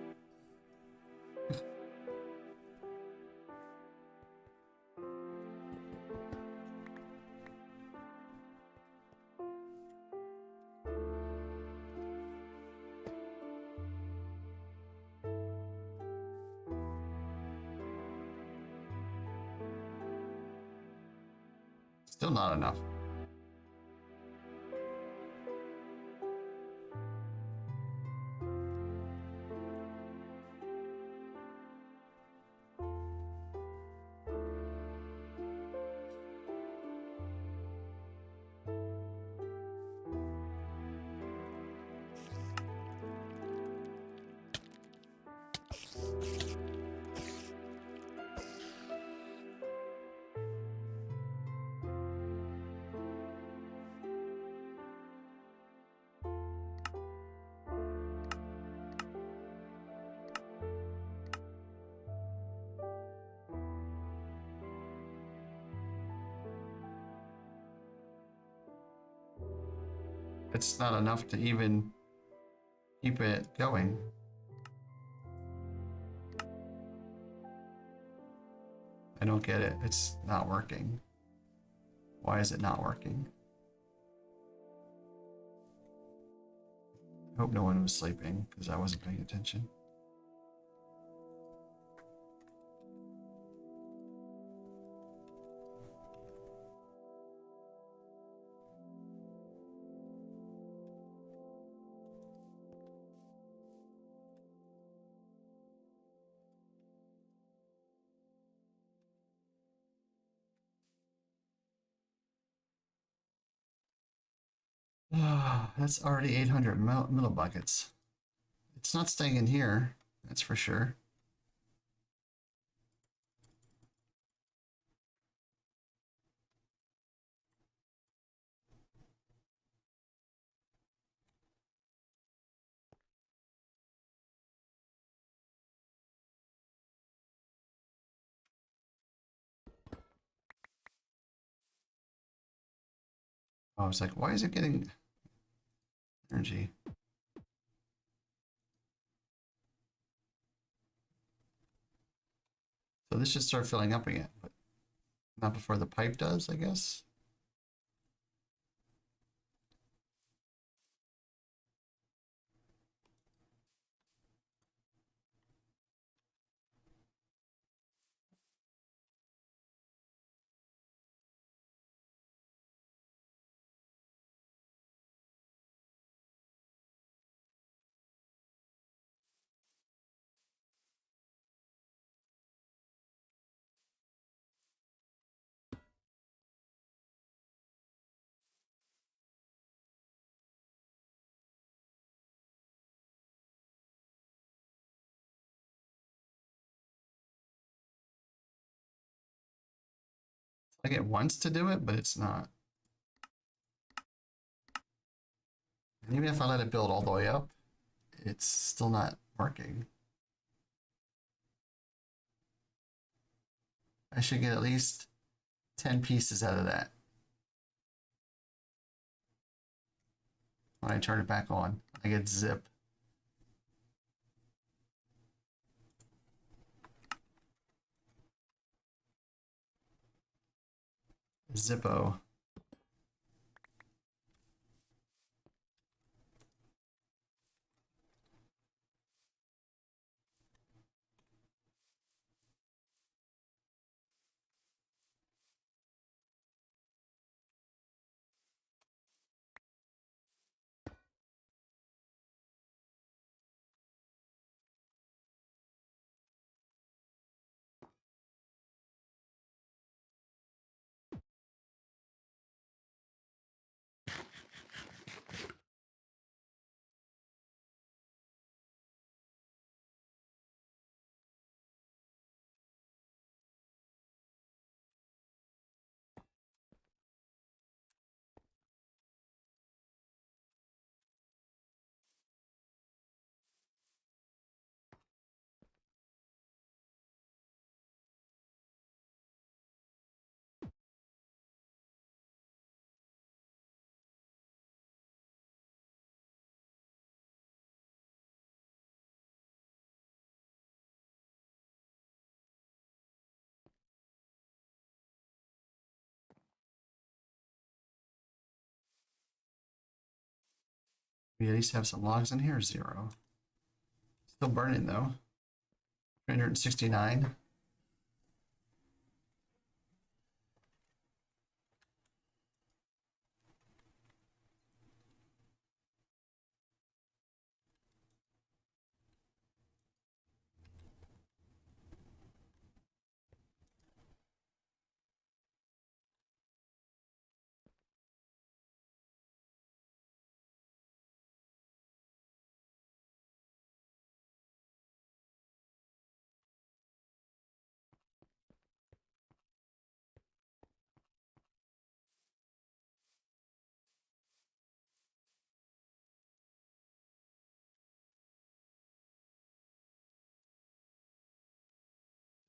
Still not enough. It's not enough to even keep it going. I don't get it. It's not working. Why is it not working? I hope no one was sleeping because I wasn't paying attention. That's already 800 millibuckets. It's not staying in here, that's for sure. I was like, why is it getting energy? So this should start filling up again, but Not before the pipe does, I guess. Like it wants to do it, but it's not. And even if I let it build all the way up, it's still not working. I should get at least 10 pieces out of that when I turn it back on. I get zip. Zippo. We at least have some logs in here. 0. Still burning though. 369.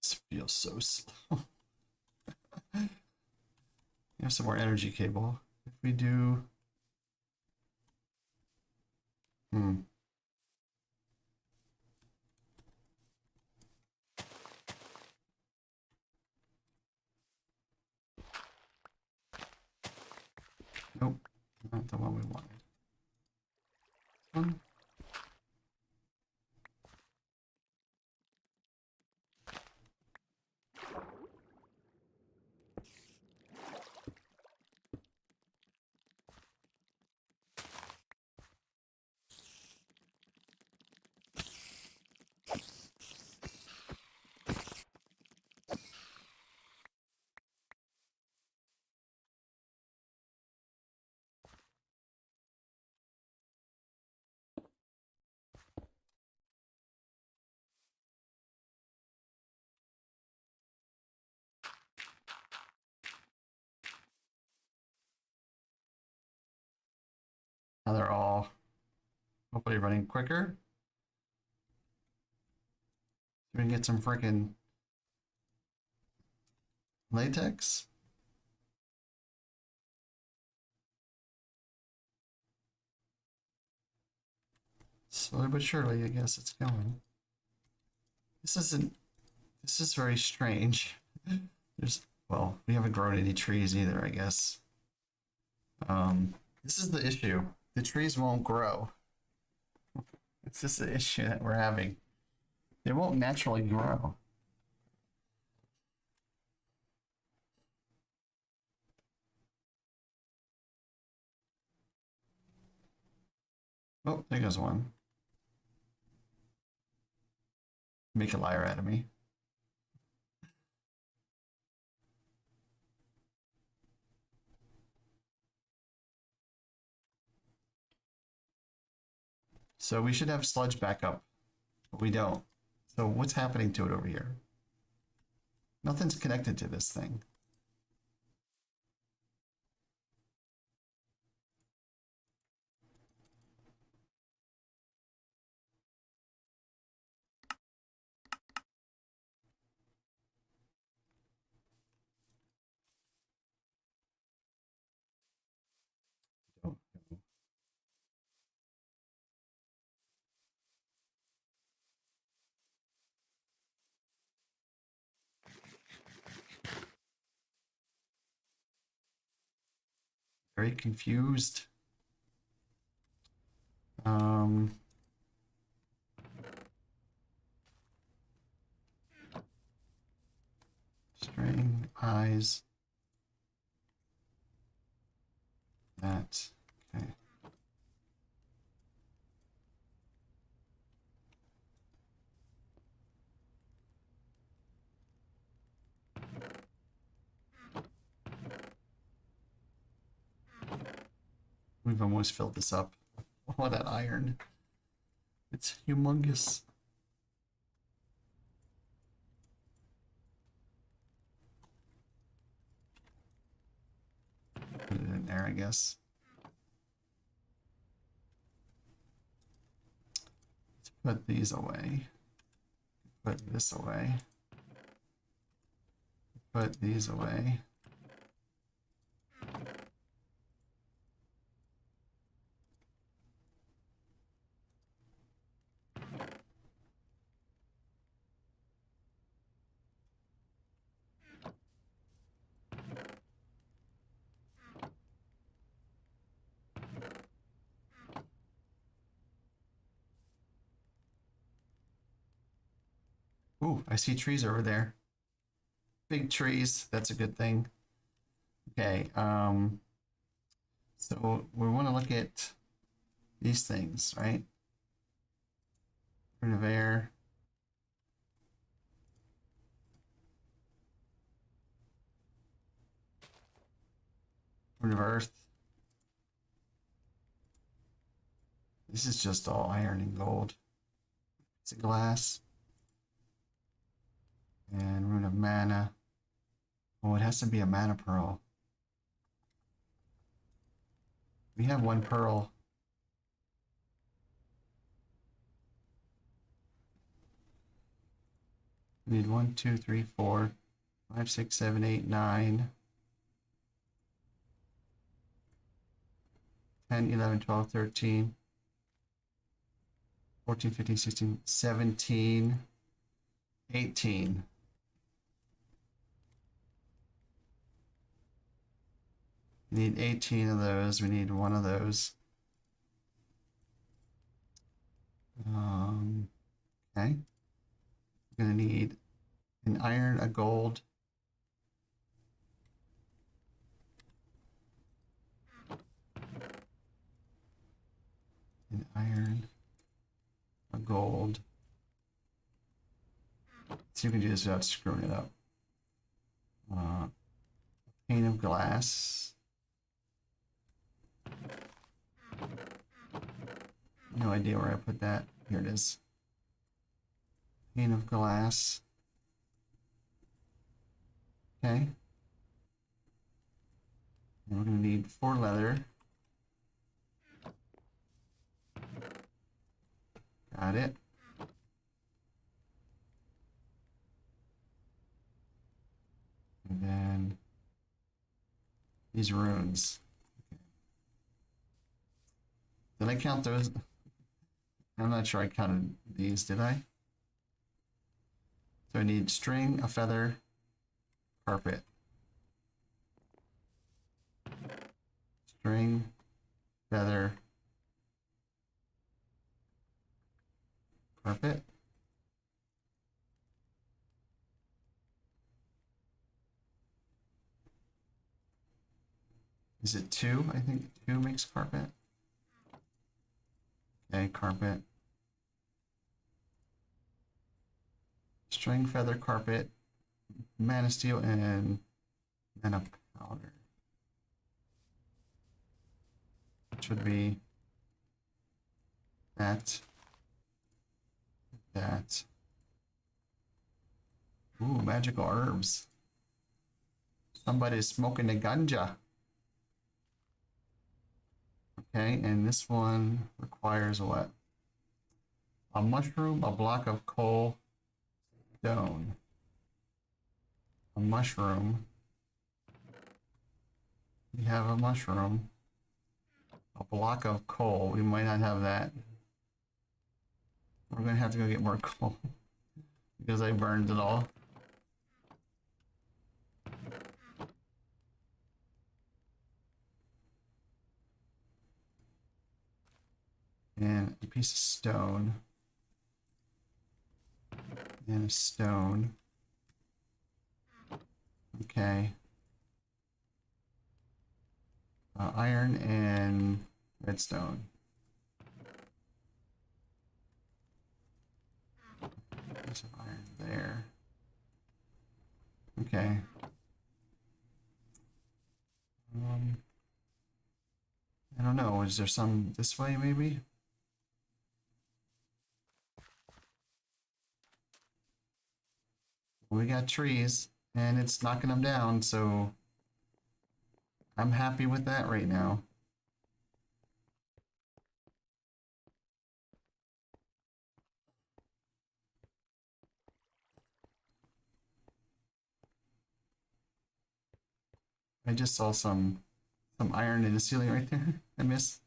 This feels so slow. We have some more energy cable. If we do... Nope, not the one we wanted. This one? Now they're all hopefully running quicker. So we can get some freaking latex. Slowly but surely, I guess it's going. This is very strange. There's Well, we haven't grown any trees either, I guess. This is the issue. The trees won't grow. It's just the issue that we're having. They won't naturally grow. Oh, there goes one. Make a liar out of me. So we should have sludge back up, but we don't. So what's happening to it over here? Nothing's connected to this thing. Don't know. Very confused. String eyes. That. Okay. We've almost filled this up. Oh, that iron. It's humongous. Put it in there, I guess. Let's put these away. Put this away. Put these away. Ooh, I see trees over there. Big trees. That's a good thing. Okay. So we want to look at these things, right? Current of air. Current of earth. This is just all iron and gold. It's a glass. And rune of mana. Oh, it has to be a mana pearl. We have one pearl. We need 1, 2, 3, 4, 5, 6, 7, 8, 9, 10, 11, 12, 13, 14, 15, 16, 17, 18. We need 18 of those. We need one of those. Okay. We're going to need an iron, a gold, an iron, a gold. See if we can do this without screwing it up. A pane of glass. No idea where I put that. Here it is. Pane of glass. Okay. And we're going to need 4 leather. Got it. And then these runes. Okay. Did I count those? I'm not sure I counted these, did I? So I need string, a feather, carpet. String, feather, carpet. Is it 2? I think 2 makes carpet. Okay, carpet. String, feather, carpet, mana steel, and mana powder. Which would be that. That. Ooh, magical herbs. Somebody's smoking a ganja. Okay, and this one requires what? A mushroom, a block of coal, stone. A mushroom. We have a mushroom. A block of coal. We might not have that. We're gonna have to go get more coal because I burned it all. And a piece of stone. And a stone. Okay. Iron and redstone. Piece of iron there. Okay. I don't know. Is there some this way maybe? We got trees and it's knocking them down, so I'm happy with that right now. I just saw some iron in the ceiling right there. I miss.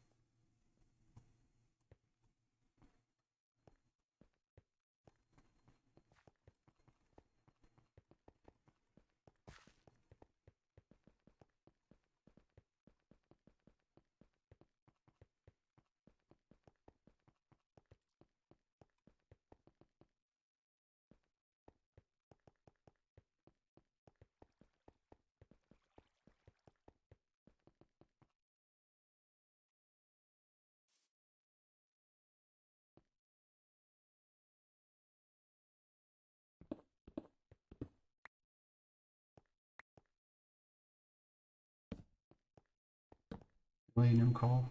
William Cole.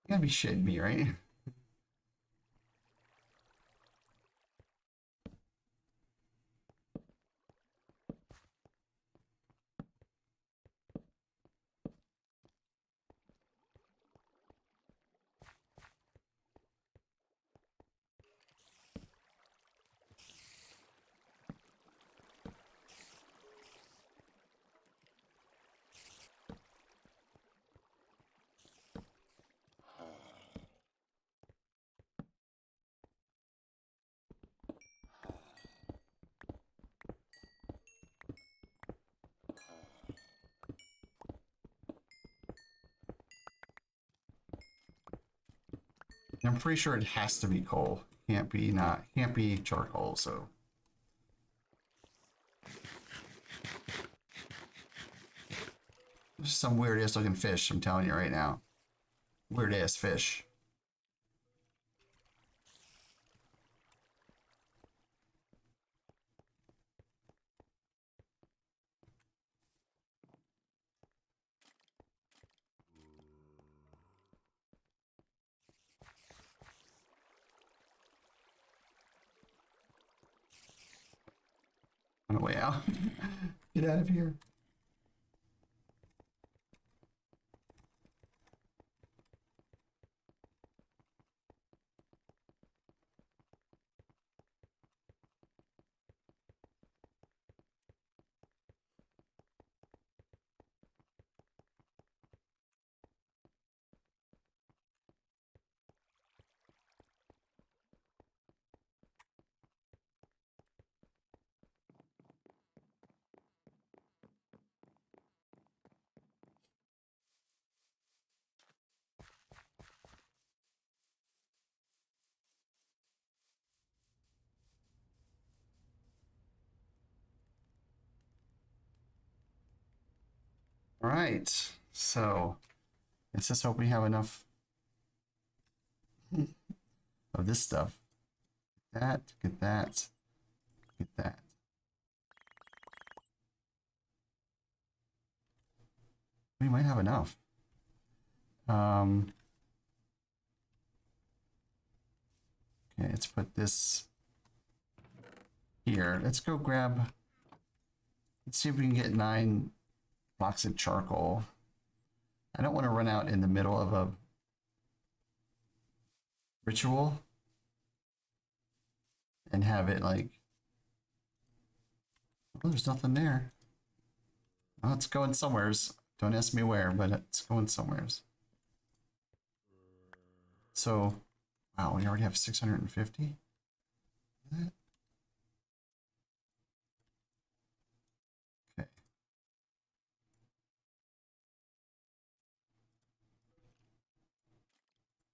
You gotta be shitting me, right? I'm pretty sure it has to be coal. Can't be charcoal, so. There's some weird ass looking fish, I'm telling you right now. Weird ass fish. the way out. Get out of here. All right, so let's just hope we have enough of this stuff. Get that, get that. We might have enough. Okay, let's put this here. Let's go grab, let's see if we can get 9 blocks of charcoal. I don't want to run out in the middle of a ritual and have it like, oh, there's nothing there. Oh, it's going somewheres. Don't ask me where, but it's going somewheres. So, wow, we already have 650. Okay.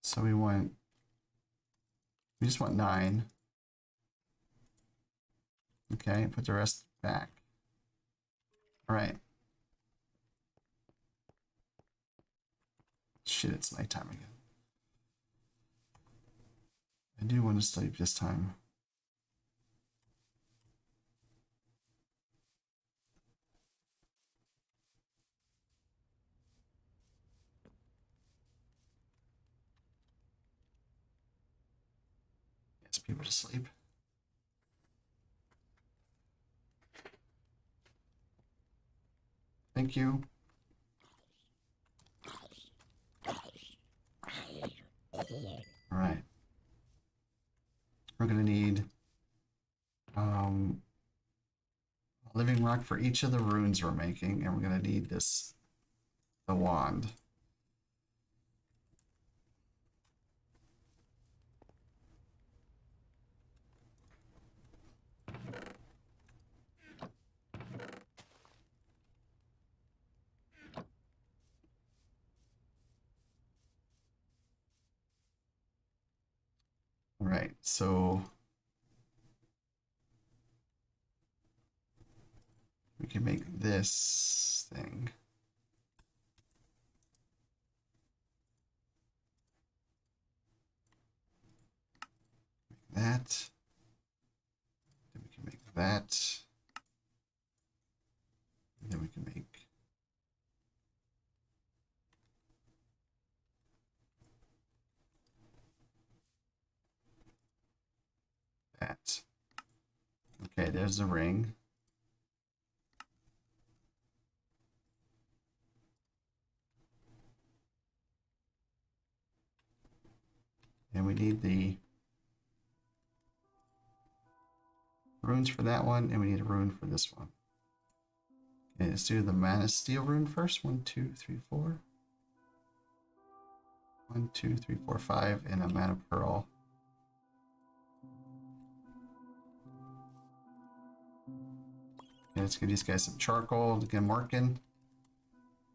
So we just want 9. Okay, put the rest back. All right. Shit, it's nighttime again. I do want to sleep this time. Yes, people to sleep. Thank you. All right. We're going to need a living rock for each of the runes we're making, and we're going to need the wand. All right, so we can make this thing. Make that. Then we can make that. And then we can make that. Okay, there's the ring. And we need the runes for that one, and we need a rune for this one. Okay, let's do the mana steel rune first. 1, 2, 3, 4. 1, 2, 3, 4, 5, and a mana pearl. Okay, let's give these guys some charcoal to get them working.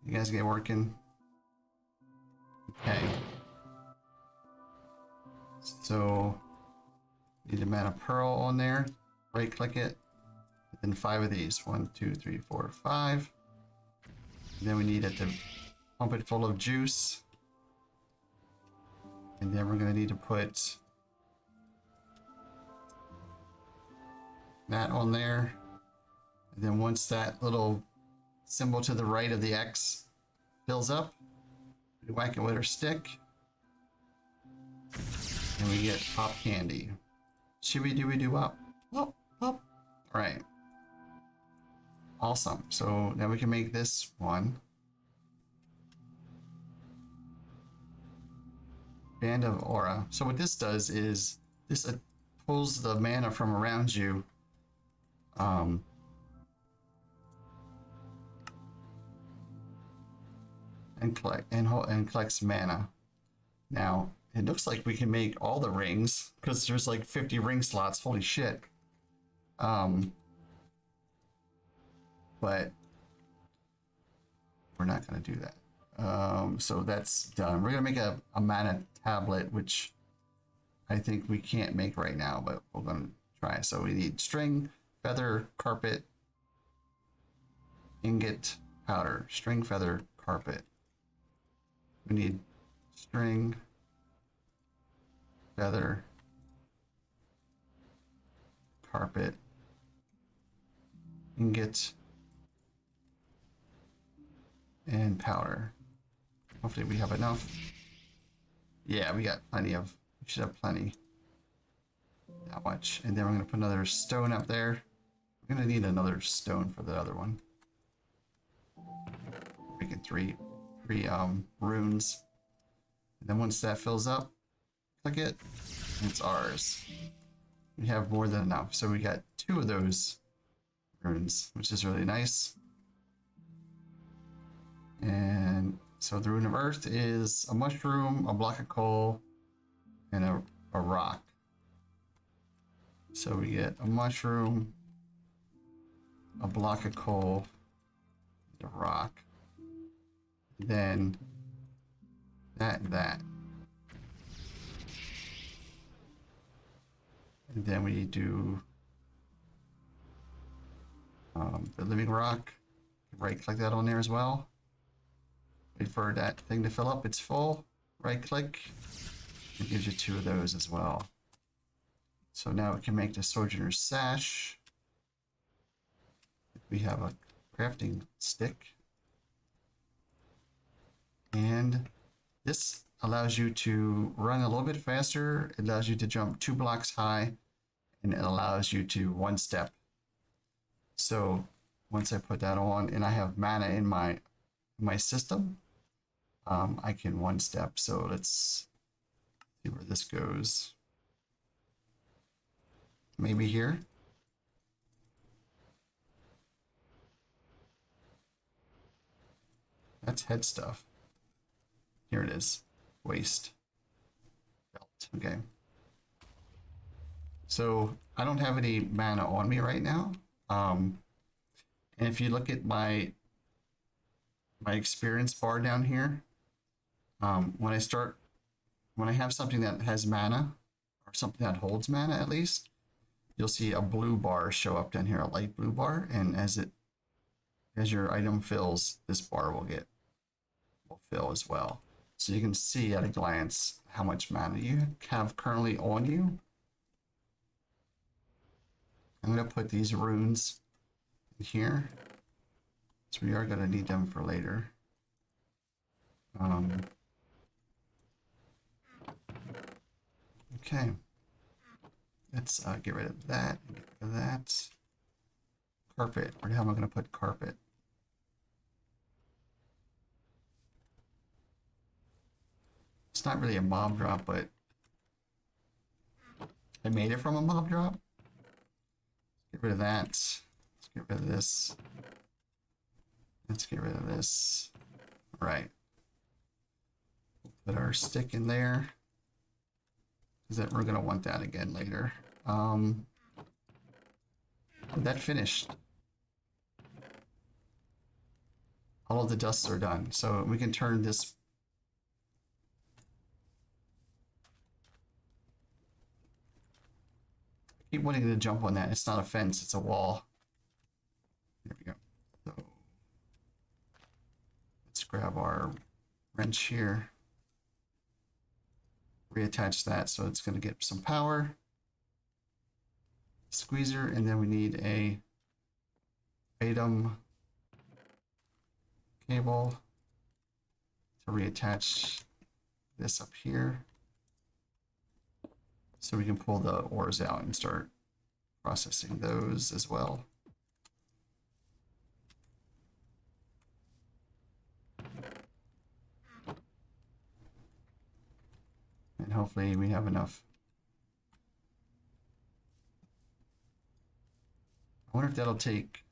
You guys get working. Okay. So, need a mana pearl on there. Right click it. And then 5 of these. 1, 2, 3, 4, 5. And then we need it to pump it full of juice. And then we're going to need to put that on there. And then once that little symbol to the right of the X fills up, we whack it with our stick. And we get pop candy. Shibby dooby doo wop. Wop, wop. Alright. Awesome. So now we can make this one. Band of Aura. So what this does is this pulls the mana from around you. And collects mana. Now it looks like we can make all the rings because there's like 50 ring slots. Holy shit! But we're not gonna do that. So that's done. We're gonna make a mana tablet, which I think we can't make right now, but we're gonna try. So we need string, feather, carpet, ingot, powder. String, feather, carpet. We need string, feather, carpet, ingot, and powder. Hopefully we have enough. Yeah, we got plenty of, we should have plenty. That much. And then we're gonna put another stone up there. We're gonna need another stone for the other one. Making three runes. And then once that fills up, click it, and it's ours. We have more than enough. So we got 2 of those runes, which is really nice. And so the rune of earth is a mushroom, a block of coal, and a rock. So we get a mushroom, a block of coal, a rock, then that and that. And then we do the living rock. Right click that on there as well. Wait for that thing to fill up. It's full. Right click. It gives you 2 of those as well. So now we can make the Sojourner's Sash. We have a crafting stick. And this allows you to run a little bit faster. It allows you to jump 2 blocks high. And it allows you to 1 step. So once I put that on and I have mana in my system, I can 1 step. So let's see where this goes. Maybe here. That's head stuff. Here it is. Waist. Belt. Okay. So I don't have any mana on me right now. And if you look at my experience bar down here, when I have something that has mana, or something that holds mana at least, you'll see a blue bar show up down here, a light blue bar, and as your item fills, this bar will fill as well. So you can see at a glance how much mana you have currently on you. I'm going to put these runes in here, so we are going to need them for later. Okay, let's get rid of that. Get rid of that. Carpet. Where the hell am I going to put carpet? It's not really a mob drop, but I made it from a mob drop. Get rid of that. Let's get rid of this. Let's get rid of this. All right. We'll put our stick in there, because we're gonna want that again later. That finished. All of the dusts are done, so we can turn this. I keep wanting to jump on that. It's not a fence, it's a wall. There we go. So let's grab our wrench here. Reattach that so it's going to get some power. Squeezer, and then we need a ATOM cable to reattach this up here, so we can pull the ores out and start processing those as well. hopefully we have enough. I wonder if that'll take...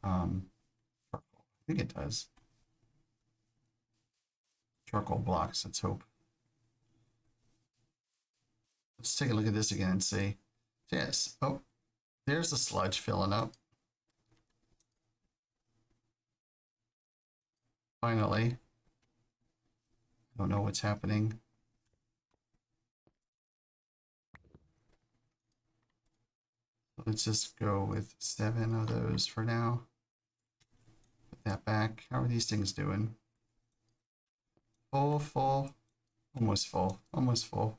I think it does. Charcoal blocks, let's hope. Let's take a look at this again and see. Yes. Oh, there's the sludge filling up. Finally. I don't know what's happening. Let's just go with 7 of those for now. Put that back. How are these things doing? Full, full, almost full, almost full.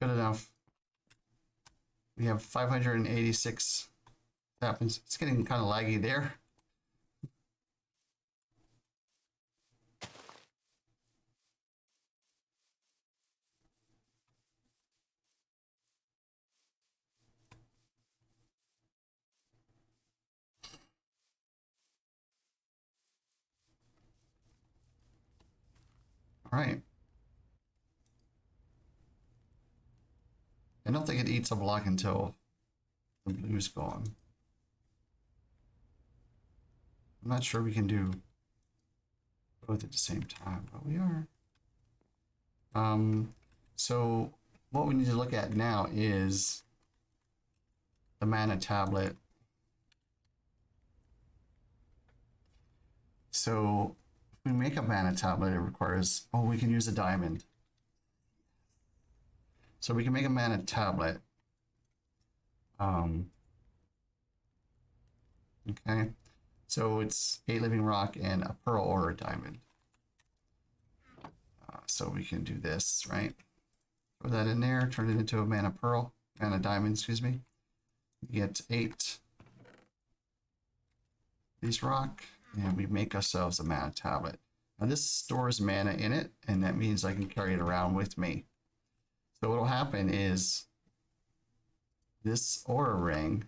Good enough. We have 586 happens. It's getting kind of laggy there. All right. I don't think it eats a block until the blue's gone. I'm not sure we can do both at the same time, but we are. So what we need to look at now is the mana tablet. So if we make a mana tablet, it requires, oh, we can use a diamond. So we can make a mana tablet. Okay. So it's 8 living rock and a pearl or a diamond. So we can do this, right? Throw that in there, turn it into a mana pearl, mana diamond, excuse me. We get 8 these rock, and we make ourselves a mana tablet. Now this stores mana in it, and that means I can carry it around with me. So what will happen is this aura ring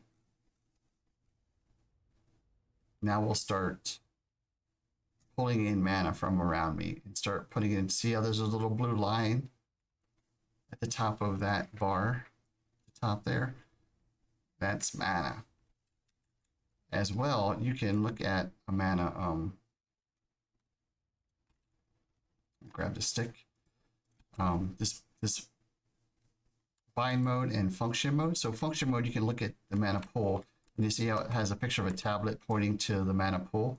now will start pulling in mana from around me and start putting it in. See how there's a little blue line at the top of that bar, the top there? That's mana. As well, you can look at a mana, grab the stick, this bind mode and function mode. So function mode, you can look at the mana pool and you see how it has a picture of a tablet pointing to the mana pool.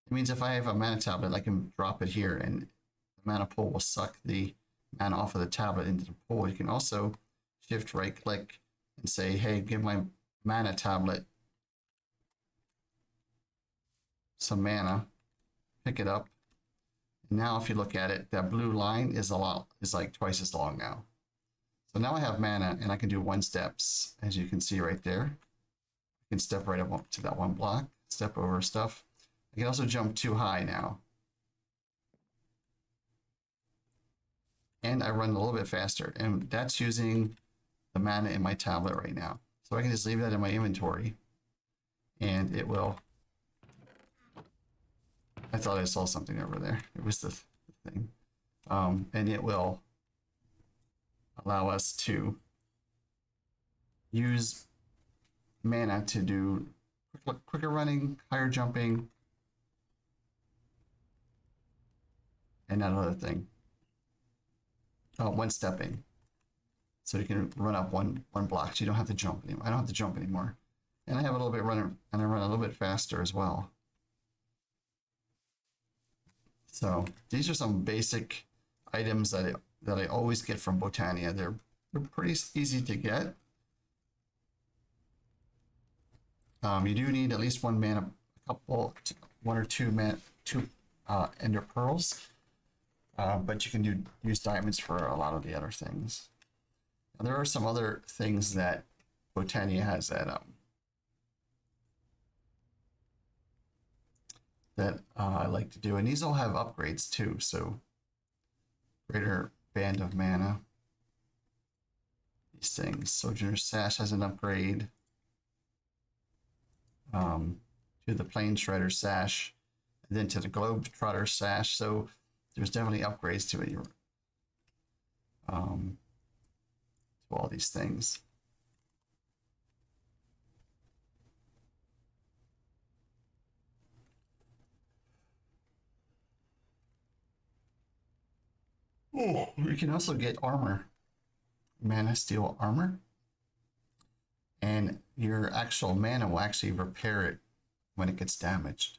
It means if I have a mana tablet, I can drop it here and the mana pool will suck the mana off of the tablet into the pool. You can also shift right click and say, hey, give my mana tablet some mana, pick it up. And now if you look at it, that blue line is like twice as long now. So now I have mana and I can do 1 steps, as you can see right there. I can step right up to that 1 block, step over stuff. I can also jump too high now. And I run a little bit faster, and that's using the mana in my tablet right now. So I can just leave that in my inventory and it will. I thought I saw something over there. It was the thing. And it will allow us to use mana to do quicker running, higher jumping, and that other thing. 1 stepping. So you can run up one block. So you don't have to jump anymore. I don't have to jump anymore. And I have a little bit running, and I run a little bit faster as well. So these are some basic items that I always get from Botania. They're pretty easy to get. You do need at least 1 mana, one or two ender pearls, but you can use diamonds for a lot of the other things. Now, there are some other things that Botania has that I like to do, and these all have upgrades too. So greater band of mana, these things. Sojourner's Sash has an upgrade to the Plane Shredder Sash, and then to the Globetrotter sash. So there's definitely upgrades to it. To all these things. Oh, you can also get armor, mana steel armor, and your actual mana will actually repair it when it gets damaged.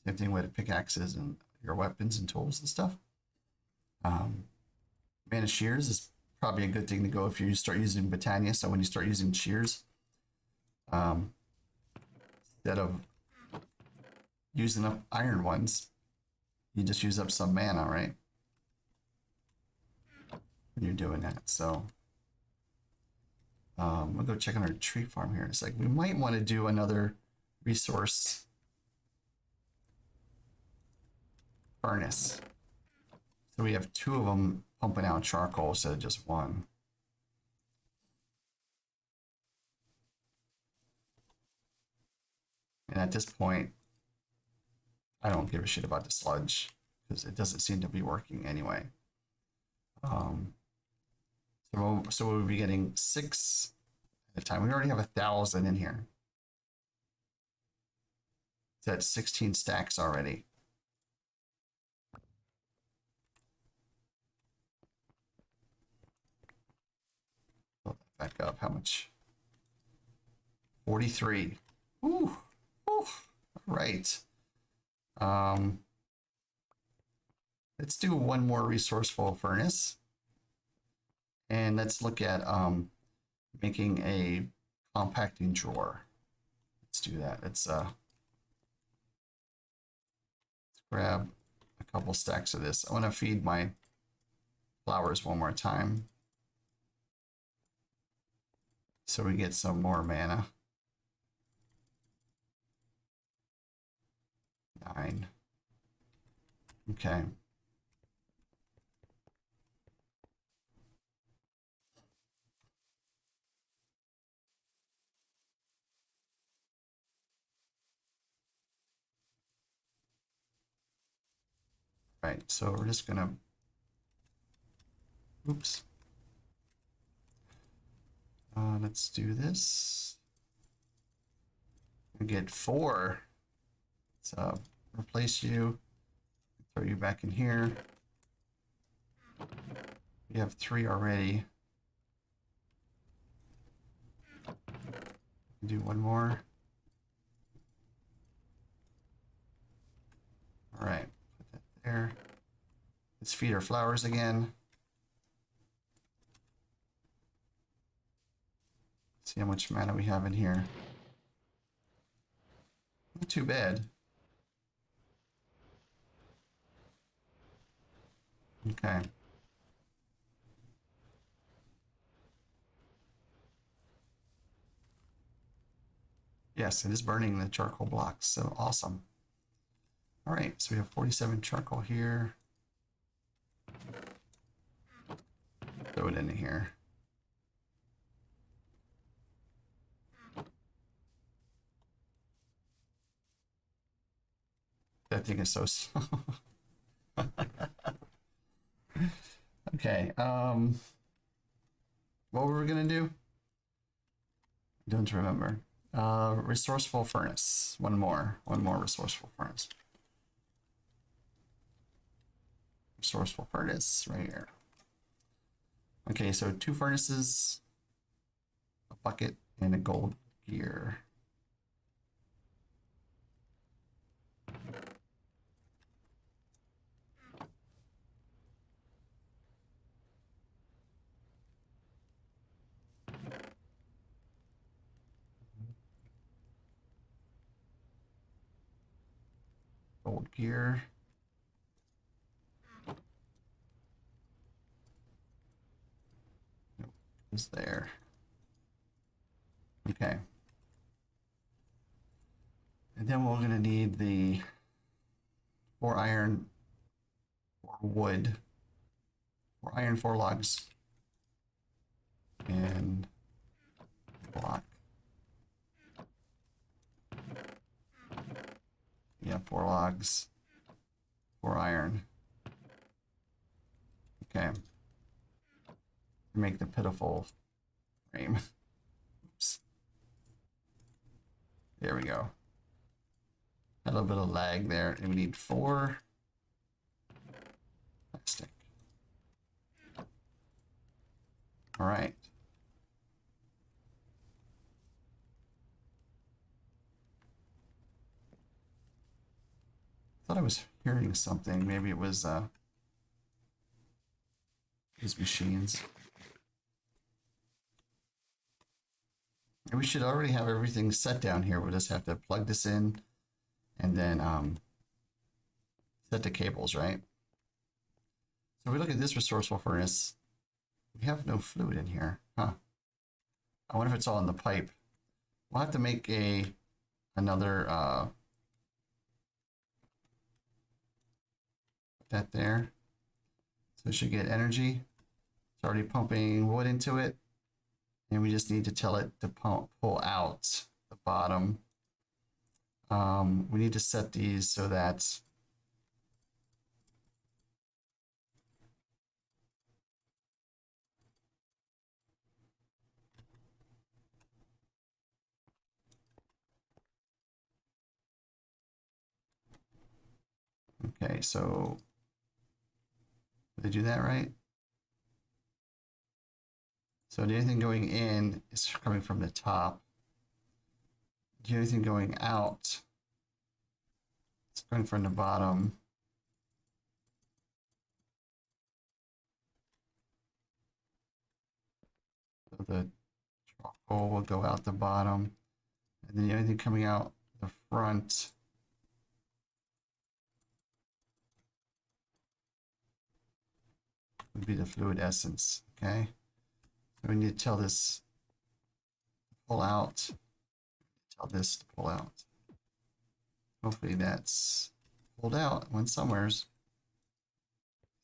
Same thing with pickaxes and your weapons and tools and stuff. Mana shears is probably a good thing to go if you start using Britannia. So when you start using shears, instead of using up iron ones, you just use up some mana, right? When you're doing that. So we'll go check on our tree farm here. It's like we might want to do another resource furnace. So we have 2 of them pumping out charcoal instead of just 1. And at this point, I don't give a shit about the sludge because it doesn't seem to be working anyway. So we'll be getting 6 at a time. We already have 1,000 in here. That's 16 stacks already. Build that back up. How much? 43. Ooh. Ooh. All right. Let's do one more resourceful furnace. And let's look at making a compacting drawer. Let's do that. Let's grab a couple stacks of this. I want to feed my flowers one more time so we get some more mana. 9. Okay. Right, so we're just gonna, oops. Let's do this. We get 4. Let's replace you, throw you back in here. We have 3 already. Do one more. All right, put that there. Let's feed our flowers again. See how much mana we have in here. Not too bad. Okay. Yes, it is burning the charcoal blocks, so awesome. All right, so we have 47 charcoal here. Throw it into here. That thing is so slow. Okay, what were we gonna do? Don't remember. Resourceful furnace. One more resourceful furnace. Resourceful furnace right here. Okay, so 2 furnaces, a bucket, and a gold gear. Gold gear. Nope, is there. Okay. And then we're gonna need the 4 iron, 4 wood, 4 iron, 4 logs, and block. Yeah, 4 logs. 4 iron. Okay. Make the pitiful frame. Oops. There we go. A little bit of lag there. And we need 4 plastic. All right. I thought I was hearing something. Maybe it was these machines. And we should already have everything set down here. We'll just have to plug this in and then set the cables, right? So if we look at this resourceful furnace, we have no fluid in here, huh? I wonder if it's all in the pipe. We'll have to make another that there. So it should get energy. It's already pumping wood into it. And we just need to tell it to pull out the bottom. We need to set these so that okay, so did they do that right? So anything going in is coming from the top. Anything going out, it's going from the bottom. So the charcoal will go out the bottom. And then anything coming out the front would be the fluid essence, okay? So we need to tell this to pull out, tell this to pull out. Hopefully that's pulled out, went somewheres.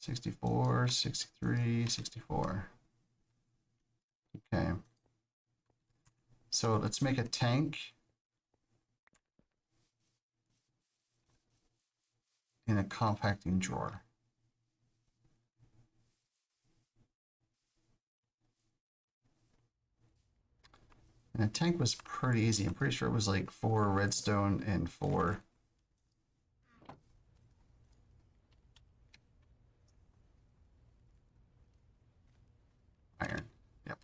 64, 63, 64. Okay. So let's make a tank. In a compacting drawer. And the tank was pretty easy. I'm pretty sure it was like 4 redstone and 4 iron. Yep.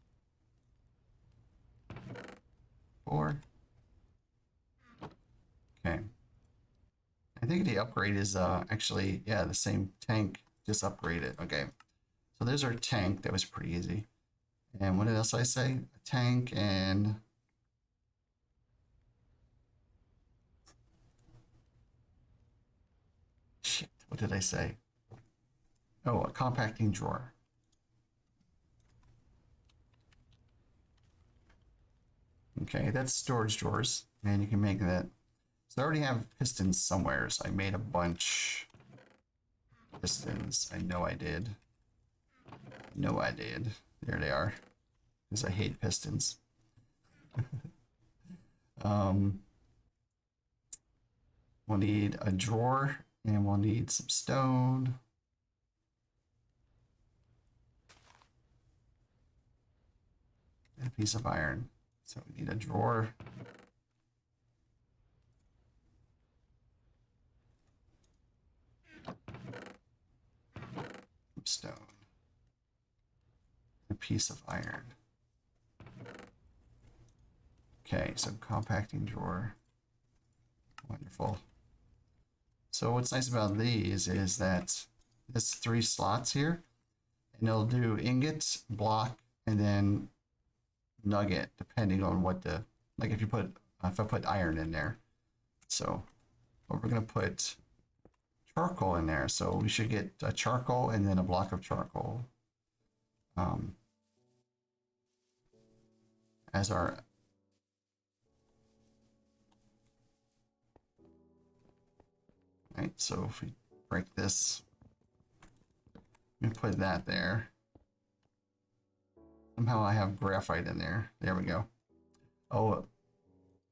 4. Okay. I think the upgrade is actually, yeah, the same tank, just upgrade it. Okay. So there's our tank. That was pretty easy. And what else did I say? A tank and shit, what did I say? Oh, a compacting drawer. Okay, that's storage drawers, and you can make that. So I already have pistons somewhere, so I made a bunch of pistons. I know I did. No, I did. There they are. Because I hate pistons. We'll need a drawer, and we'll need some stone. And a piece of iron. So we need a drawer. Stone. A piece of iron. Okay, so compacting drawer. Wonderful. So what's nice about these is that there's 3 slots here, and they'll do ingot, block, and then nugget, depending on what the, like if I put iron in there. So we're gonna put charcoal in there. So we should get a charcoal and then a block of charcoal. As our right, so if we break this, we put that there. Somehow I have graphite in there. There we go. Oh,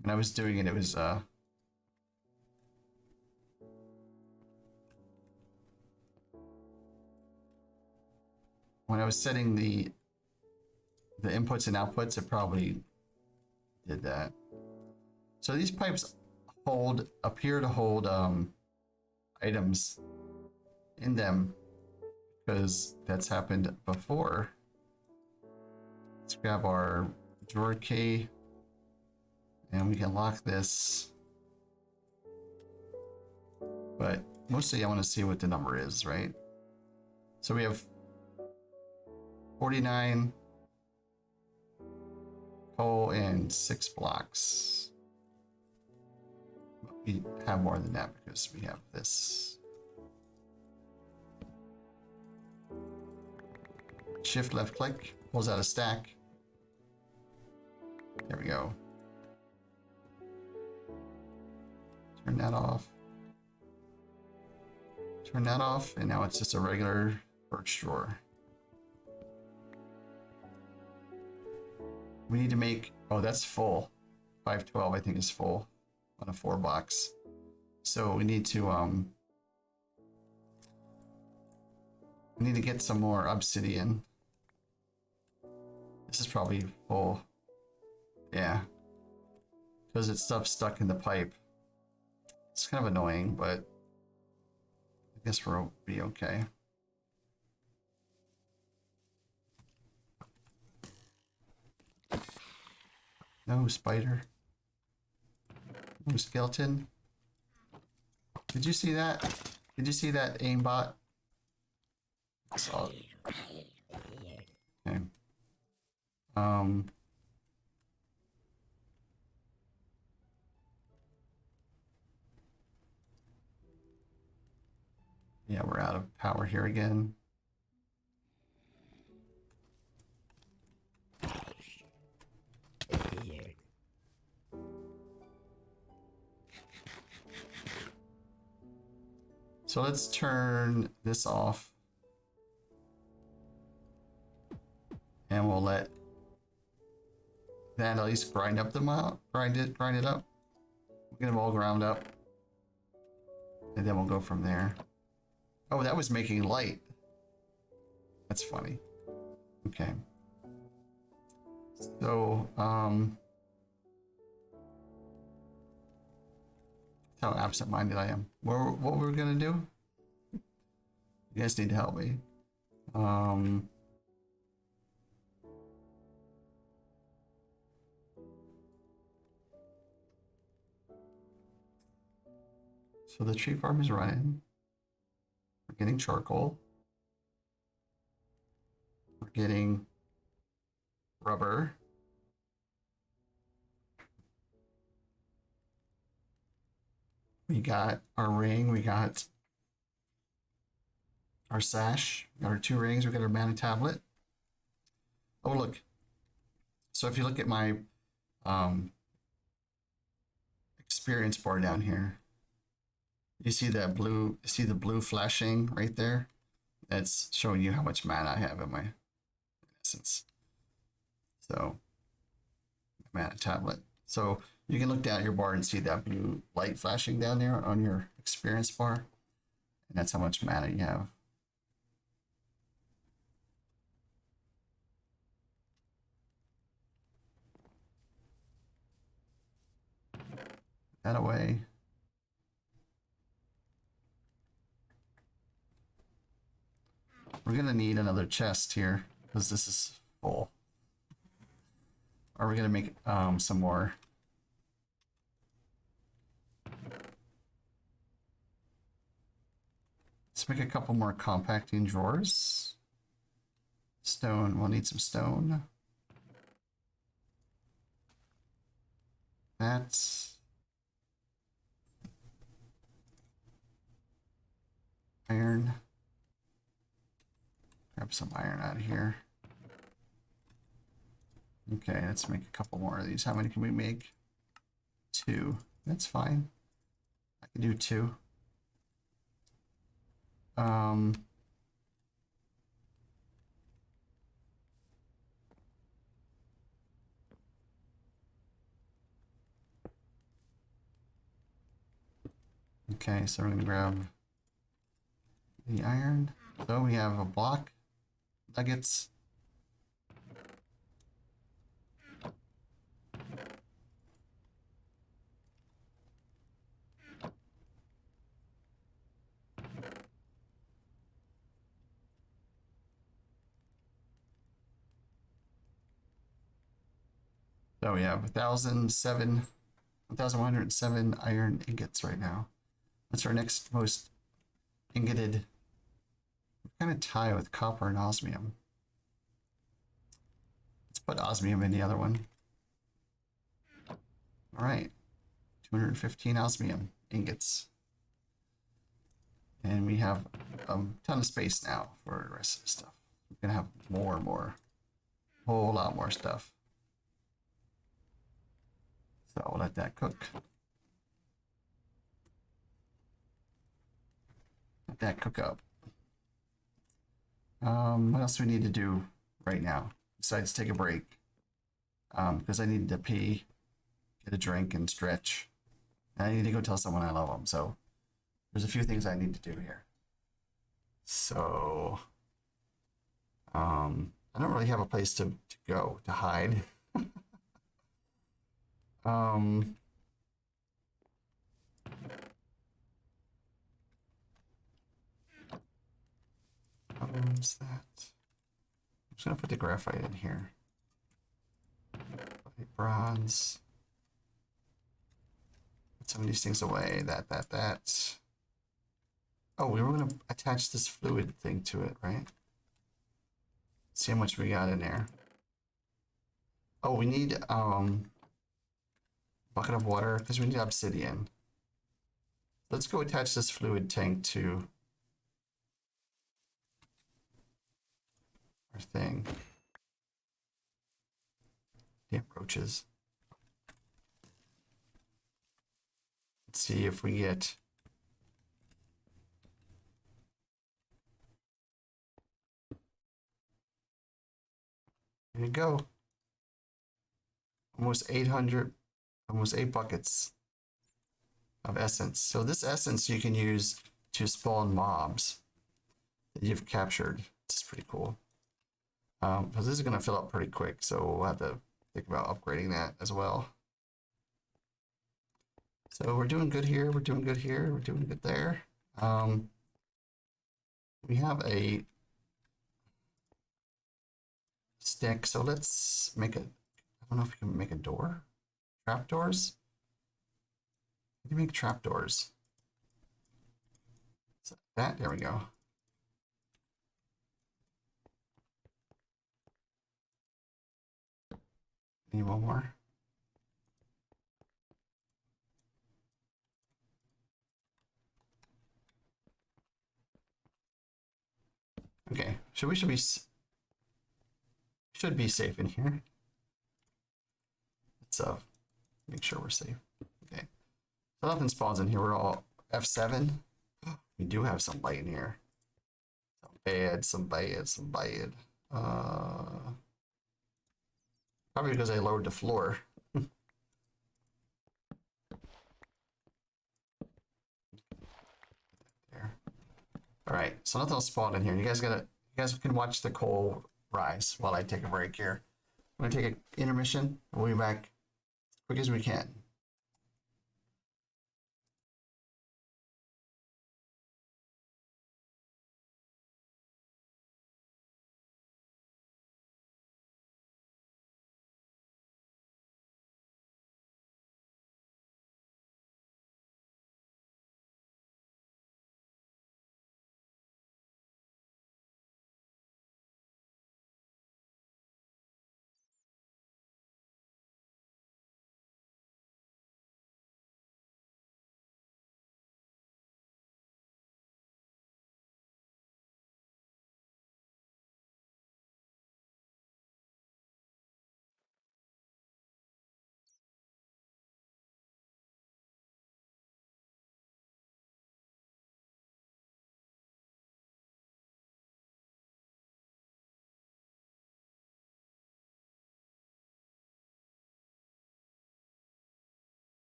when I was doing it, it was when I was setting the inputs and outputs, it probably did that. So these pipes appear to hold items in them because that's happened before. Let's grab our drawer key and we can lock this. But mostly I want to see what the number is, right? So we have 49 coal and 6 blocks. We have more than that because we have this. Shift left click pulls out a stack. There we go. Turn that off. Turn that off, and now it's just a regular birch drawer. We need to make, oh, that's full. 512, I think, is full on a 4 box. So we need to get some more obsidian. This is probably full. Yeah. Because it's stuff stuck in the pipe. It's kind of annoying, but I guess we'll be okay. No spider. No skeleton. Did you see that? Did you see that aimbot? I saw it. Okay. Yeah, we're out of power here again. So let's turn this off. And we'll let that at least grind up the mile, grind it up. We'll get them all ground up. And then we'll go from there. Oh, that was making light. That's funny. Okay. So, how absent-minded I am. What we're gonna do? You guys need to help me. So the tree farm is running. We're getting charcoal. We're getting rubber. We got our ring, we got our sash, we got our 2 rings, we got our mana tablet. Oh, look. So if you look at my experience bar down here, you see that blue, see the blue flashing right there? That's showing you how much mana I have in my essence. So, mana tablet. So you can look down at your bar and see that blue light flashing down there on your experience bar. And that's how much mana you have. Put that away. We're gonna need another chest here because this is full. Or we're gonna make some more. Let's make a couple more compacting drawers. Stone, we'll need some stone. That's iron. Grab some iron out of here. Okay, let's make a couple more of these. How many can we make? 2. That's fine. I can do 2. Okay, so we're gonna grab the iron. So we have a block, nuggets. So we have 1,107 iron ingots right now. That's our next most ingoted. Kind of tie with copper and osmium. Let's put osmium in the other one. All right, 215 osmium ingots. And we have a ton of space now for the rest of the stuff. We're gonna have more and more, a whole lot more stuff. So I'll let that cook. Let that cook up. What else do we need to do right now besides take a break? Because I need to pee, get a drink, and stretch. And I need to go tell someone I love them. So there's a few things I need to do here. So I don't really have a place to go to hide. What's that? I'm just gonna put the graphite in here. Bronze. Put some of these things away. That. Oh, we were gonna attach this fluid thing to it, right? See how much we got in there. Oh, we need bucket of water because we need obsidian. Let's go attach this fluid tank to our thing. Damn roaches. Let's see if we get. There you go. Almost 800, almost 8 buckets of essence. So this essence you can use to spawn mobs that you've captured. It's pretty cool. Because this is going to fill up pretty quick, so we'll have to think about upgrading that as well. So we're doing good here. We're doing good here. We're doing good there. We have a stick, so let's make a. I don't know if we can make a door. Trapdoors. We can make trapdoors. So that. There we go. Need one more. Okay, so we should be safe in here. Let's make sure we're safe. Okay, so nothing spawns in here. We're all F7. We do have some light in here. Some bad, some bad, some bad. Probably because I lowered the floor. There. All right, so nothing will spawn in here. You guys can watch the coal rise while I take a break here. I'm gonna take an intermission. We'll be back as quick as we can.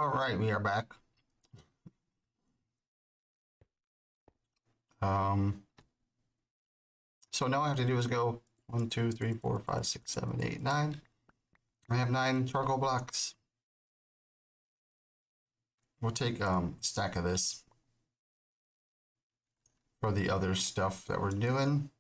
All right, we are back. So now all I have to do is go 1, 2, 3, 4, 5, 6, 7, 8, 9. I have 9 charcoal blocks. We'll take a stack of this for the other stuff that we're doing.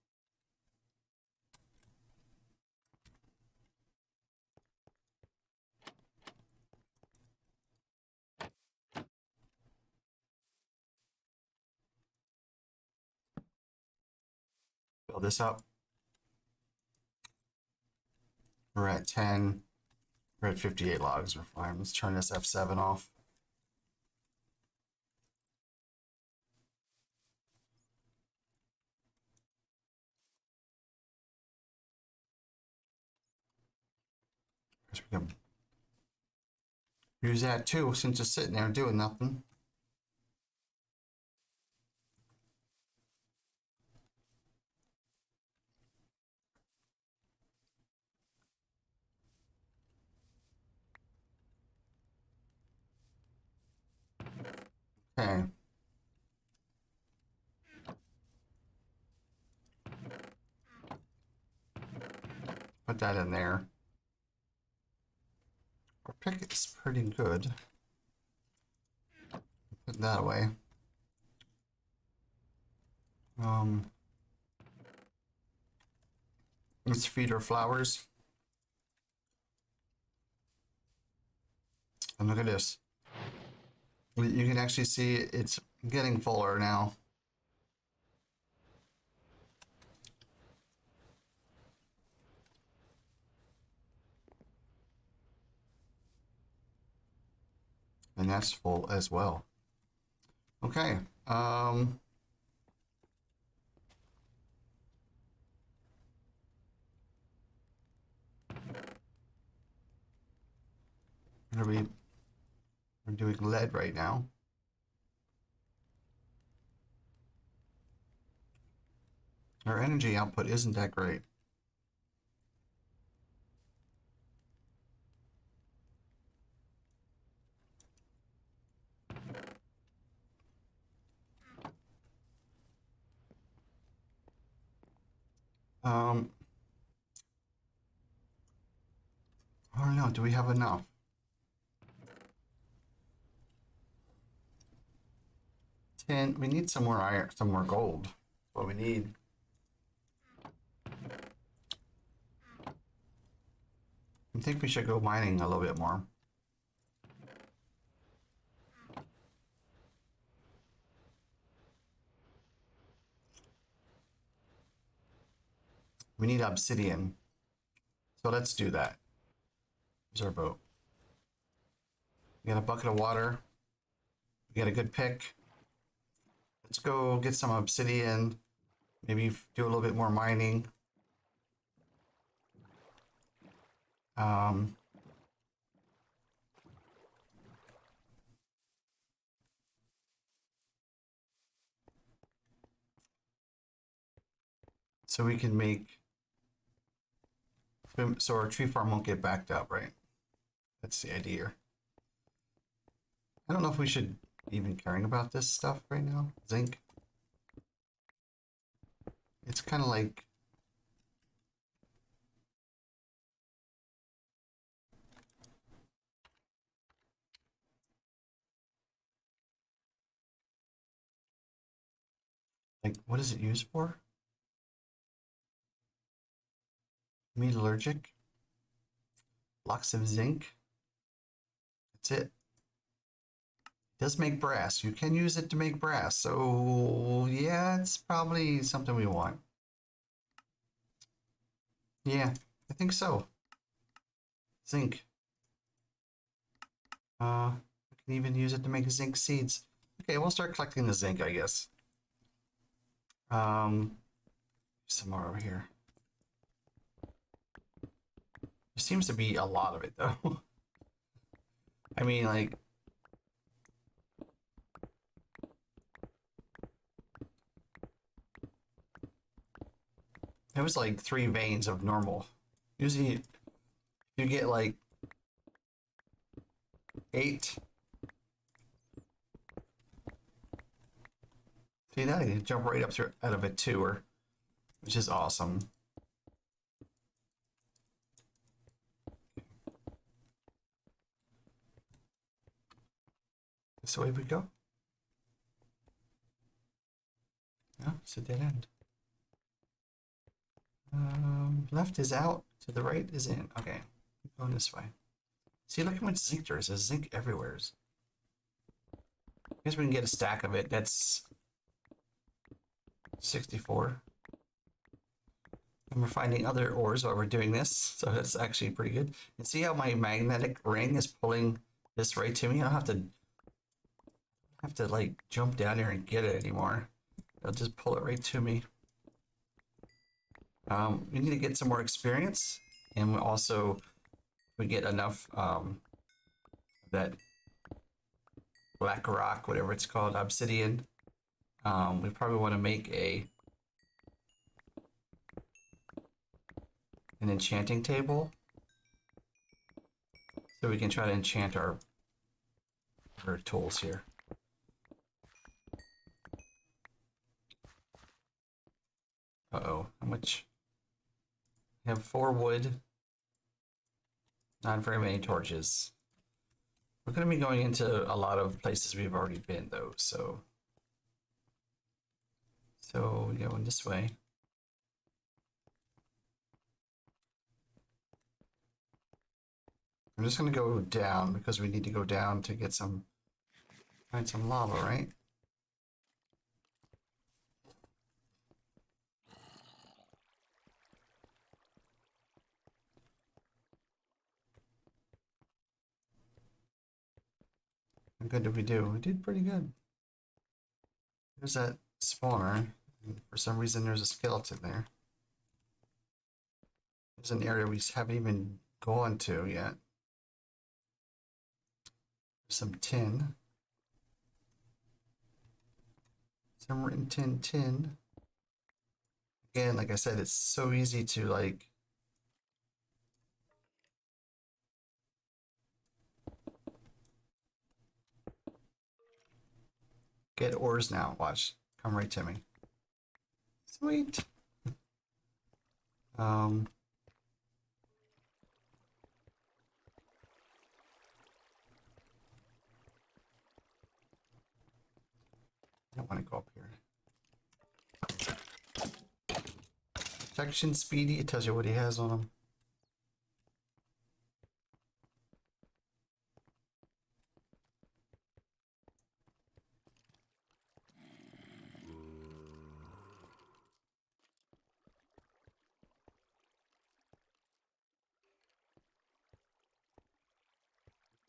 Fill this up. We're at 10. We're at 58 logs. We're fine. Let's turn this F7 off. We can use that too, since it's sitting there doing nothing. Okay. Put that in there. Our pick is pretty good. Put that away. Let's feed our flowers. And look at this. You can actually see it's getting fuller now. And that's full as well. Okay. We're doing lead right now. Our energy output isn't that great. I don't know. Do we have enough? 10. We need some more iron, some more gold. That's what we need. I think we should go mining a little bit more. We need obsidian. So let's do that. Here's our boat. We got a bucket of water. We got a good pick. Let's go get some obsidian. Maybe do a little bit more mining. So we can make, so our tree farm won't get backed up, right? That's the idea. I don't know if we should even caring about this stuff right now. Zinc. It's kind of like, what is it used for? Metallurgic. Blocks of zinc. That's it. Does make brass. You can use it to make brass. So yeah, it's probably something we want. Yeah, I think so. Zinc. We can even use it to make zinc seeds. Okay, we'll start collecting the zinc, I guess. Some more over here. There seems to be a lot of it though. I mean, like, it was like 3 veins of normal. Usually you get like 8 See that? You jump right up through out of it too, which is awesome. This way we go. No, it's a dead end. Left is out, to the right is in. Okay, going this way. See, look how much zinc there is. There's zinc everywhere. I guess we can get a stack of it. That's 64. And we're finding other ores while we're doing this, so that's actually pretty good. And see how my magnetic ring is pulling this right to me? I don't have to like jump down here and get it anymore. It'll just pull it right to me. We need to get some more experience, and we get enough that black rock, whatever it's called, obsidian. We probably want to make an enchanting table so we can try to enchant our tools here. Uh-oh, how much? I have 4 wood, not very many torches. We're going to be going into a lot of places we've already been though, so we're going this way. I'm just going to go down because we need to go down to get find some lava, right? How good did we do? We did pretty good. There's that spawner. For some reason, there's a skeleton there. There's an area we haven't even gone to yet. There's some tin. Some written tin. Again, like I said, it's so easy to like get ores now. Watch. Come right to me. Sweet. I don't want to go up here. Protection, speedy. It tells you what he has on him.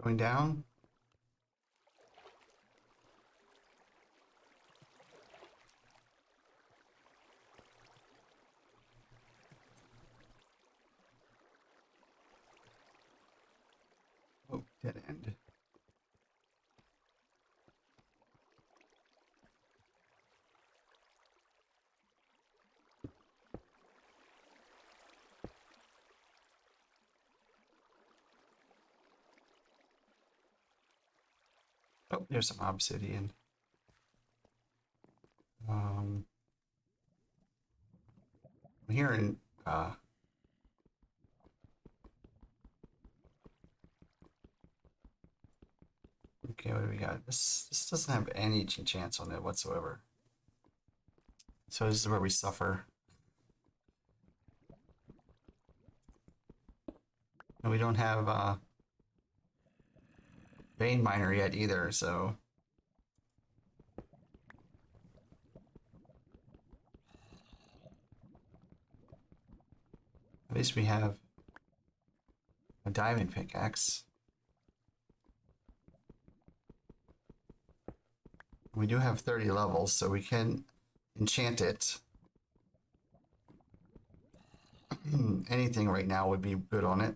Going down. Oh, dead end. Oh, there's some obsidian. I'm hearing okay, what do we got? This doesn't have any chance on it whatsoever. So this is where we suffer. And we don't have vein miner yet either, so at least we have a diamond pickaxe. We do have 30 levels, so we can enchant it. Anything right now would be good on it.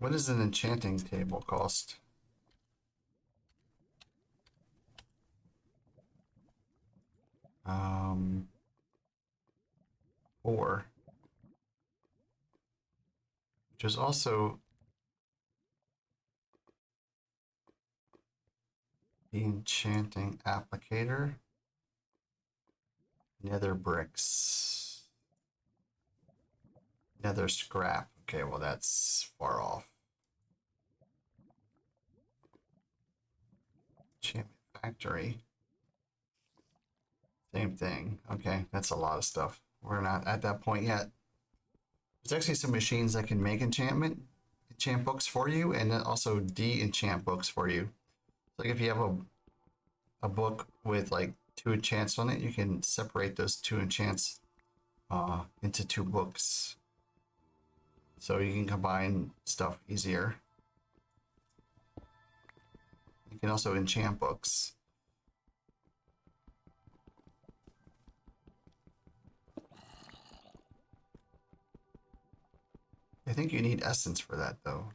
What does an enchanting table cost? Um, 4. Which is also the enchanting applicator. Nether bricks. Nether scrap. Okay, well that's far off. Enchantment factory. Same thing. Okay, that's a lot of stuff. We're not at that point yet. There's actually some machines that can make enchant books for you, and then also de-enchant books for you. Like if you have a book with like 2 enchants on it, you can separate those 2 enchants into 2 books. So you can combine stuff easier. You can also enchant books. I think you need essence for that though.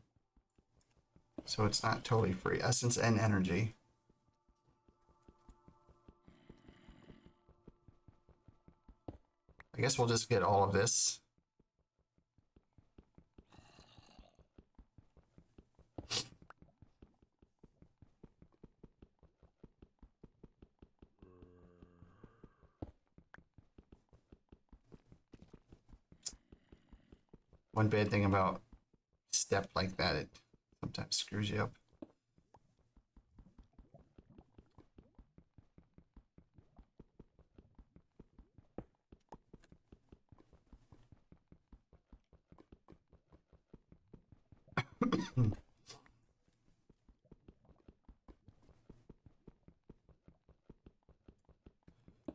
So it's not totally free. Essence and energy. I guess we'll just get all of this. One bad thing about step like that, it sometimes screws you up.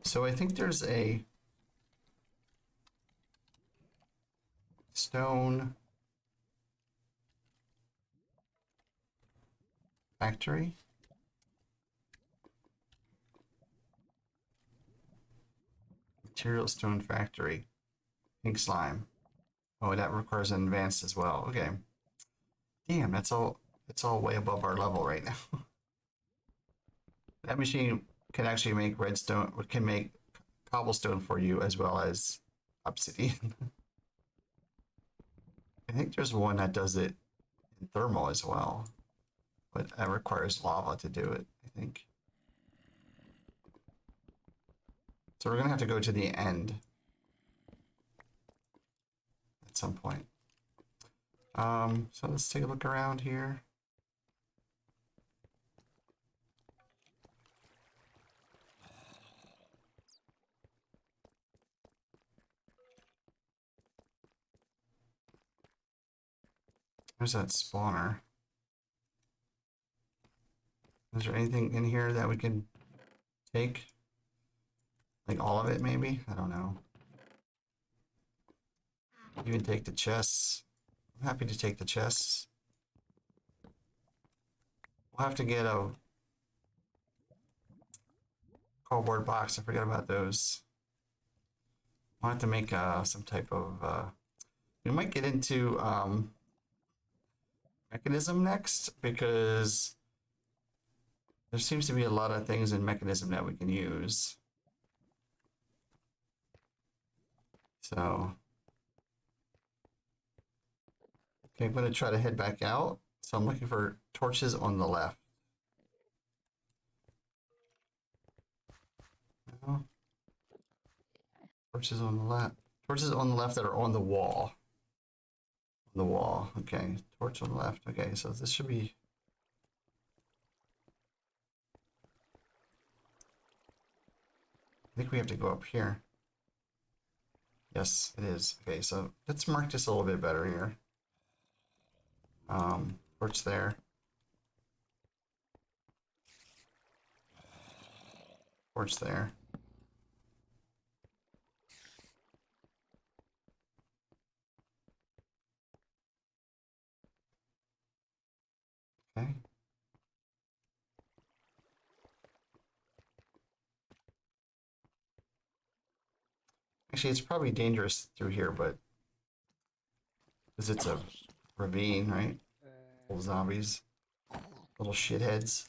So I think there's a stone factory. Material stone factory. Pink slime. Oh, that requires an advanced as well. Okay. Damn, that's all. It's all way above our level right now. That machine can actually make redstone. Can make cobblestone for you as well as obsidian. I think there's one that does it in thermal as well, but that requires lava to do it, I think. So we're gonna have to go to the end at some point. So let's take a look around here. There's that spawner. Is there anything in here that we can take? Like all of it, maybe? I don't know. You can take the chests. I'm happy to take the chests. We'll have to get a cardboard box. I forgot about those. We'll have to make some type of... we might get into mechanism next, because there seems to be a lot of things in mechanism that we can use. So... okay, I'm going to try to head back out. So I'm looking for torches on the left. No. Torches on the left. Torches on the left that are on the wall. On the wall. Okay. Torch on the left. Okay, so this should be... I think we have to go up here. Yes, it is. Okay, so let's mark this a little bit better here. Torch there. Torch there. Okay. Actually, it's probably dangerous through here, but because it's a ravine, right? Little zombies. Little shitheads.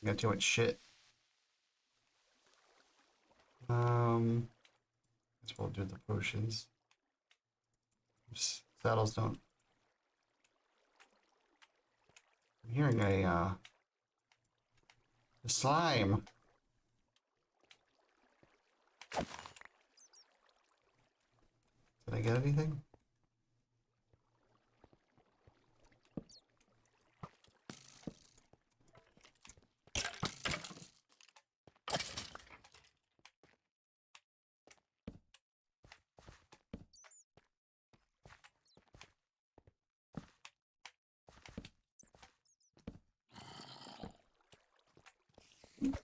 Got too much shit. Guess we'll do the potions. Oops, saddles don't. I'm hearing a slime. Did I get anything?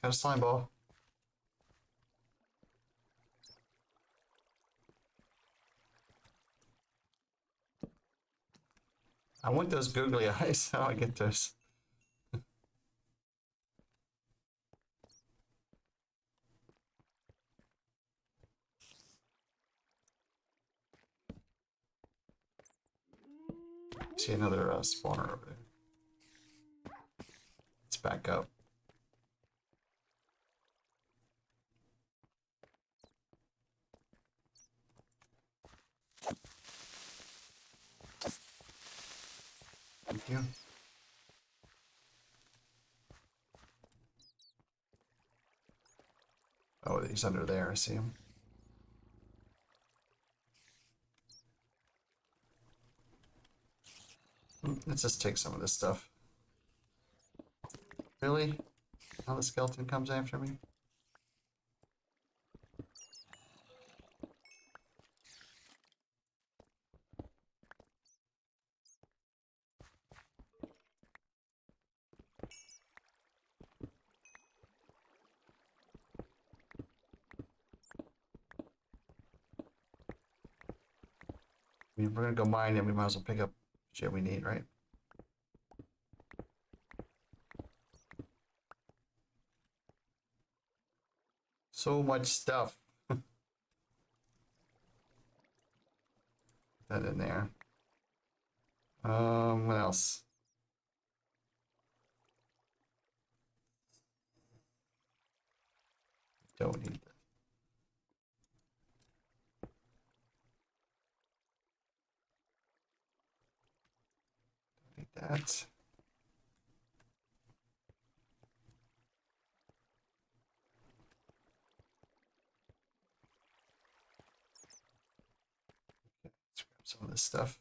Got a slime ball. I want those googly eyes. How do I get those? See another spawner over there. Let's back up. Thank you. Oh, he's under there. I see him. Let's just take some of this stuff. Really? Now the skeleton comes after me? I mean, if we're gonna go mine, then we might as well pick up shit we need, right? So much stuff. That in there. What else? Don't need that. Don't need that. Let's grab some of this stuff.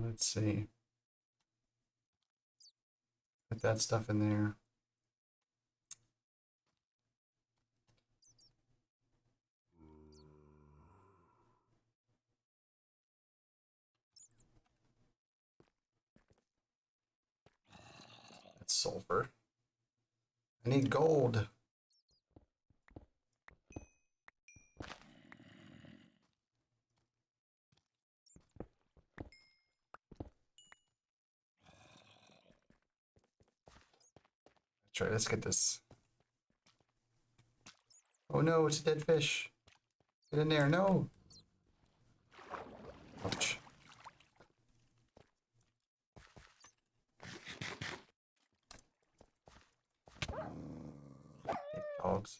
Let's see. Put that stuff in there. That's sulfur. I need gold. That's right, let's get this. Oh no, it's a dead fish. Get in there, no. Ouch. Dogs.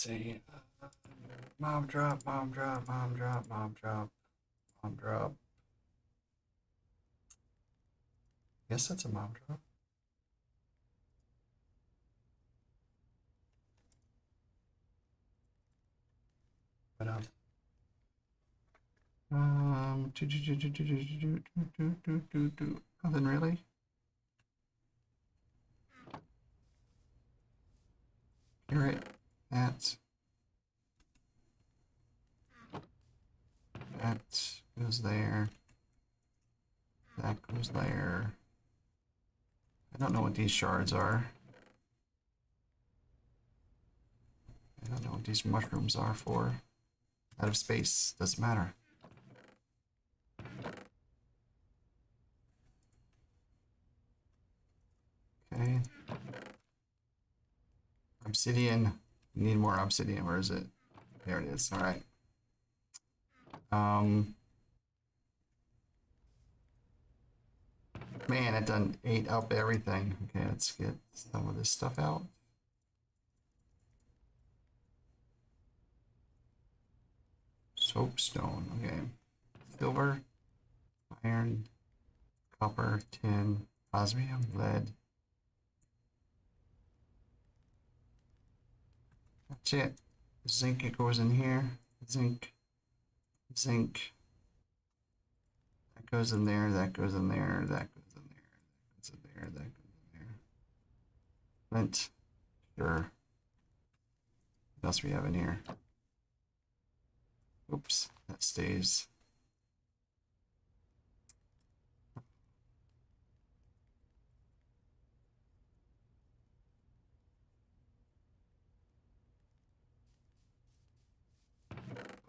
see. Mom drop, mom drop, mom drop, mom drop, mom drop. Guess that's a mom drop. But nothing really. You're right. That goes there. That goes there. I don't know what these shards are. I don't know what these mushrooms are for. Out of space, doesn't matter. Okay. Obsidian. We need more obsidian. Where is it? There it is. All right. Man, it done ate up everything. Okay, let's get some of this stuff out. Soapstone. Okay. Silver, iron, copper, tin, osmium, lead. That's it. Zinc, it goes in here. Zinc. Zinc. That goes in there. That goes in there. That goes in there. That goes in there. That goes in there. Flint. Sure. What else we have in here? Oops. That stays.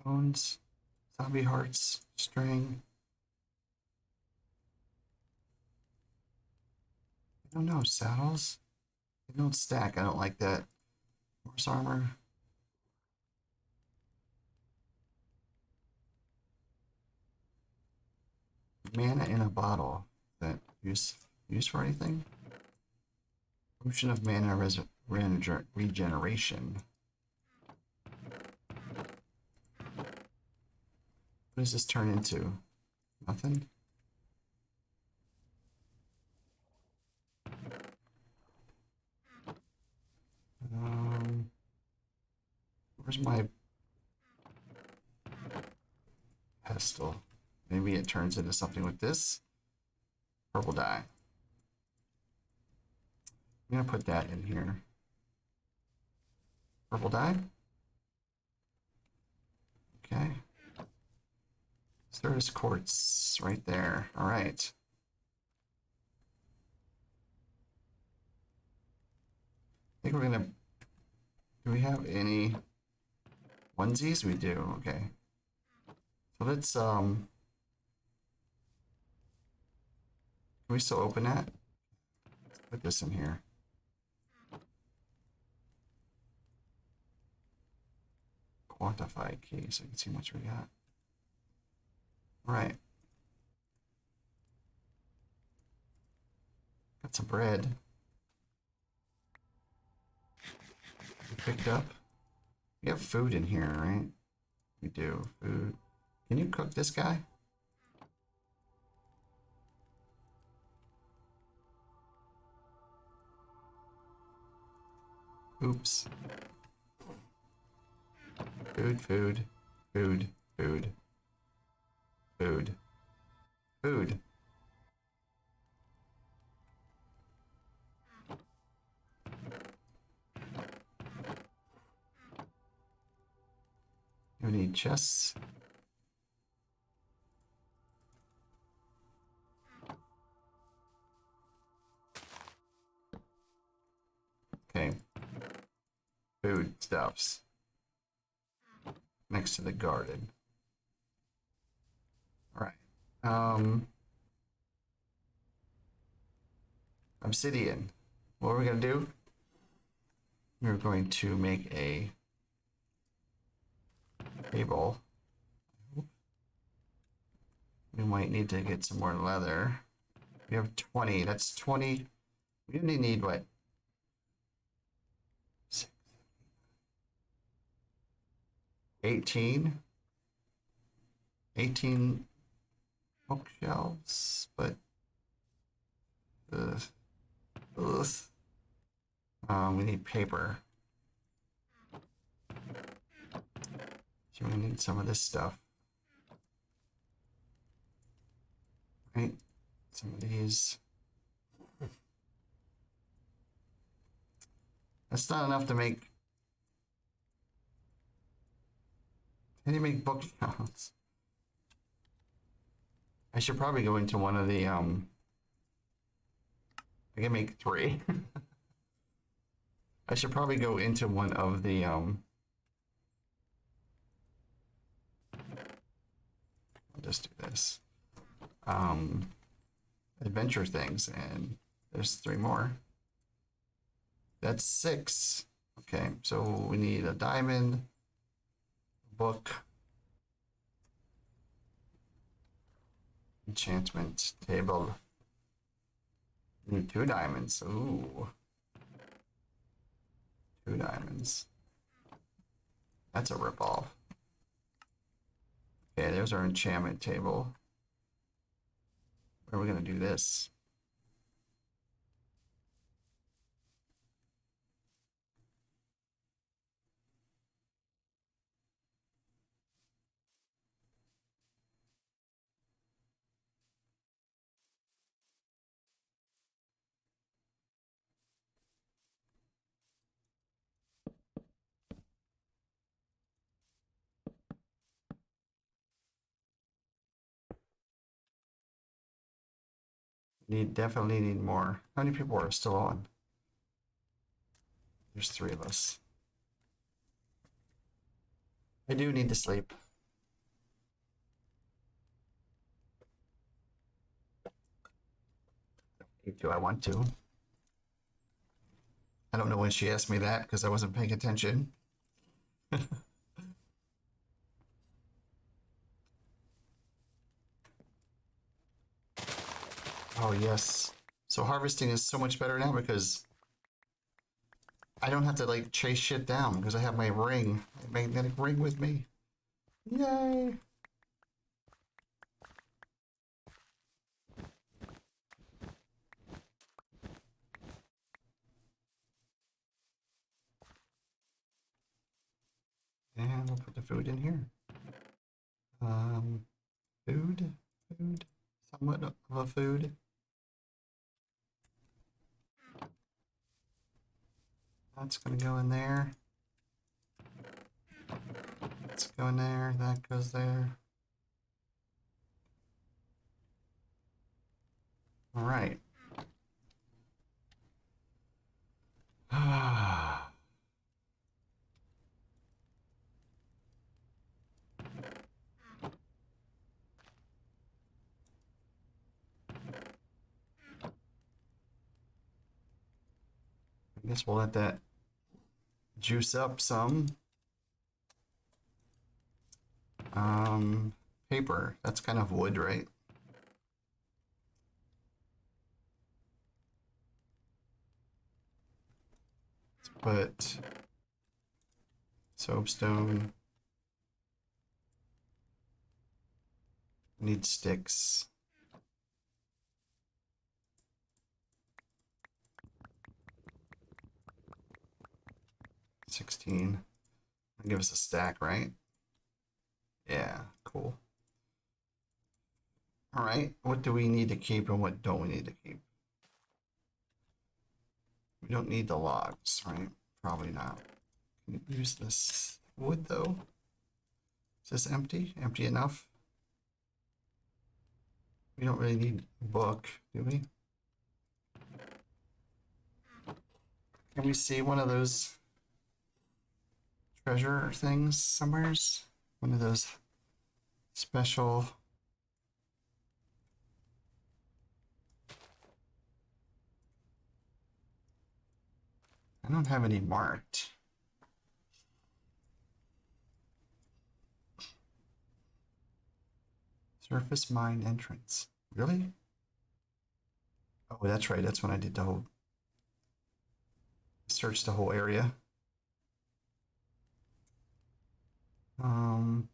Bones. Zombie hearts. String. I don't know. Saddles. They don't stack. I don't like that. Horse armor. Mana in a bottle. That use for anything? Potion of mana regeneration. What does this turn into? Nothing? Where's my pestle? Maybe it turns into something with this. Purple dye. I'm gonna put that in here. Purple dye. Okay. There's quartz right there. All right. I think we're gonna. Do we have any onesies? We do. Okay. So let's Can we still open that? Let's put this in here. Quantify key so you can see how much we got. All right. Got some bread. We picked up. We have food in here, right? We do. Food. Can you cook this guy? Oops. Food, food, food, food, food, food. We need chests. Okay. Food stuffs. Next to the garden. All right. Obsidian. What are we gonna do? We're going to make a table. We might need to get some more leather. We have 20. That's 20. We only need what? 6. 18. 18 bookshelves, but ugh, ugh. We need paper. So we need some of this stuff. Right? Some of these. That's not enough to make. How do you make bookshelves? I should probably go into one of the I can make 3. I should probably go into one of the I'll just do this. Adventure things, and there's 3 more. That's 6. Okay, so we need a diamond, book, enchantment table. We need 2 diamonds. Ooh. 2 diamonds. That's a ripoff. Okay, there's our enchantment table. Where are we gonna do this? Definitely need more. How many people are still on? There's 3 of us. I do need to sleep. Do I want to? I don't know when she asked me that because I wasn't paying attention. Oh, yes. So harvesting is so much better now because I don't have to like chase shit down because I have my ring, my magnetic ring with me. Yay! And we'll put the food in here. Food, somewhat of a food. That's gonna go in there. That's going there. That goes there. All right. I guess we'll let that juice up some. Paper. That's kind of wood, right? Let's put soapstone. Need sticks. $16. Give us a stack, right? Yeah, cool. All right, what do we need to keep and what don't we need to keep? We don't need the logs, right? Probably not. Can you use this wood though? Is this empty? Empty enough? We don't really need a book, do we? Can we see one of those treasure things somewheres? One of those special. I don't have any marked. Surface mine entrance. Really? Oh, that's right. That's when I did the whole search the whole area. Um,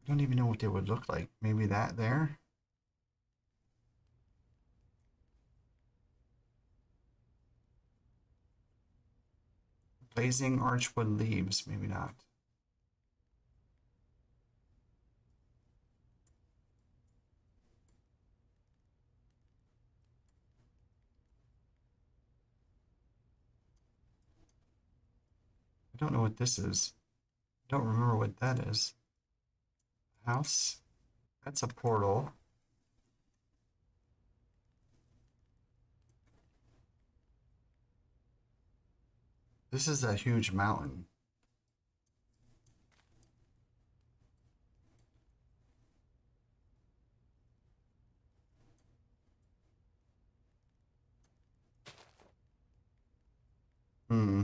I don't even know what they would look like. Maybe that there. Blazing archwood leaves. Maybe not. I don't know what this is. I don't remember what that is. House. That's a portal. This is a huge mountain. Hmm.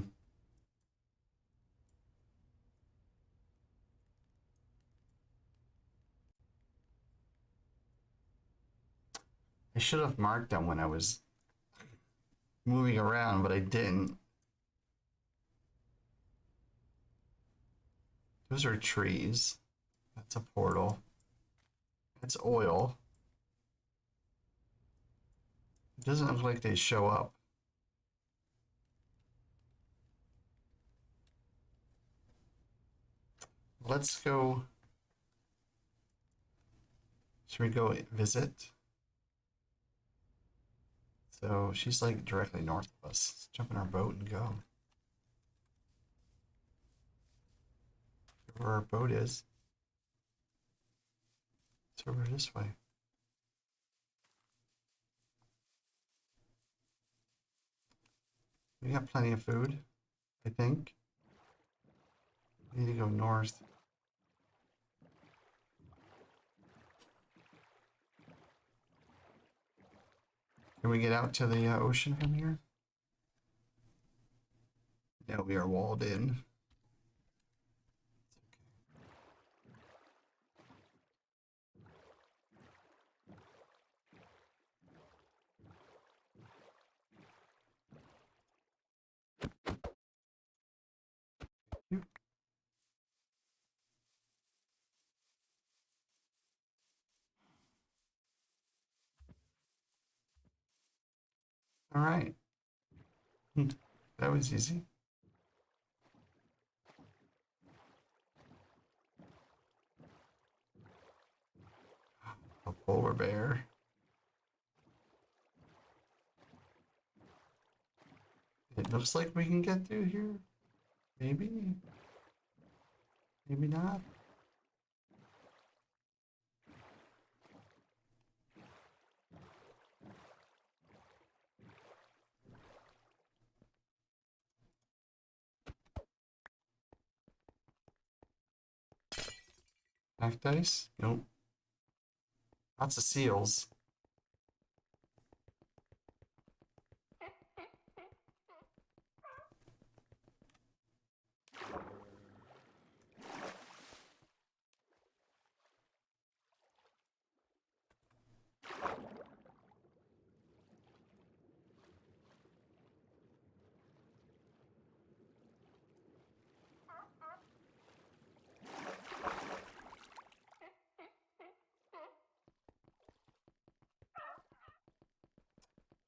I should have marked them when I was moving around, but I didn't. Those are trees. That's a portal. That's oil. It doesn't look like they show up. Let's go. Should we go visit? So she's like directly north of us. Let's jump in our boat and go. Where our boat is. It's over this way. We got plenty of food, I think. We need to go north. Can we get out to the ocean from here? No, we are walled in. All right. That was easy. A polar bear. It looks like we can get through here. Maybe. Maybe not. Black dice? Nope. Lots of seals.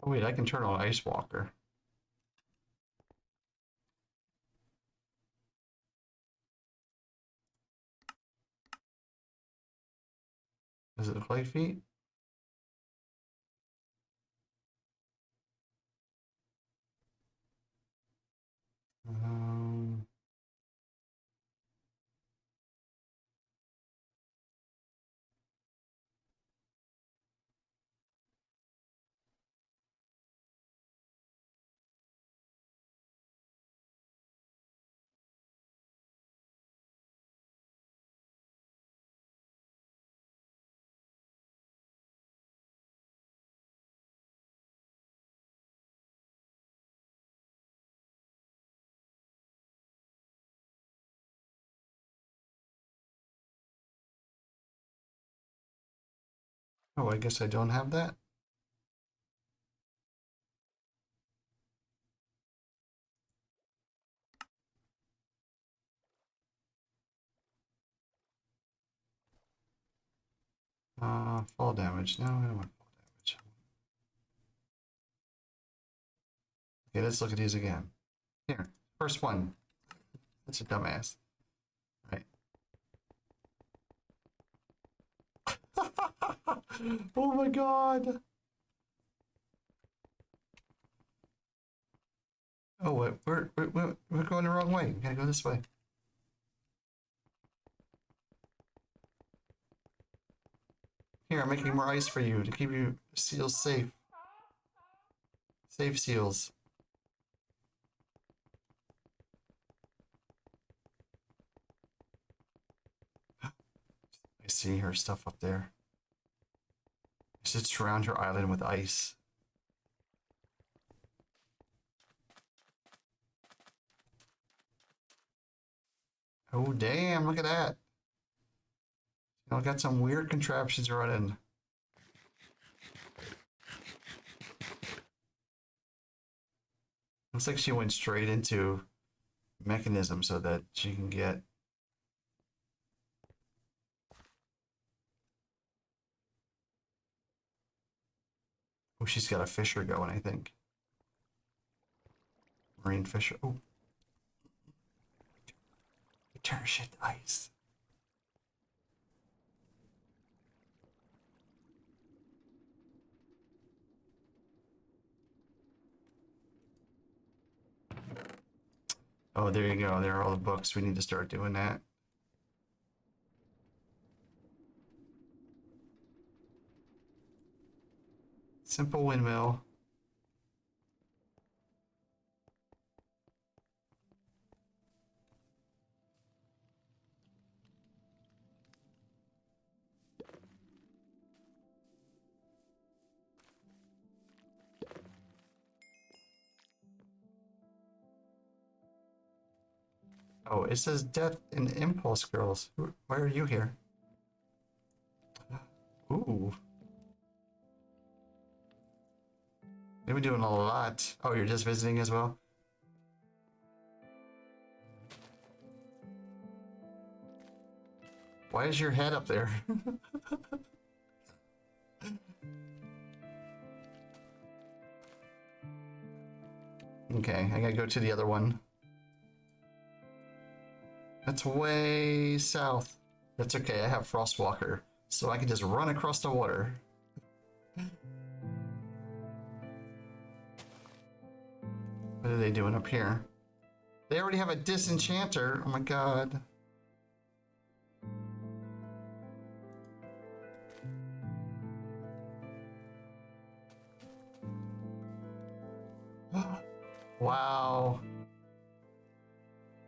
Oh wait, I can turn on Ice Walker. Is it play feet? Um, oh, I guess I don't have that. Fall damage. No, I don't want fall damage. Okay, let's look at these again. Here, first one. That's a dumbass. All right. Oh my god. Oh, what? We're going the wrong way. We gotta go this way. Here, I'm making more ice for you to keep you seals safe. Safe seals. I see her stuff up there. I should surround her island with ice. Oh, damn, look at that. I got some weird contraptions running. Looks like she went straight into mechanism so that she can get. Oh, she's got a fisher going, I think. Marine fisher. Oh, turn shit to ice. Oh, there you go. There are all the books. We need to start doing that. Simple windmill. Oh, it says Death and Impulse Girls. Why are you here? Ooh. They've been doing a lot. Oh, you're just visiting as well? Why is your head up there? Okay, I gotta go to the other one. That's way south. That's okay, I have Frostwalker, so I can just run across the water. What are they doing up here? They already have a disenchanter. Oh my god. Wow.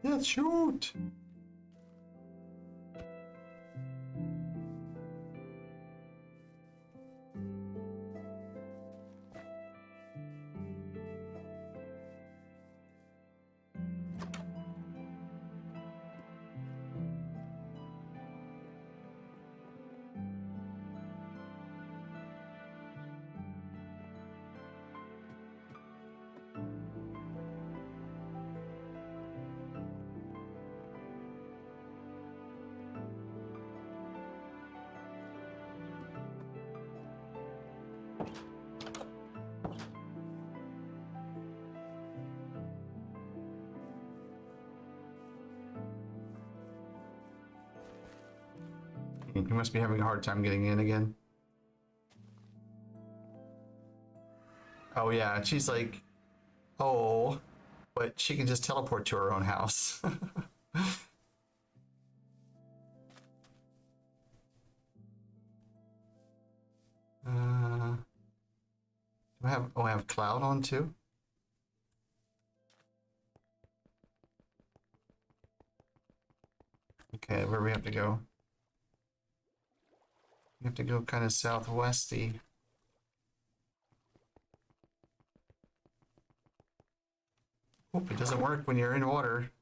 Yeah, shoot. You must be having a hard time getting in again. Oh yeah, she's like, oh, but she can just teleport to her own house. Do I have? Oh, I have cloud on too. Okay, where do we have to go? We have to go kind of southwesty. Oop, it doesn't work when you're in water.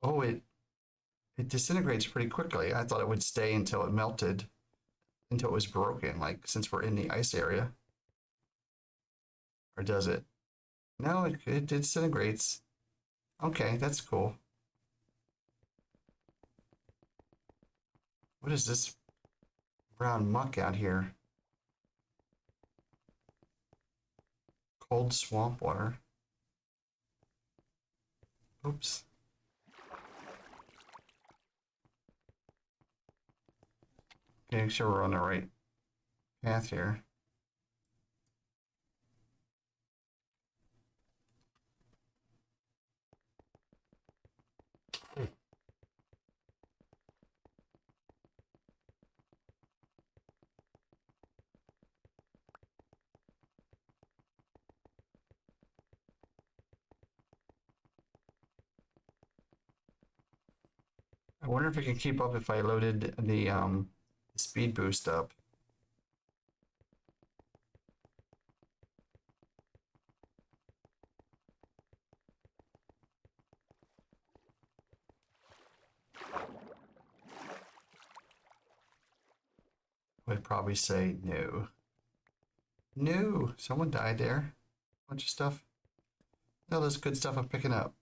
Oh, It disintegrates pretty quickly. I thought it would stay until it melted, until it was broken, like since we're in the ice area. Or does it? No, it disintegrates. Okay, that's cool. What is this brown muck out here? Cold swamp water. Oops. Okay, make sure we're on the right path here. I wonder if I can keep up if I loaded the speed boost up. Would probably say no. No, someone died there. Bunch of stuff. All this good stuff I'm picking up.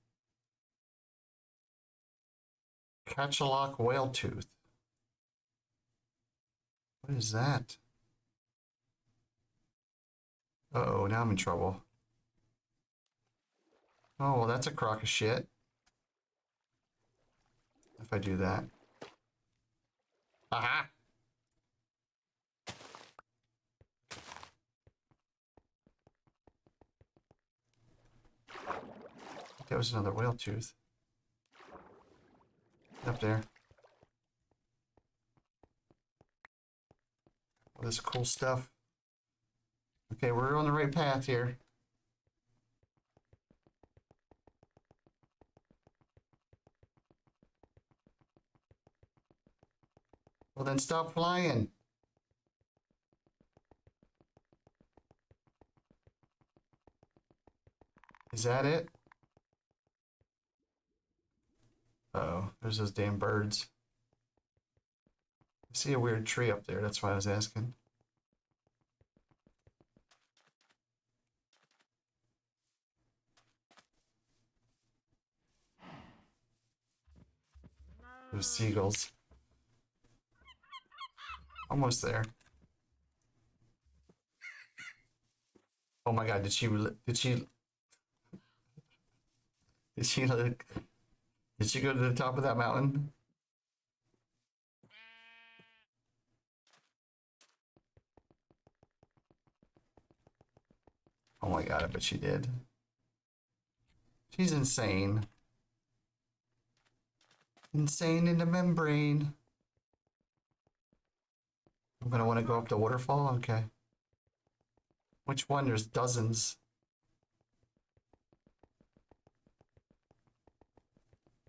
Catchalock whale tooth. What is that? Uh-oh, now I'm in trouble. Oh, well, that's a crock of shit. If I do that. Aha! That was another whale tooth. Up there. All this cool stuff. Okay, we're on the right path here. Well, then stop flying. Is that it? Uh-oh, there's those damn birds. I see a weird tree up there, that's why I was asking. Those seagulls. Almost there. Oh my god, did she look? Did she go to the top of that mountain? Oh my god, I bet she did. She's insane. Insane in the membrane. I'm gonna want to go up the waterfall? Okay. Which one? There's dozens.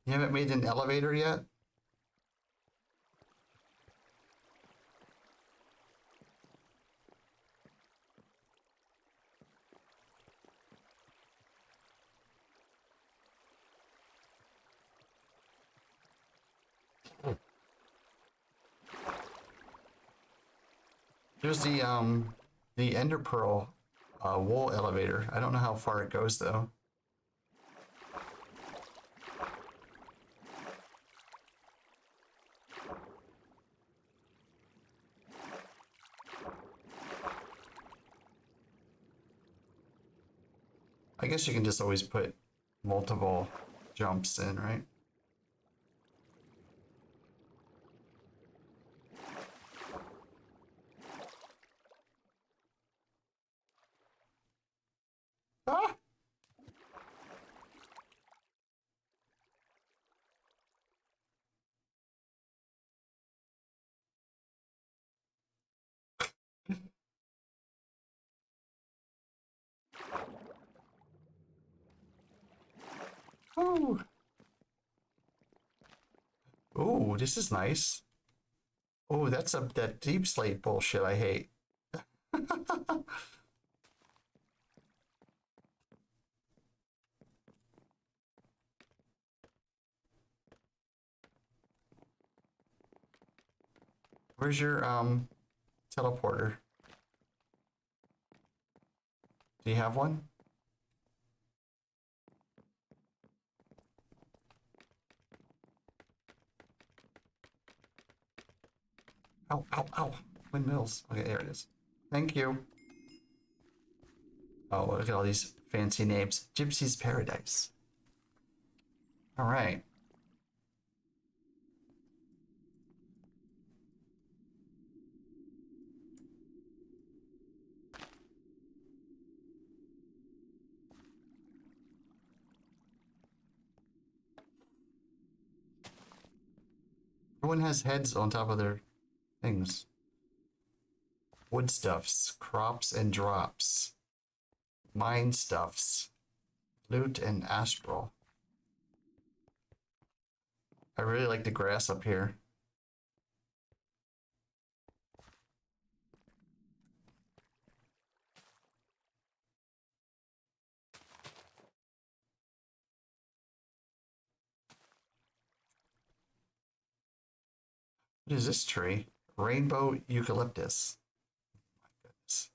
You haven't made an elevator yet? There's the Ender Pearl wool elevator. I don't know how far it goes though. I guess you can just always put multiple jumps in, right? Ah! Ooh. Ooh, this is nice. Oh, that's that deep slate bullshit I hate. Where's your teleporter? Do you have one? Ow, ow, ow. Windmills. Okay, there it is. Thank you. Oh, look at all these fancy names. Gypsy's Paradise. All right. Everyone has heads on top of their things. Woodstuffs, crops and drops. Mine stuffs. Loot and astral. I really like the grass up here. What is this tree? Rainbow eucalyptus. My goodness.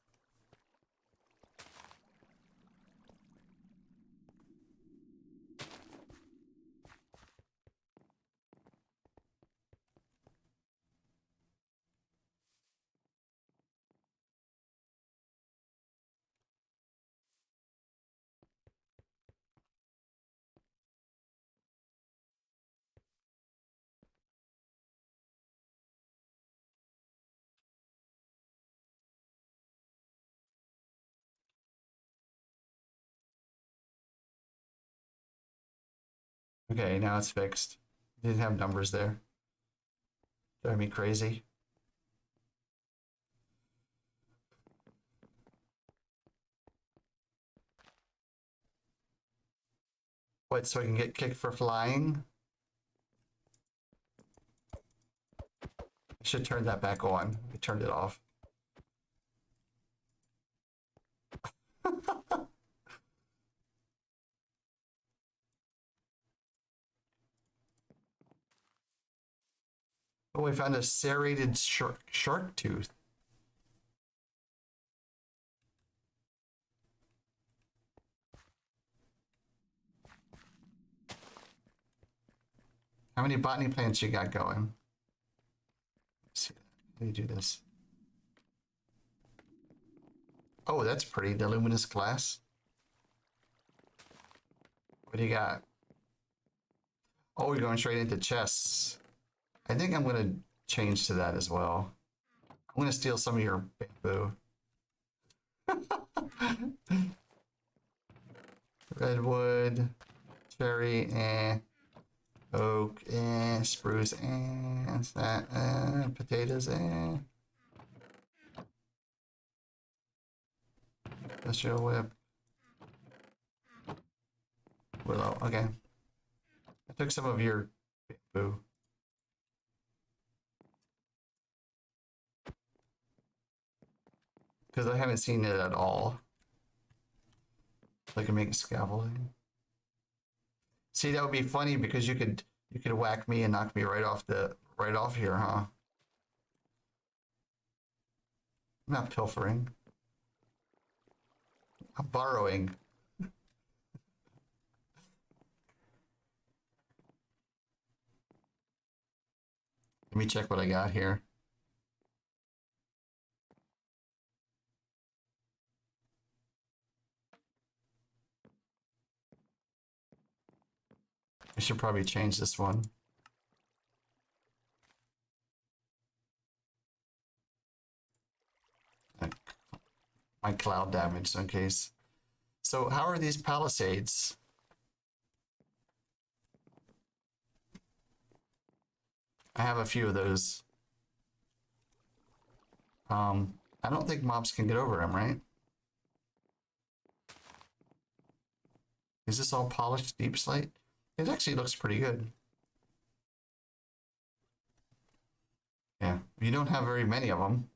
Okay, now it's fixed. Didn't have numbers there. Drive me crazy. What, so I can get kicked for flying? I should turn that back on. I turned it off. Oh, I found a serrated shark tooth. How many botany plants you got going? Let's see. How do you do this? Oh, that's pretty. The luminous glass. What do you got? Oh, you're going straight into chests. I think I'm going to change to that as well. I'm going to steal some of your bamboo. Redwood, cherry, oak, spruce, potatoes, industrial whip, willow. Okay, I took some of your bamboo. Because I haven't seen it at all. So I can make scaffolding. See, that would be funny because you could whack me and knock me right off here, huh? I'm not pilfering. I'm borrowing. Let me check what I got here. I should probably change this one. My cloud damage in case. So how are these palisades? I have a few of those. I don't think mobs can get over them, right? Is this all polished deep slate? It actually looks pretty good. Yeah, you don't have very many of them.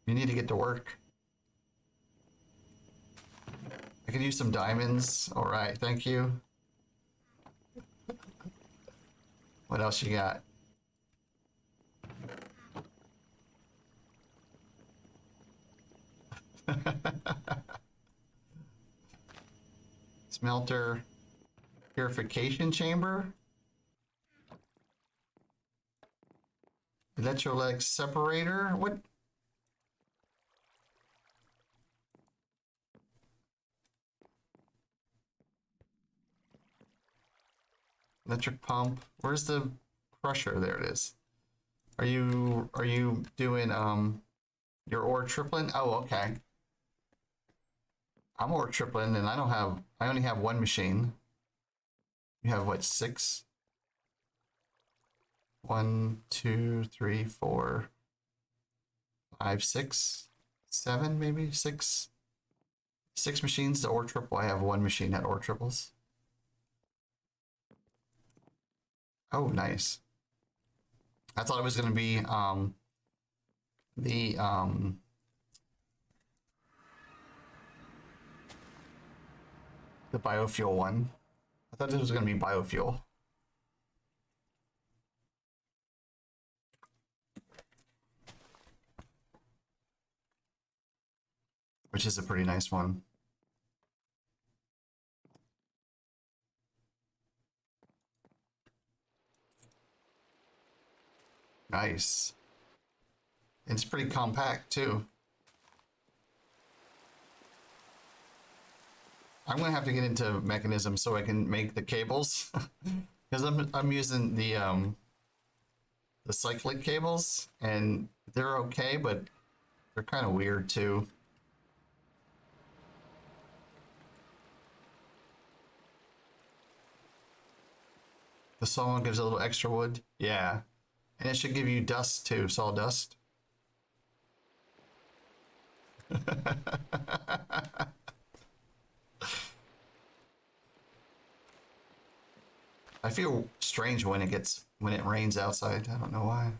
You need to get to work. I can use some diamonds. All right, thank you. What else you got? Smelter purification chamber. Electrolyte separator. What? Electric pump. Where's the crusher? There it is. Are you doing your ore tripling? Oh, okay. I'm ore tripling and I only have one machine. You have what, 6? 1, 2, 3, 4, 5, 6, 7, maybe 6. 6 machines to ore triple. I have one machine that ore triples. Oh, nice. I thought it was gonna be the the biofuel one. I thought this was gonna be biofuel. Which is a pretty nice one. Nice. And it's pretty compact too. I'm gonna have to get into mechanism so I can make the cables, because I'm using the cyclic cables and they're okay, but they're kind of weird too. The sawmill gives a little extra wood, yeah, and it should give you dust too, sawdust. I feel strange when it rains outside. I don't know why.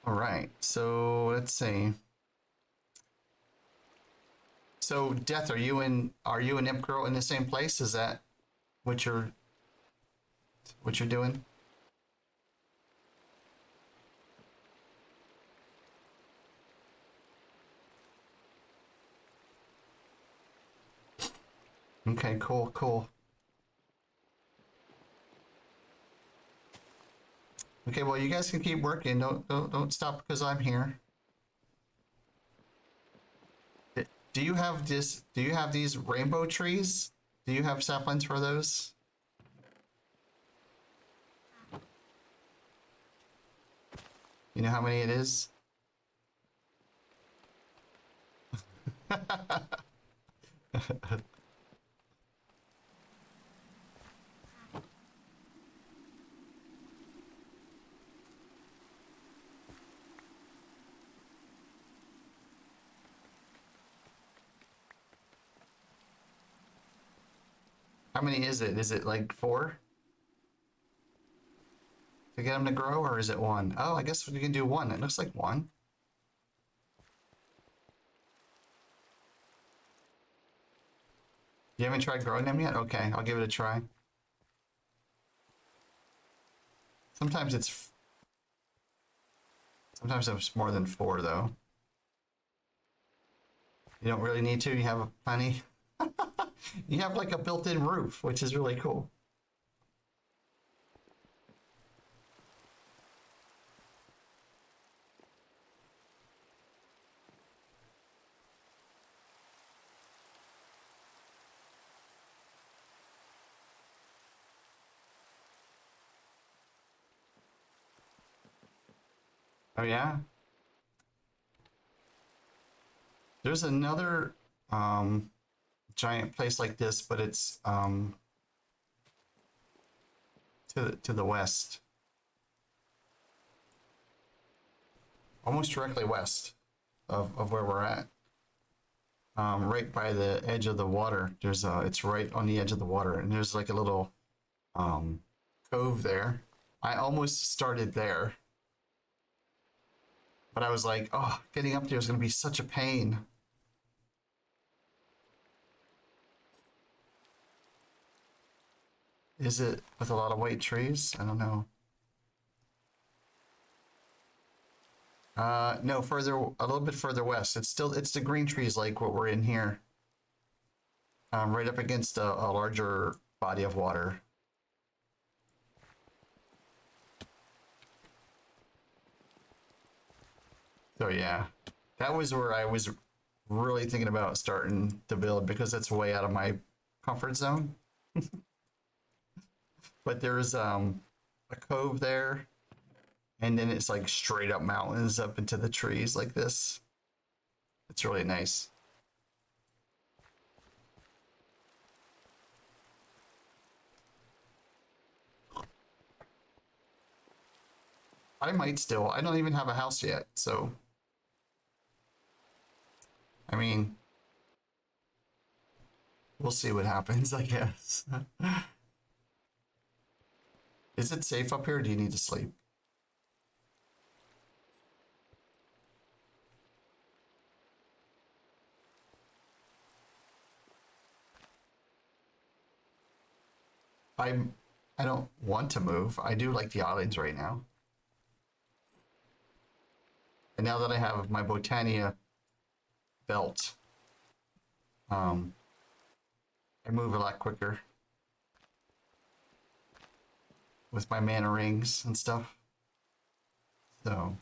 All right, so let's see. So, Death, are you and Imp Girl in the same place? Is that what you're doing? Okay, cool, cool. Okay, well, you guys can keep working. Don't stop because I'm here. Do you have this? Do you have these rainbow trees? Do you have saplings for those? You know how many it is? How many is it? Is it like 4 to get them to grow, or is it 1? Oh, I guess we can do 1. It looks like 1. You haven't tried growing them yet? Okay, I'll give it a try. Sometimes it's more than 4 though. You don't really need to. You have plenty. You have like a built-in roof, which is really cool. Oh yeah. There's another giant place like this, but it's to the west, almost directly west of where we're at. Right by the edge of the water. It's right on the edge of the water, and there's like a little cove there. I almost started there, But I was like, oh, getting up there is going to be such a pain. Is it with a lot of white trees? I don't know. No, further, a little bit further west. It's the green trees like what we're in here. Right up against a larger body of water. So yeah, that was where I was really thinking about starting to build because it's way out of my comfort zone. But there's a cove there, and then it's like straight up mountains up into the trees like this. It's really nice. I might still. I don't even have a house yet, so I mean, we'll see what happens, I guess. Is it safe up here? Or do you need to sleep? I'm I don't want to move. I do like the islands right now. And now that I have my Botania belt, um, I move a lot quicker with my mana rings and stuff. So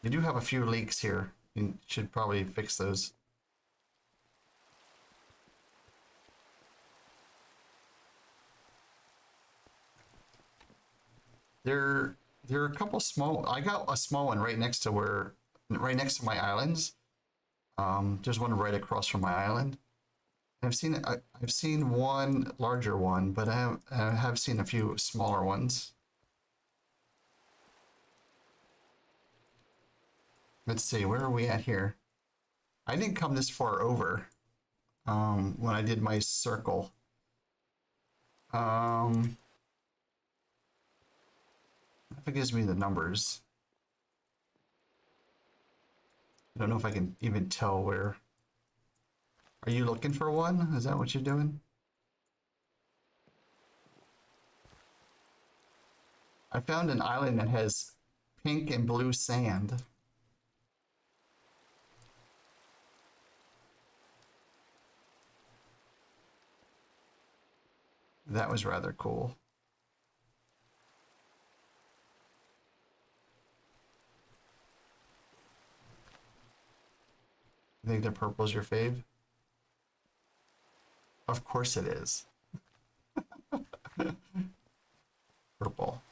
you do have a few leaks here. You should probably fix those. There are a couple small. I got a small one right next to my islands. There's one right across from my island. I've seen one larger one, but I have seen a few smaller ones. Let's see, where are we at here? I didn't come this far over when I did my circle. If it gives me the numbers. I don't know if I can even tell where. Are you looking for one? Is that what you're doing? I found an island that has pink and blue sand. That was rather cool. I think the purple's your fave. Of course it is. Purple.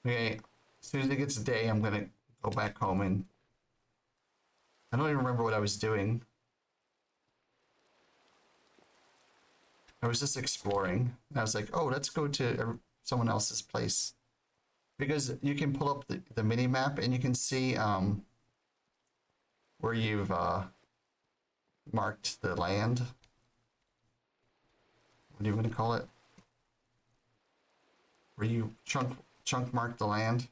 Okay, as soon as it gets day, I'm gonna go back home and I don't even remember what I was doing. I was just exploring. And I was like, oh, let's go to someone else's place. Because you can pull up the mini map and you can see where you've marked the land. What do you want to call it? Where you chunk mark the land.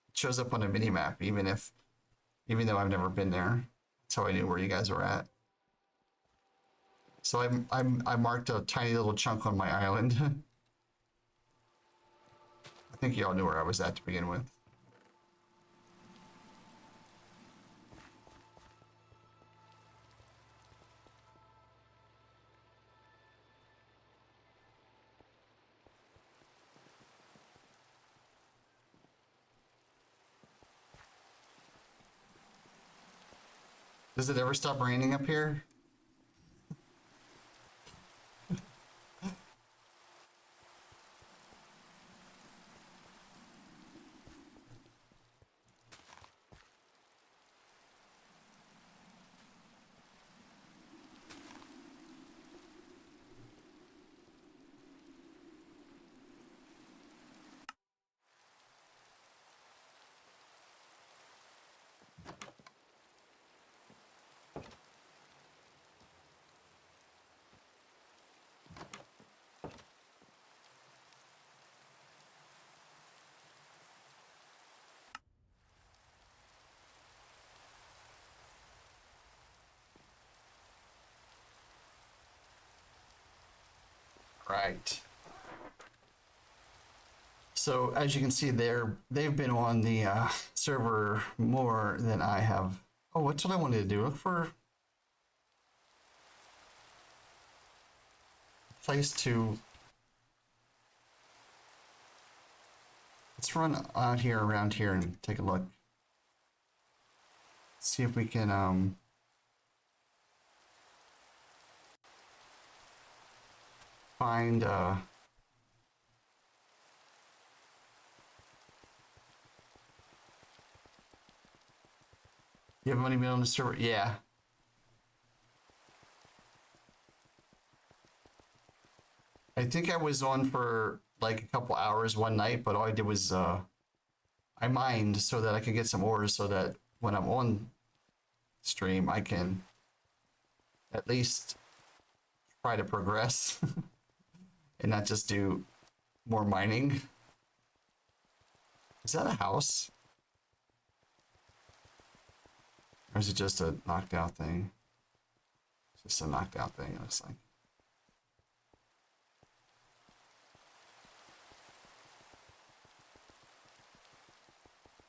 It shows up on a mini map, even though I've never been there. That's how I knew where you guys were at. So I marked a tiny little chunk on my island. I think y'all knew where I was at to begin with. Does it ever stop raining up here? right. So as you can see, they've been on the server more than I have. Oh, what's what I wanted to do? Look for a place to. Let's run out here, around here, and take a look. See if we can find You haven't even been on the server? Yeah. I think I was on for like a couple hours one night, but all I did was I mined so that I could get some ores so that when I'm on stream I can at least try to progress and not just do more mining. Is that a house? Or is it just a knocked out thing? It's just a knocked out thing, it looks like.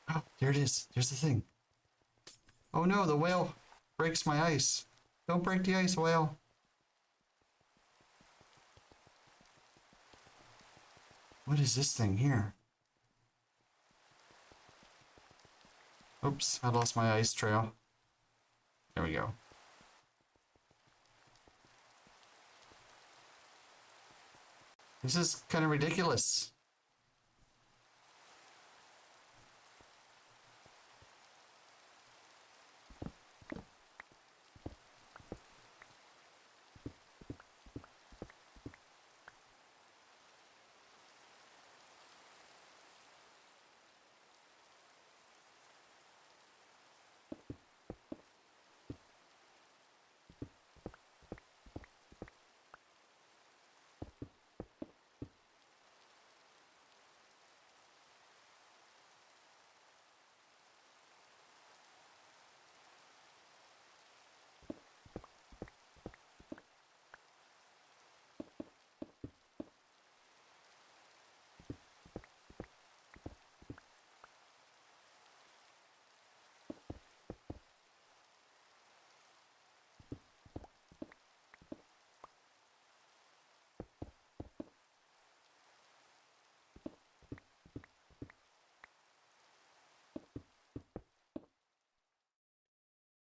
Oh, there it is. There's the thing. Oh no, the whale breaks my ice. Don't break the ice, whale. What is this thing here? Oops, I lost my ice trail. There we go. This is kind of ridiculous.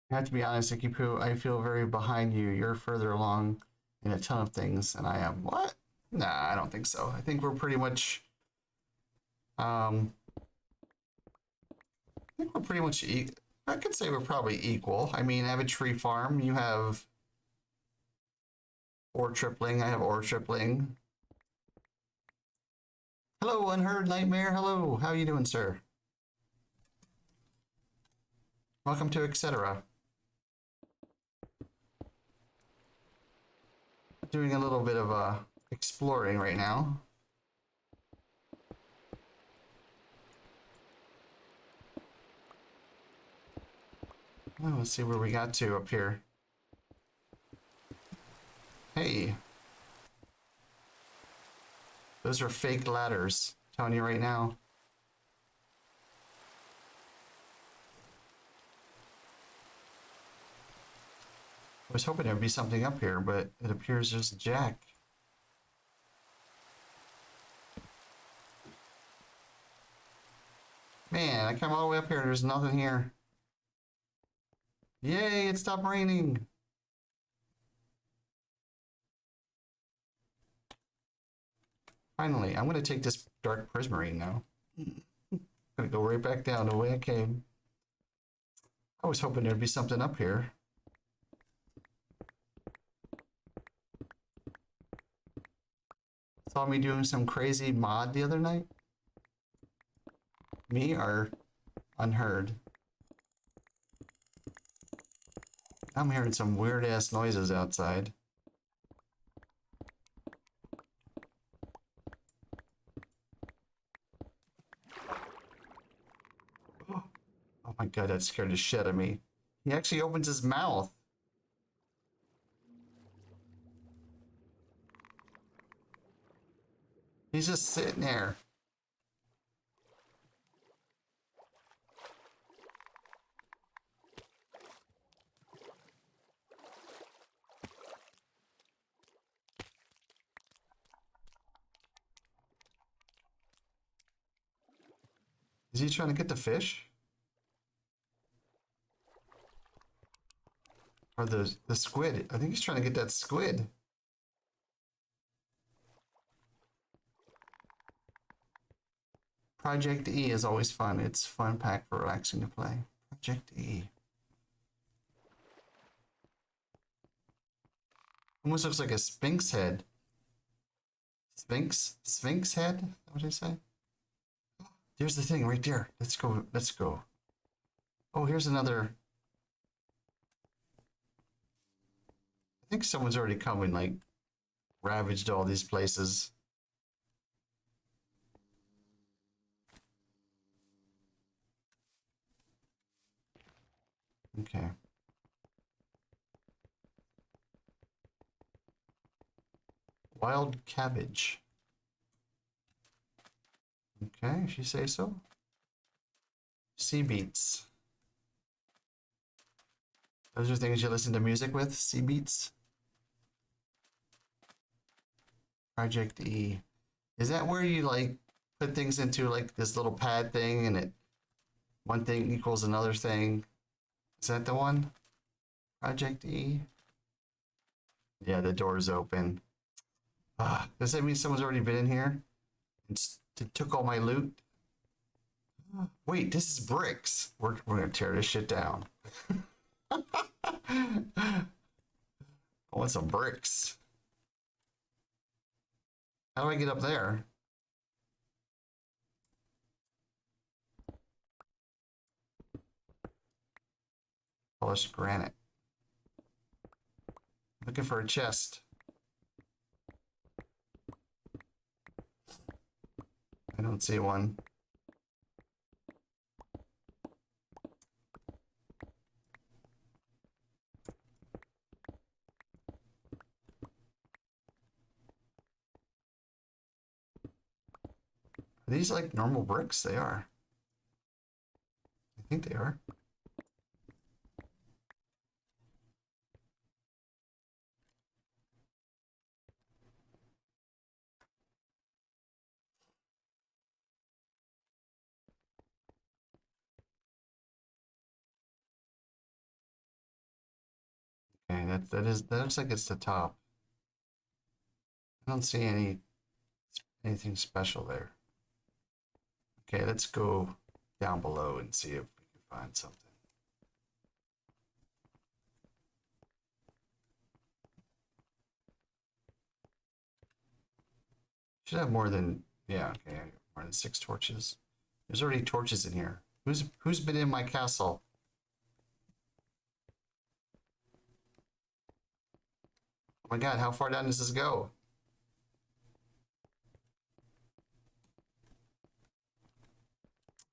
I have to be honest, Ikipu, I feel very behind you. You're further along in a ton of things than I am. What? Nah, I don't think so. I think we're pretty much I think we're pretty much I could say we're probably equal. I mean, I have a tree farm. You have ore tripling. I have ore tripling. Hello, Unheard Nightmare. Hello. How are you doing, sir? Welcome to etc. Doing a little bit of exploring right now. Oh, let's see where we got to up here. Hey. Those are fake ladders. I'm telling you right now. I was hoping there'd be something up here, but it appears there's jack. Man, I come all the way up here, there's nothing here. Yay, it stopped raining. Finally, I'm gonna take this dark prismarine now. I'm gonna go right back down the way I came. I was hoping there'd be something up here. Saw me doing some crazy mod the other night? Me or Unheard? I'm hearing some weird ass noises outside. Oh my god, that scared the shit out of me. He actually opens his mouth. He's just sitting there. Is he trying to get the fish? Or the squid? I think he's trying to get that squid. Project E is always fun. It's fun pack for relaxing to play. Project E. Almost looks like a sphinx head. Sphinx head? What did I say? There's the thing right there. Let's go. Let's go. Oh, here's another. I think someone's already come and like ravaged all these places. Okay. Wild cabbage. Okay, if you say so. Sea beats. Those are things you listen to music with? Sea beats? Project E. Is that where you like put things into like this little pad thing and it one thing equals another thing? Is that the one? Project E? Yeah, the door's open. Does that mean someone's already been in here and took all my loot? Wait, this is bricks. We're gonna tear this shit down. I want some bricks. How do I get up there? Polished granite. Looking for a chest. I don't see one. Are these like normal bricks? They are. I think they are. Okay, that looks like it's the top. I don't see anything special there. Okay, let's go down below and see if we can find something. Should have more than yeah, okay, more than 6 torches. There's already torches in here. Who's been in my castle? Oh my god, how far down does this go?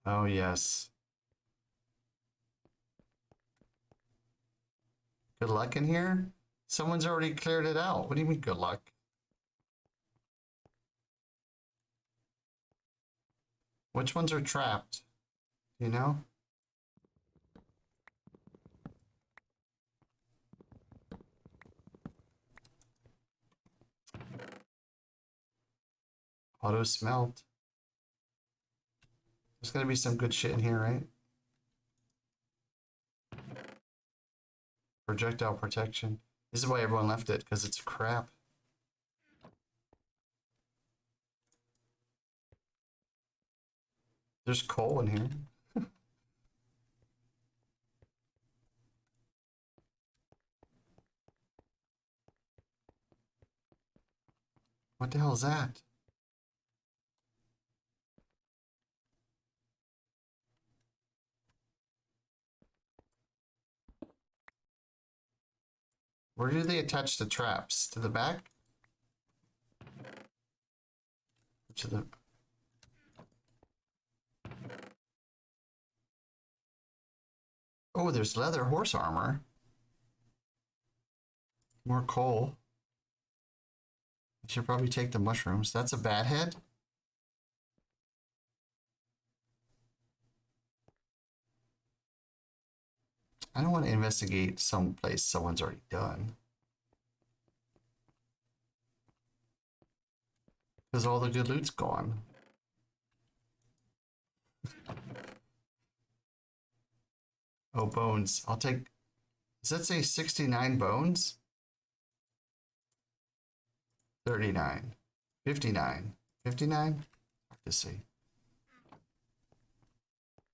Oh yes. Good luck in here? Someone's already cleared it out. What do you mean good luck? Which ones are trapped? You know? Auto smelt. There's gonna be some good shit in here, right? Projectile protection. This is why everyone left it, because it's crap. There's coal in here. What the hell is that? Where do they attach the traps? To the back? To the... Oh, there's leather horse armor. More coal. I should probably take the mushrooms. That's a bat head? I don't want to investigate some place someone's already done. Because all the good loot's gone. Oh, bones. I'll take... Does that say 69 bones? 39. 59. 59? Hard to see.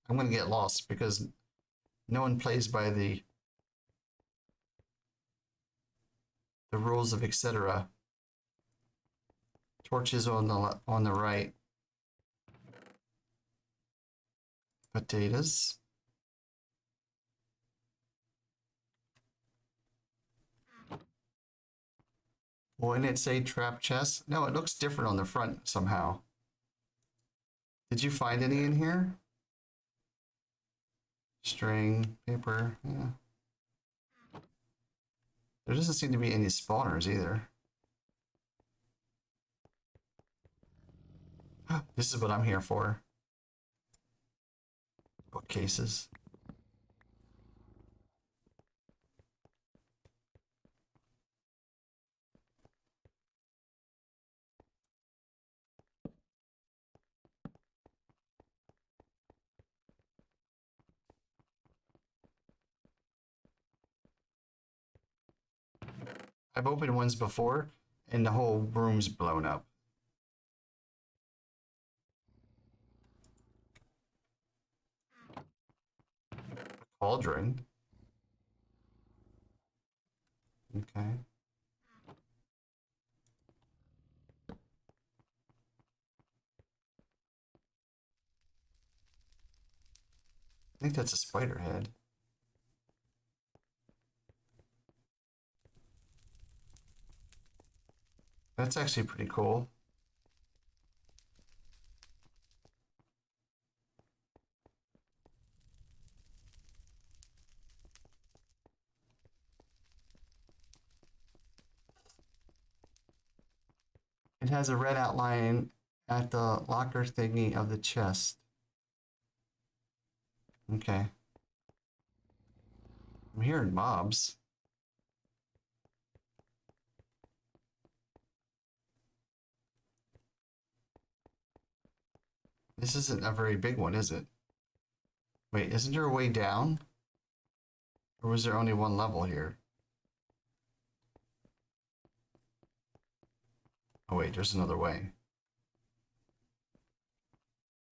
I'm going to get lost because no one plays by the rules of etc. Torches on the right. Potatoes. Wouldn't it say trap chest? No, it looks different on the front somehow. Did you find any in here? String, paper, yeah. There doesn't seem to be any spawners either. This is what I'm here for. Bookcases. I've opened ones before and the whole room's blown up. Cauldron. Okay. I think that's a spider head. That's actually pretty cool. It has a red outline at the locker thingy of the chest. Okay. I'm hearing mobs. This isn't a very big one, is it? Wait, isn't there a way down? Or was there only one level here? Oh wait, there's another way.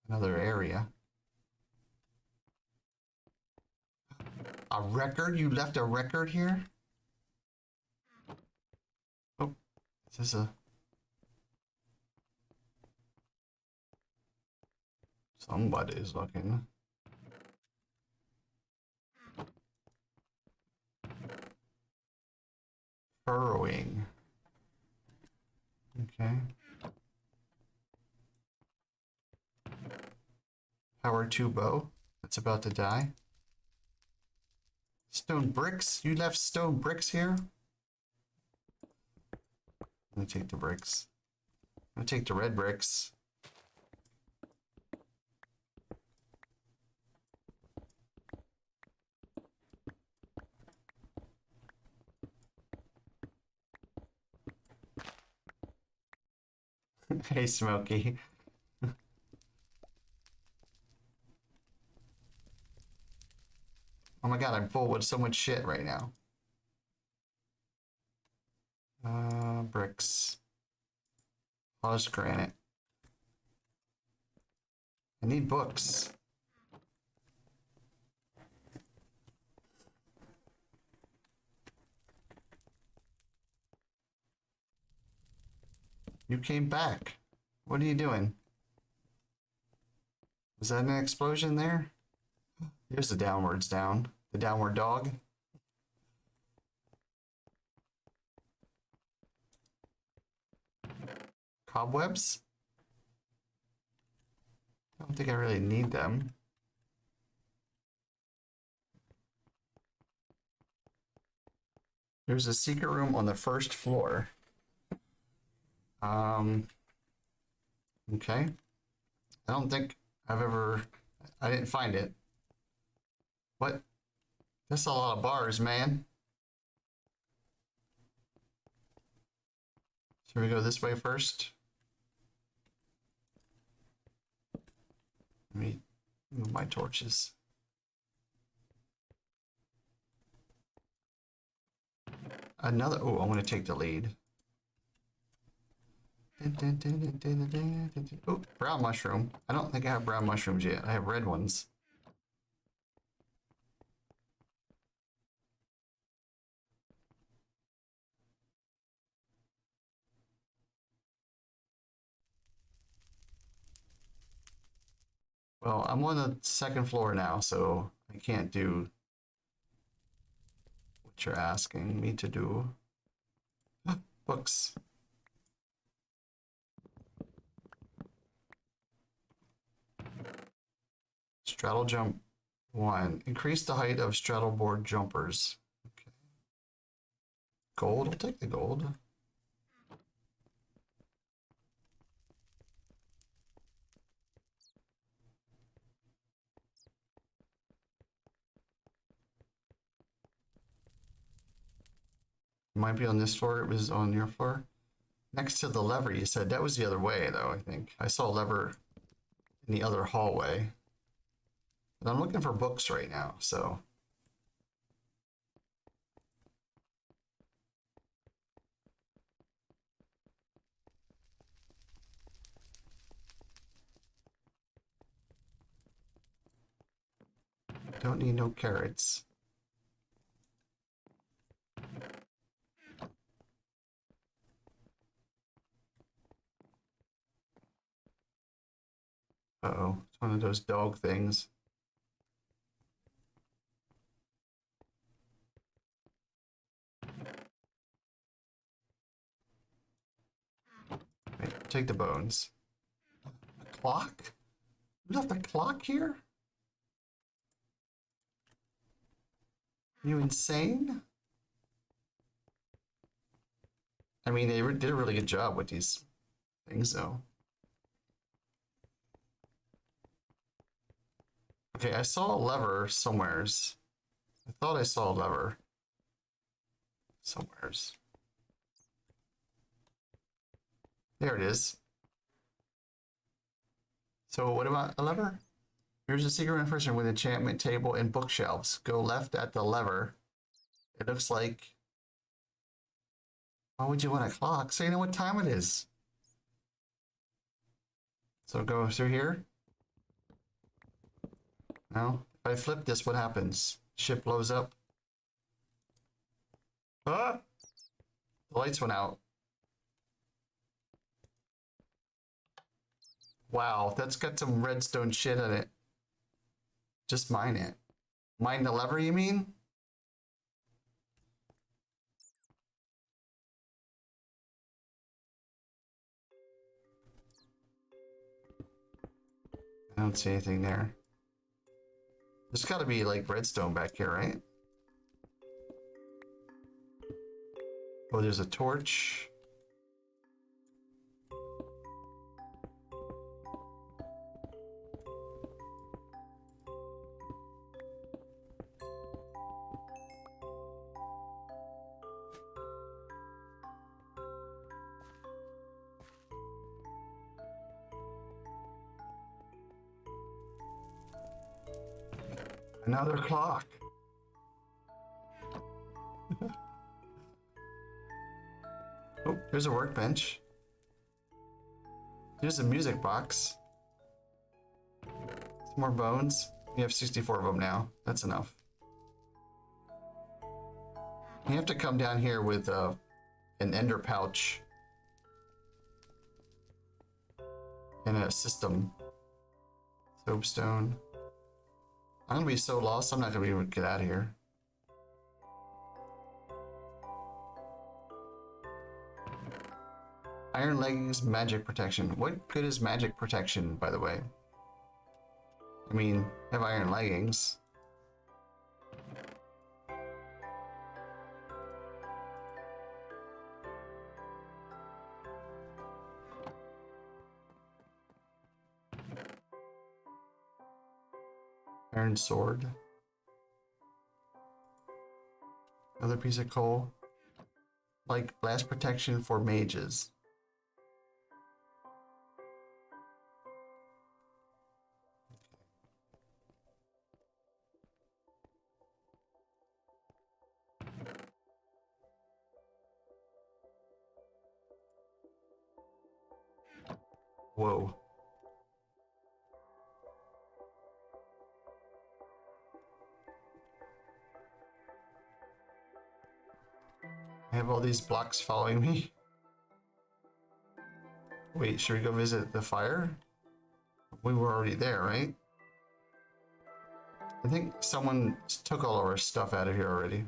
Another area. A record? You left a record here? Oh, is this a... Somebody's looking. Furrowing. Okay. Power 2 bow. That's about to die. Stone bricks? You left stone bricks here? Let me take the bricks. I'm gonna take the red bricks. Hey, Smokey. Oh my god, I'm full with so much shit right now. Bricks. Polished granite. I need books. You came back. What are you doing? Was that an explosion there? Here's the downwards down. The downward dog. Cobwebs? I don't think I really need them. There's a secret room on the first floor. Okay. I don't think I've ever... I didn't find it. What? That's a lot of bars, man. Should we go this way first? Let me move my torches. Another. Oh, I'm going to take the lead. Oh, brown mushroom. I don't think I have brown mushrooms yet. I have red ones. Well, I'm on the second floor now, so I can't do what you're asking me to do. Books. Straddle jump 1. Increase the height of straddle board jumpers. Okay. Gold. I'll take the gold. It might be on this floor. It was on your floor. Next to the lever, you said that was the other way, though. I think I saw a lever in the other hallway. But I'm looking for books right now, so. Don't need no carrots. Uh-oh, it's one of those dog things. Right, take the bones. A clock? You left a clock here? Are you insane? I mean, they did a really good job with these things, though. Okay, I saw a lever somewheres. I thought I saw a lever somewheres. There it is. So what about a lever? Here's a secret reinforcement with enchantment table and bookshelves. Go left at the lever. It looks like... Why would you want a clock? So you know what time it is. So go through here. No? If I flip this, what happens? Ship blows up. Ah! The lights went out. Wow, that's got some redstone shit in it. Just mine it. Mine the lever, you mean? I don't see anything there. There's gotta be like redstone back here, right? Oh, there's a torch. Another clock. Oh, there's a workbench. Here's a music box. Some more bones. We have 64 of them now. That's enough. You have to come down here with an ender pouch and a system. Soapstone. I'm gonna be so lost, I'm not gonna be able to get out of here. Iron leggings, magic protection. What good is magic protection, by the way? I mean, I have iron leggings. Iron sword. Another piece of coal. Like blast protection for mages. Whoa. I have all these blocks following me. Wait, should we go visit the fire? We were already there, right? I think someone took all of our stuff out of here already.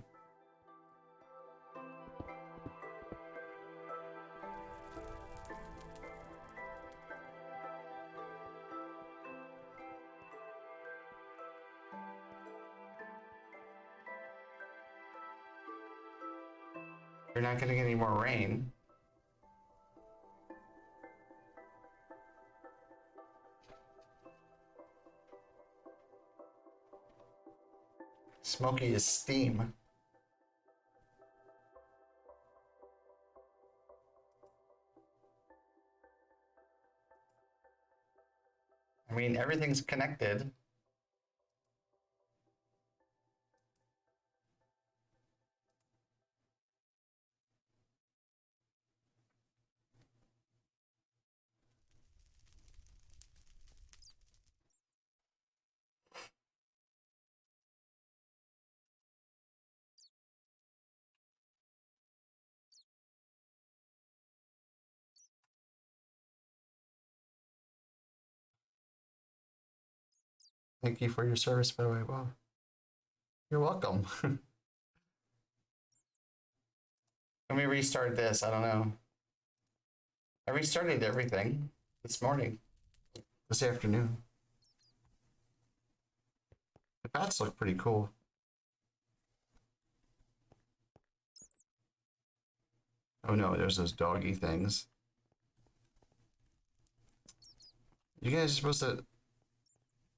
You're not getting any more rain. Smoky is steam. I mean, everything's connected. Thank you for your service, by the way. Well, you're welcome. Let me restart this. I don't know. I restarted everything this morning, this afternoon. The bats look pretty cool. Oh no, there's those doggy things. You guys are supposed to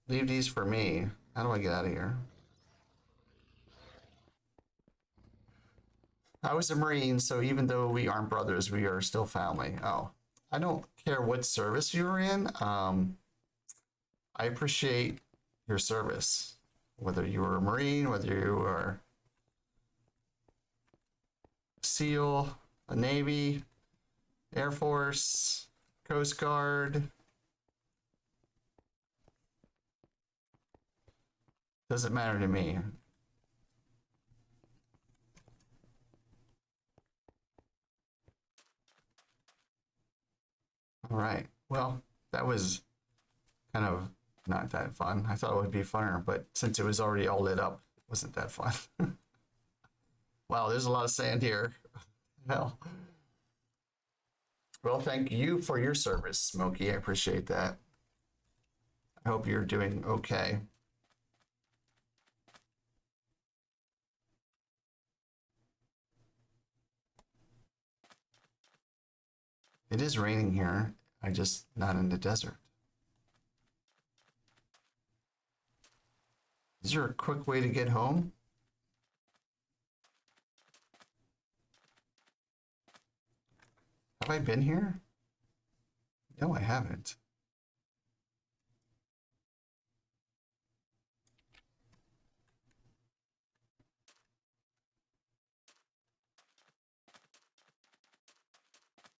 leave these for me. How do I get out of here? I was a Marine, so even though we aren't brothers, we are still family. Oh, I don't care what service you were in. I appreciate your service, whether you were a Marine, whether you were SEAL, a Navy, Air Force, Coast Guard. Doesn't matter to me. All right. Well, that was kind of not that fun. I thought it would be funner, but since it was already all lit up, it wasn't that fun. Wow, there's a lot of sand here. Hell. Well, thank you for your service, Smokey. I appreciate that. I hope you're doing okay. It is raining here. I just not in the desert. Is there a quick way to get home? Have I been here? No, I haven't.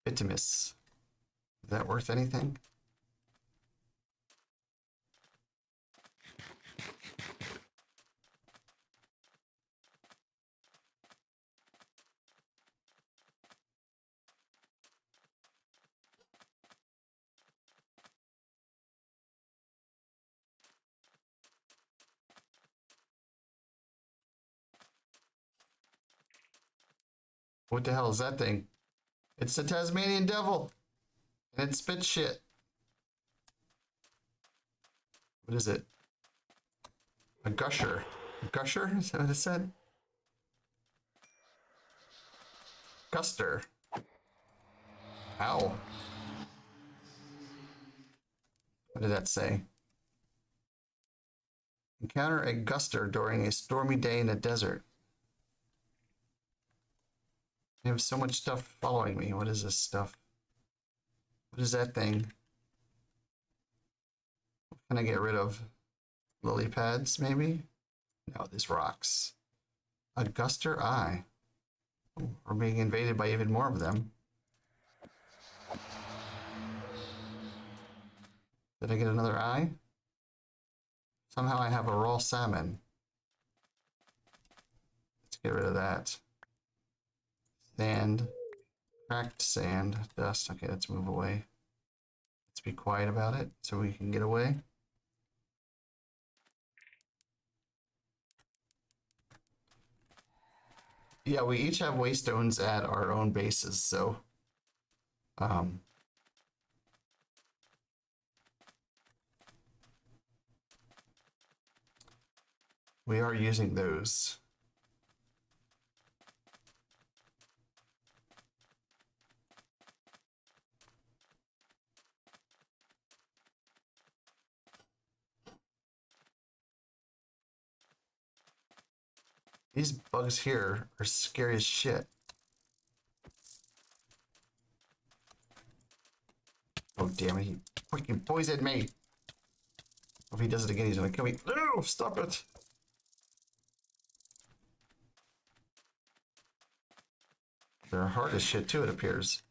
Bitumus. Is that worth anything? What the hell is that thing? It's the Tasmanian devil. And it spits shit. What is it? A gusher. A gusher? Is that what it said? Guster. Ow. What did that say? Encounter a guster during a stormy day in the desert. I have so much stuff following me. What is this stuff? What is that thing? What can I get rid of? Lily pads, maybe? No, these rocks. A guster eye. Oh, we're being invaded by even more of them. Did I get another eye? Somehow I have a raw salmon. Let's get rid of that. Sand. Cracked sand. Dust. Okay, let's move away. Let's be quiet about it so we can get away. Yeah, we each have waystones at our own bases, so um, we are using those. These bugs here are scary as shit. Oh, damn it. He freaking poisoned me. If he does it again, he's gonna kill me. No, stop it. They're hard as shit, too, it appears.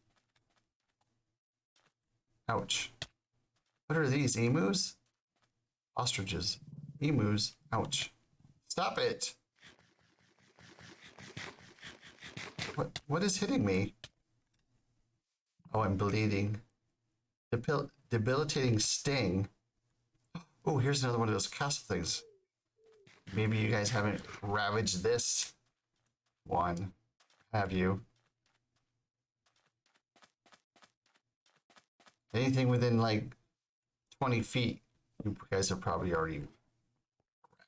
Ouch. What are these? Emus? Ostriches. Emus. Ouch. Stop it. What is hitting me? Oh, I'm bleeding. Debilitating sting. Oh, here's another one of those castle things. Maybe you guys haven't ravaged this one, have you? Anything within like 20 feet, you guys have probably already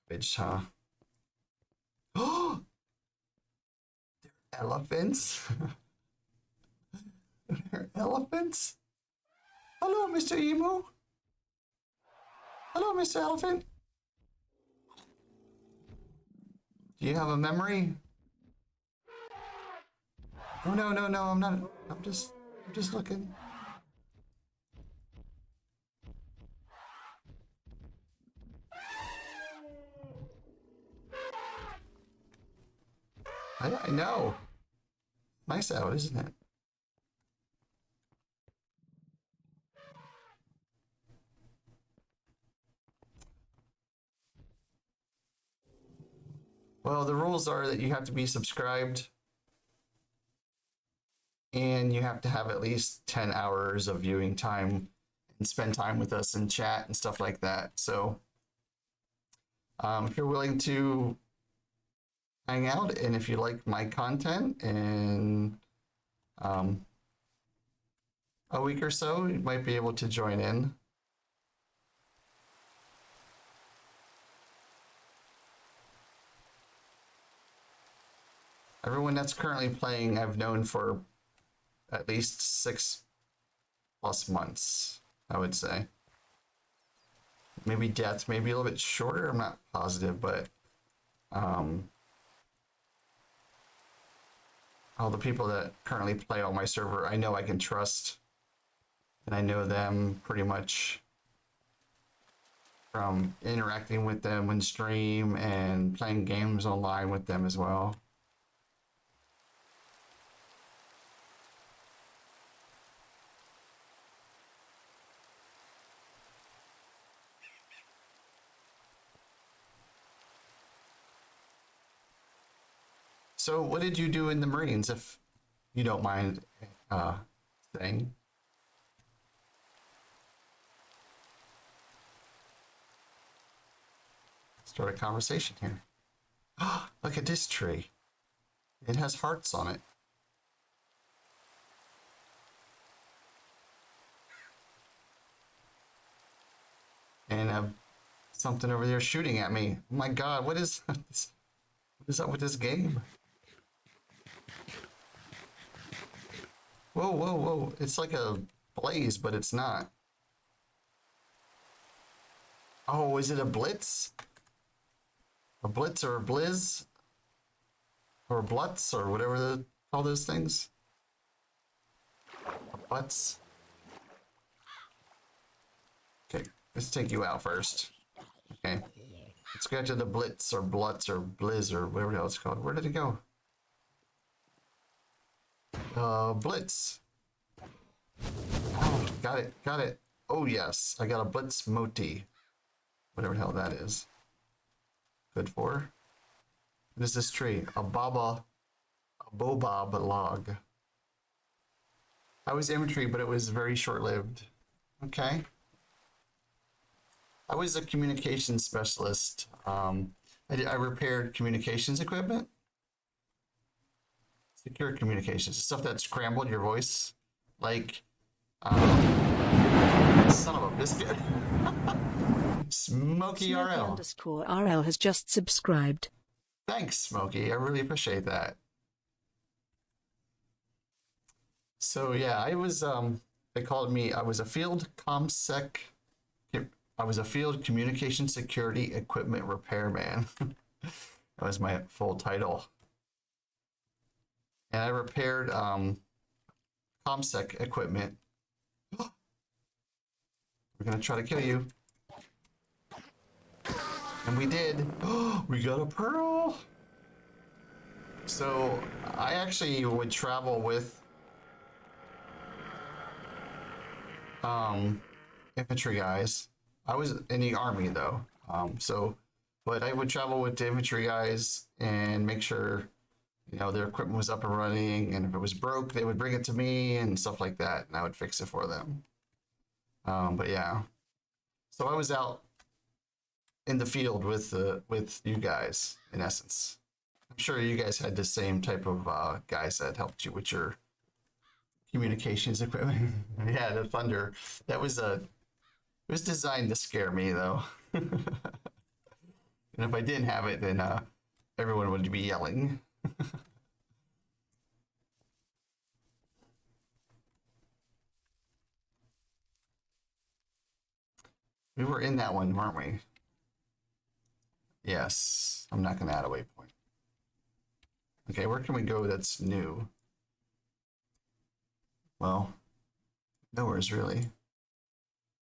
ravaged, huh? Oh, they're elephants. They're elephants. Hello, Mr. Emu. Hello, Mr. Elephant. Do you have a memory? Oh no, no, no, I'm not. I'm just looking. I know. Nice out, isn't it? Well, the rules are that you have to be subscribed and you have to have at least 10 hours of viewing time and spend time with us in chat and stuff like that. So if you're willing to hang out and if you like my content and a week or so, you might be able to join in. Everyone that's currently playing, I've known for at least 6+ months, I would say. Maybe death, maybe a little bit shorter. I'm not positive, but all the people that currently play on my server, I know I can trust, and I know them pretty much from interacting with them on stream and playing games online with them as well. So what did you do in the Marines, if you don't mind saying? Start a conversation here. Look at this tree. It has hearts on it. And something over there shooting at me. Oh my god, what is this? What is up with this game? Whoa, whoa, whoa. It's like a blaze, but it's not. Oh, is it a blitz? A blitz or a blizz? Or blutz or whatever the call those things? Butts. Okay, let's take you out first. Okay. Let's go to the Blitz or Blutz or Blizz or whatever the hell it's called. Where did it go? Blitz. Oh, got it, got it. Oh yes, I got a Blitz Moti. Whatever the hell that is. Good for. What is this tree? A Bobob log. I was infantry, but it was very short-lived. Okay. I was a communications specialist. I repaired communications equipment. Secure communications, stuff that scrambled your voice, like son of a biscuit. Smokey RL. Underscore RL has just subscribed. Thanks, Smokey. I really appreciate that. So yeah, I was they called me. I was a field comsec. I was a field communication security equipment repairman. That was my full title. And I repaired comsec equipment. We're gonna try to kill you. And we did. We got a pearl. So I actually would travel with infantry guys. I was in the army though. But I would travel with the infantry guys and make sure, you know, their equipment was up and running, and if it was broke, they would bring it to me and stuff like that, and I would fix it for them. But yeah, so I was out in the field with you guys, in essence. I'm sure you guys had the same type of guys that helped you with your communications equipment. Yeah, the thunder. That was it was designed to scare me though. And if I didn't have it, then everyone would be yelling. We were in that one, weren't we? Yes. I'm not going to add a waypoint. Okay, where can we go that's new? Well, nowhere's really.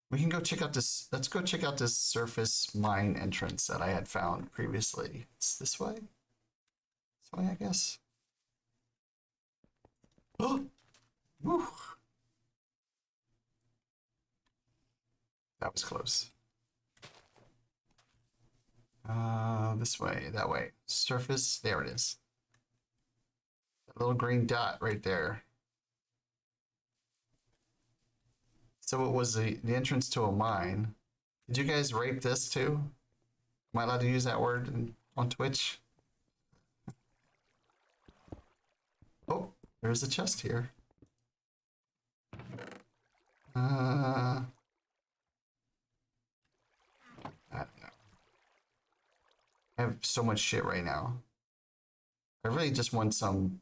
We can go check out this. Let's go check out this surface mine entrance that I had found previously. It's this way? This way, I guess. Oh! Woo! That was close. This way, that way. Surface, there it is. That little green dot right there. So it was the entrance to a mine. Did you guys rape this too? Am I allowed to use that word on Twitch? Oh, there's a chest here. I don't know. I have so much shit right now. I really just want some.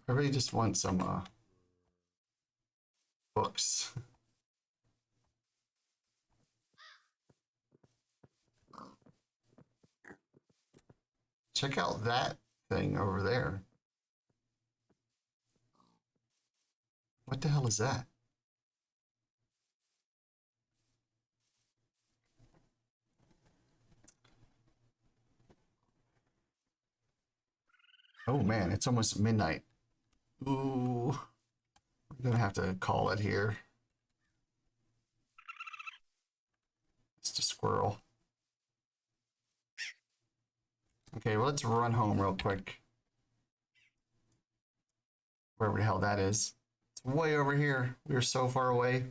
I really just want some books. Check out that thing over there. What the hell is that? Oh man, it's almost midnight. Ooh, we're gonna have to call it here. It's a squirrel. Okay, well, let's run home real quick. Wherever the hell that is. It's way over here. We are so far away.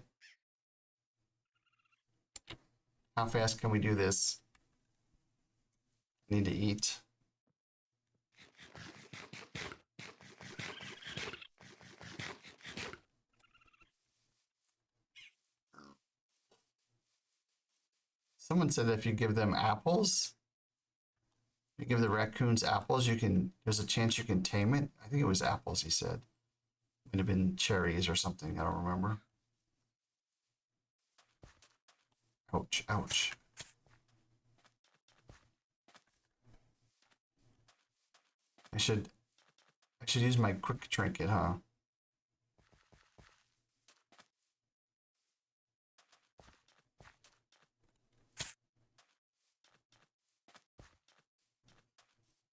How fast can we do this? I need to eat. Someone said if you give them apples, you give the raccoons apples, there's a chance you can tame it. I think it was apples, he said. Might have been cherries or something. I don't remember. Ouch, ouch. I should use my quick trinket, huh?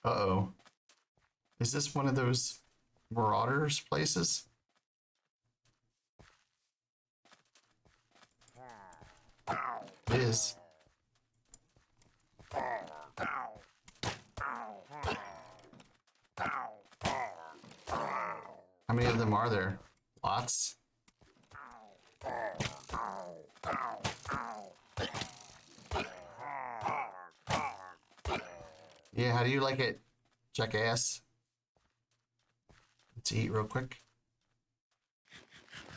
Uh-oh. Is this one of those marauders places? It is. How many of them are there? Lots? Yeah, how do you like it, jackass? Let's eat real quick.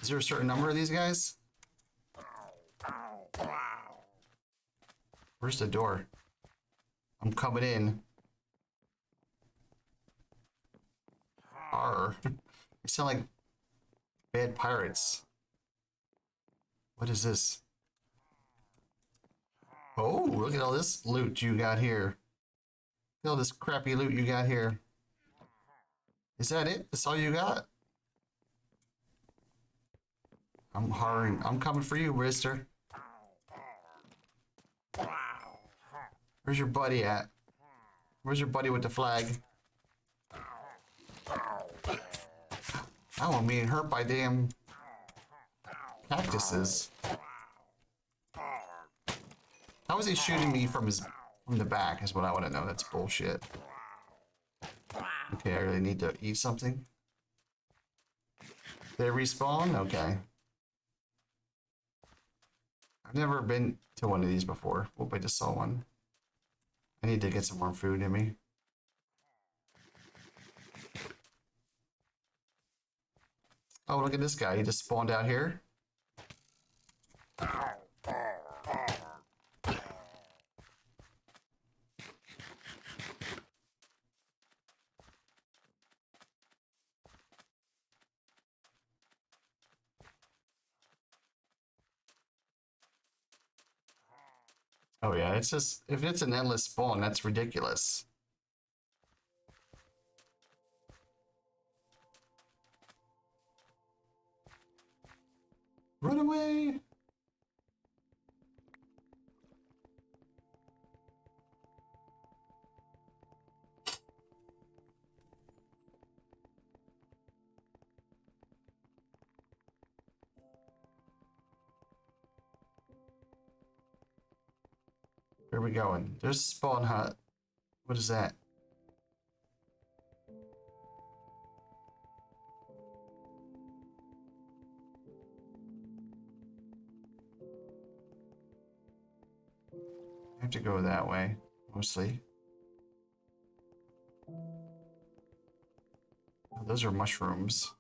Is there a certain number of these guys? Where's the door? I'm coming in. Arr. You sound like bad pirates. What is this? Oh, look at all this loot you got here. Look at all this crappy loot you got here. Is that it? That's all you got? I'm coming for you, mister. Where's your buddy at? Where's your buddy with the flag? Oh, I'm being hurt by damn cactuses. How is he shooting me from the back is what I want to know. That's bullshit. Okay, I really need to eat something. They respawn? Okay. I've never been to one of these before. Oh, I just saw one. I need to get some more food in me. Oh, look at this guy. He just spawned out here. Oh yeah, it's just, if it's an endless spawn, that's ridiculous. Run away! Where are we going? There's a spawn hut. What is that? I have to go that way, mostly. Oh, those are mushrooms.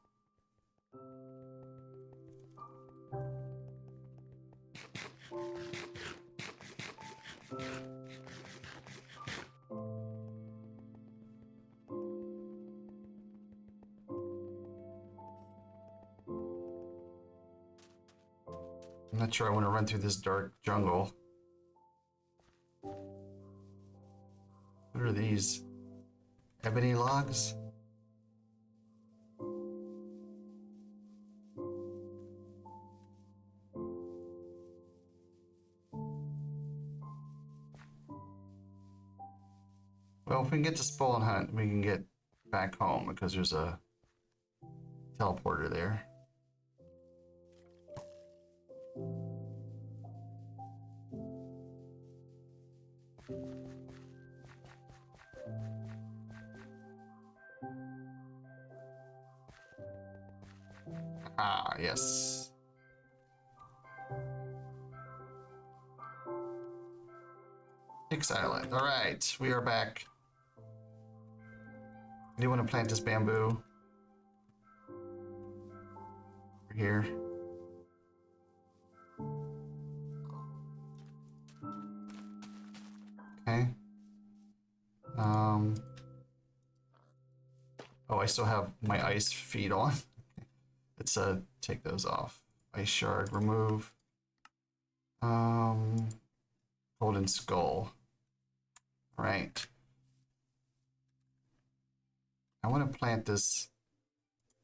I'm not sure I want to run through this dark jungle. What are these? Ebony logs? Well, if we can get to spawn hunt, we can get back home because there's a teleporter there. Ah, yes. X Island. All right, we are back. Do you want to plant this bamboo? Over here. Okay. Oh, I still have my ice feed on. Let's take those off. Ice shard, remove. Golden skull. All right. I want to plant this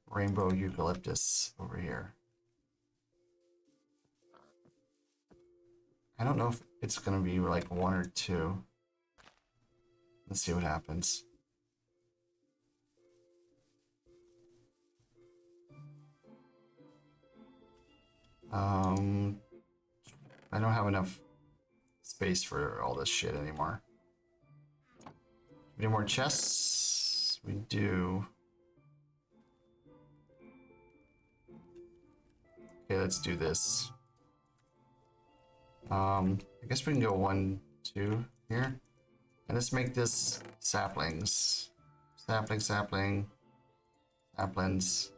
rainbow eucalyptus over here. I don't know if it's gonna be like 1 or 2. Let's see what happens. I don't have enough space for all this shit anymore. Any more chests? We do. Okay, let's do this. I guess we can go 1, 2 here. And let's make this saplings. Sapling, sapling, saplings.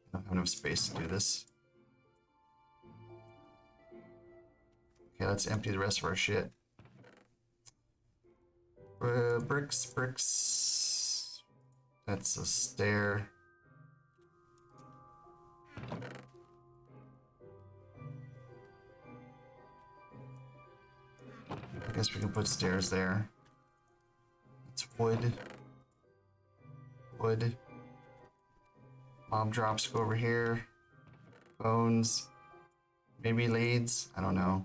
I don't have enough space to do this. Okay, let's empty the rest of our shit. Bricks, bricks. That's a stair. I guess we can put stairs there. It's wood. Wood. Mob drops go over here. Bones. Maybe leads. I don't know.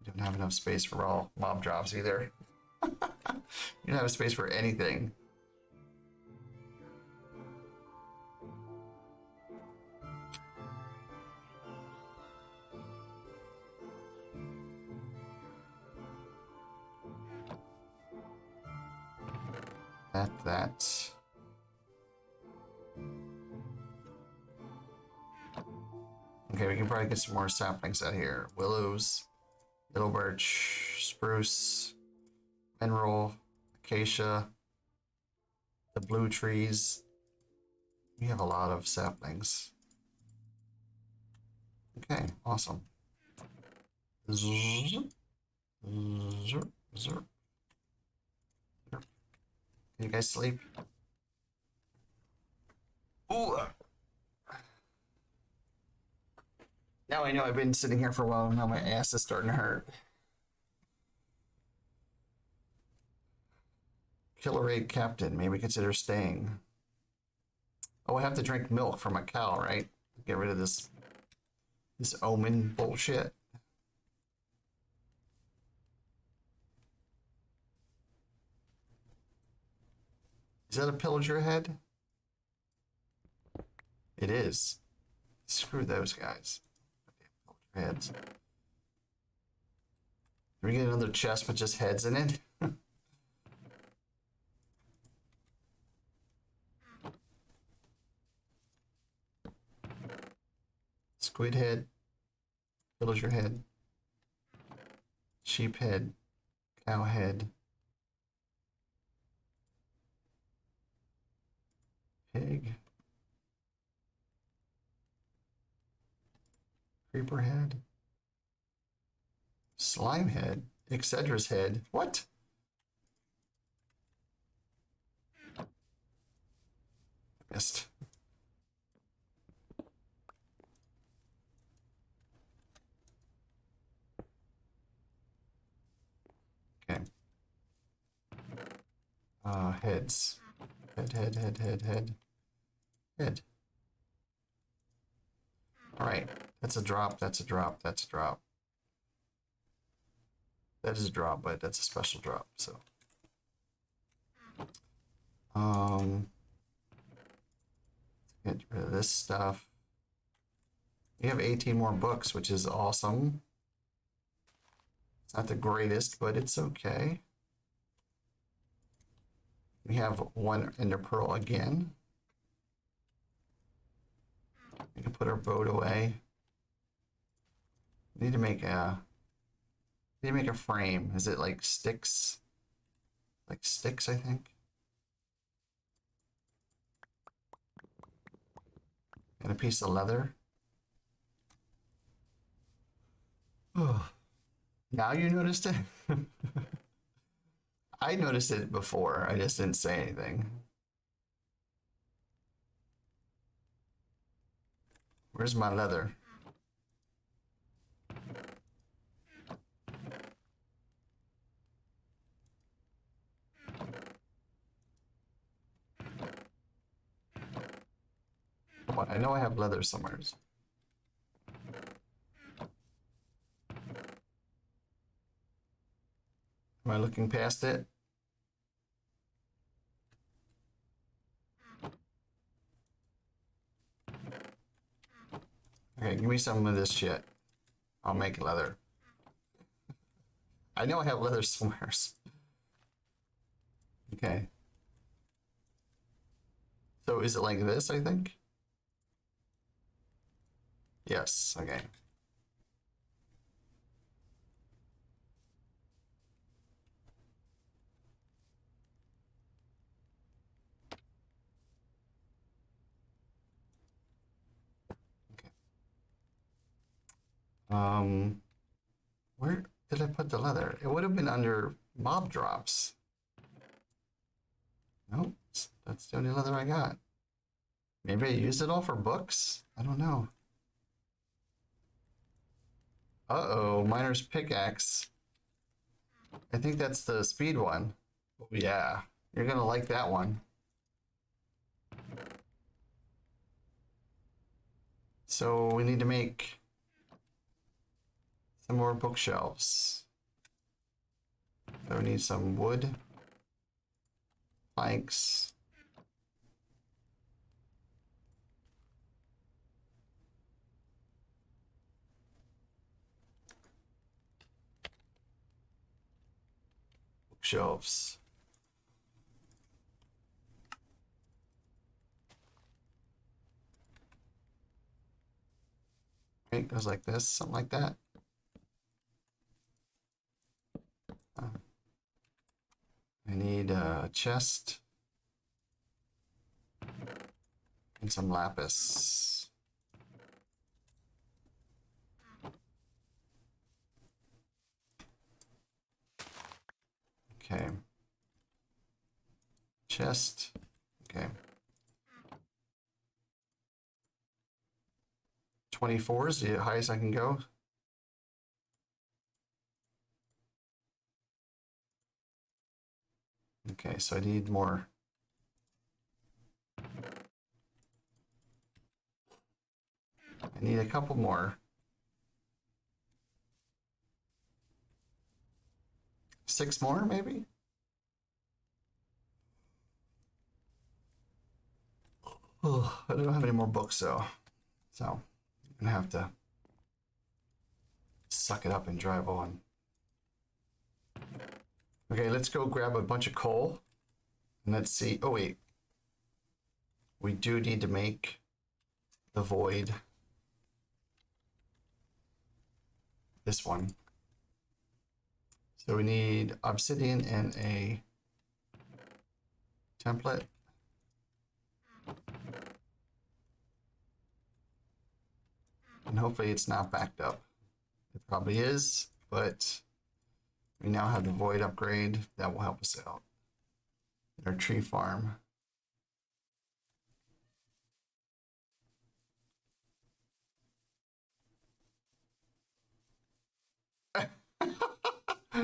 We don't have enough space for all mob drops either. You don't have space for anything. That. Okay, we can probably get some more saplings out here. Willows, little birch, spruce, mineral, acacia, the blue trees. We have a lot of saplings. Okay, awesome. Can you guys sleep? Ooh. Now I know I've been sitting here for a while. Now my ass is starting to hurt. Killer egg captain. Maybe consider staying. Oh, I have to drink milk from a cow, right? Get rid of this omen bullshit. Is that a pillager head? It is. Screw those guys. Pillager heads. Can we get another chest with just heads in it? Squid head. Pillager head. Sheep head. Cow head. Pig. Creeper head. Slime head. Excedras head. What? Missed. Okay. Heads. Head. Head. All right. That's a drop. That's a drop. That's a drop. That is a drop, but that's a special drop. So, get rid of this stuff. We have 18 more books, which is awesome. It's not the greatest, but it's okay. We have 1 ender pearl again. We can put our boat away. We need to make a frame. Is it like sticks? Like sticks, I think. And a piece of leather. Oh. Now you noticed it? I noticed it before. I just didn't say anything. Where's my leather? Come on, I know I have leather somewhere. Am I looking past it? Okay, give me some of this shit. I'll make leather. I know I have leather somewhere. Okay. So is it like this, I think? Yes, okay. Where did I put the leather? It would have been under mob drops. Nope, that's the only leather I got. Maybe I used it all for books? I don't know. Uh-oh, miner's pickaxe. I think that's the speed one. Oh, yeah, you're gonna like that one. So we need to make some more bookshelves. So we need some wood, planks. Bookshelves. Right, goes like this, something like that. I need a chest and some lapis. Okay. Chest. Okay. 24 is the highest I can go. Okay, so I need more. I need a couple more. 6 more, maybe? Oh, I don't have any more books, though. So I'm gonna have to suck it up and drive on. Okay, let's go grab a bunch of coal. And let's see. Oh, wait. We do need to make the void. This one. So we need obsidian and a template. And hopefully it's not backed up. It probably is, but we now have the void upgrade that will help us out. Our tree farm.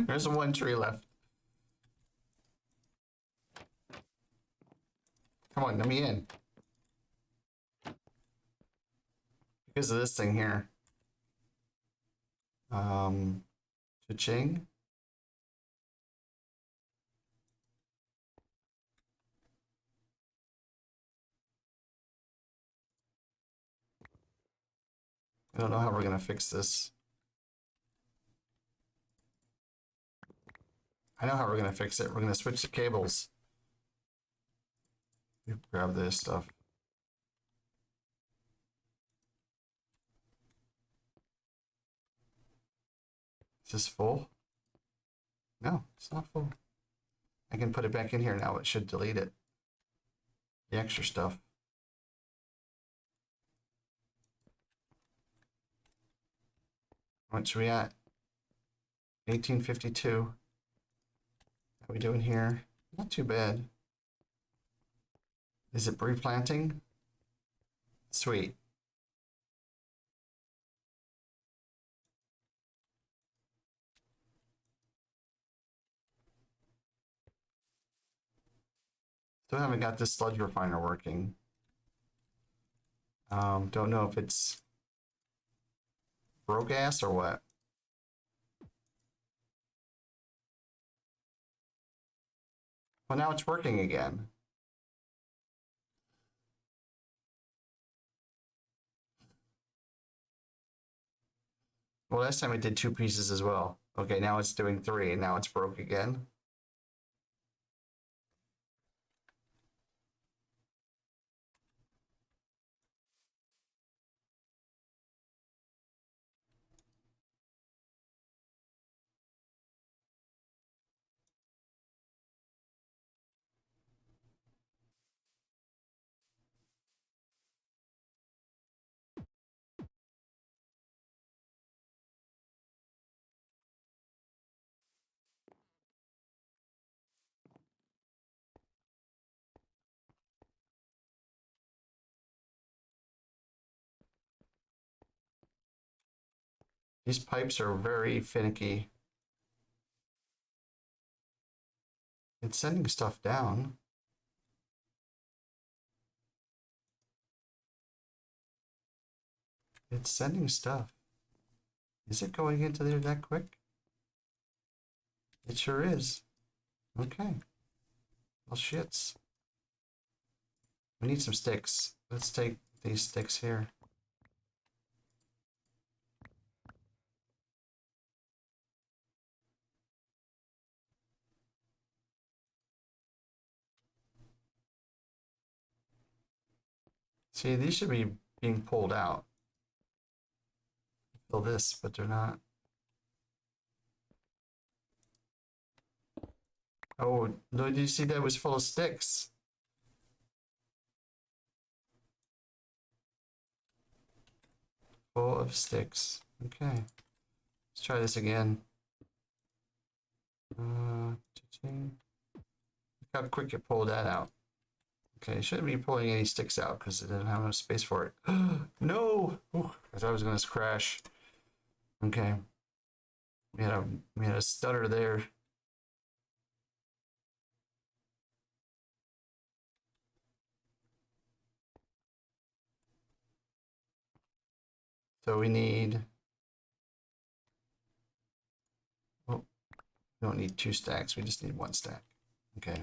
There's one tree left. Come on, let me in. Because of this thing here. Cha-ching. I don't know how we're gonna fix this. I know how we're gonna fix it. We're gonna switch the cables. Grab this stuff. Is this full? No, it's not full. I can put it back in here now. It should delete it. The extra stuff. How much are we at? 1852. How are we doing here? Not too bad. Is it replanting? Sweet. Still haven't got this sludge refiner working. Don't know if it's broke ass or what. Well, now it's working again. Well, last time it did 2 pieces as well. Okay, now it's doing 3, and now it's broke again. These pipes are very finicky. It's sending stuff down. It's sending stuff. Is it going into there that quick? It sure is. Okay. Well, shits. We need some sticks. Let's take these sticks here. See, these should be being pulled out. Fill this, but they're not. Oh, no, did you see that it was full of sticks? Full of sticks. Okay. Let's try this again. Look how quick it pulled that out. Okay, shouldn't be pulling any sticks out because it didn't have enough space for it. No! Ooh, I thought I was going to crash. Okay. We had a stutter there. So we need... Oh, we don't need 2 stacks. We just need 1 stack. Okay.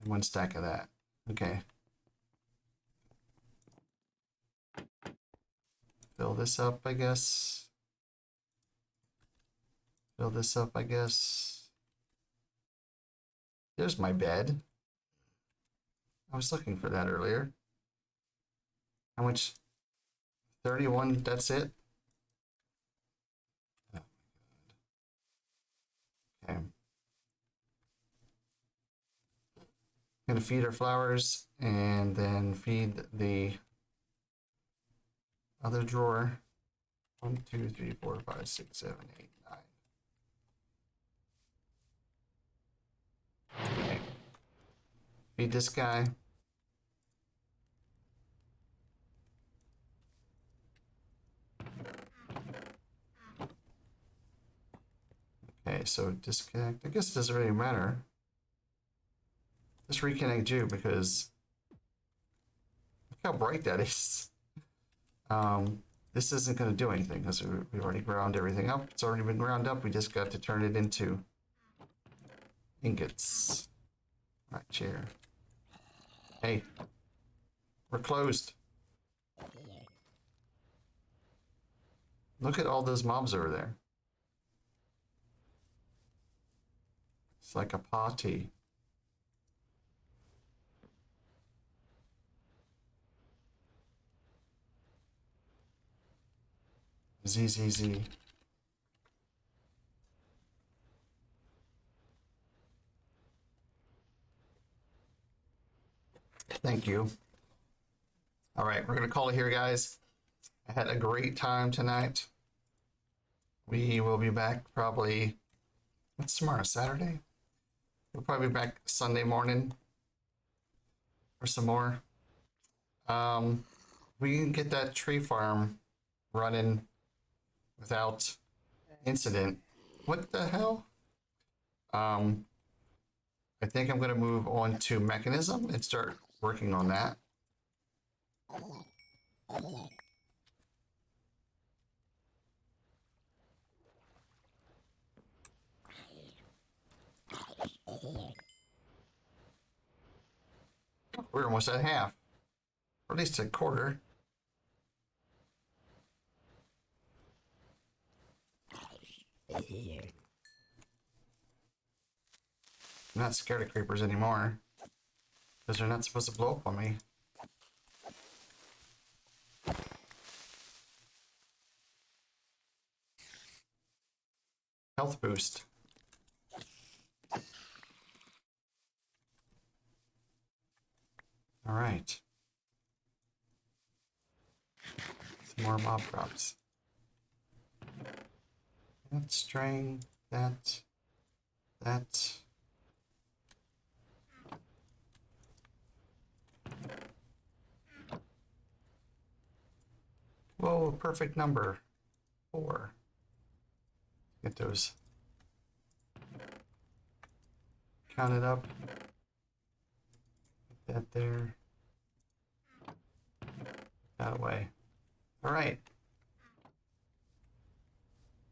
1 stack of that. Okay. Fill this up, I guess. Fill this up, I guess. There's my bed. I was looking for that earlier. How much? 31, that's it? Oh my God. Okay. Gonna feed our flowers and then feed the other drawer. 1, 2, 3, 4, 5, 6, 7, 8, 9. Okay. Feed this guy. Okay, so disconnect. I guess it doesn't really matter. Just reconnect you because look how bright that is. This isn't going to do anything because we've already ground everything up. It's already been ground up. We just got to turn it into ingots. Right, chair. Hey, we're closed. Look at all those mobs over there. It's like a party. Z. Thank you. All right, we're going to call it here, guys. I had a great time tonight. We will be back probably, what's tomorrow, Saturday? We'll probably be back Sunday morning for some more. We can get that tree farm running without incident. What the hell? I think I'm going to move on to mechanism and start working on that. We're almost at half, or at least a quarter. I'm not scared of creepers anymore, because they're not supposed to blow up on me. Health boost. All right. Some more mob drops. That string, that. Whoa, a perfect number. 4. Get those counted up. Put that there. That away. All right.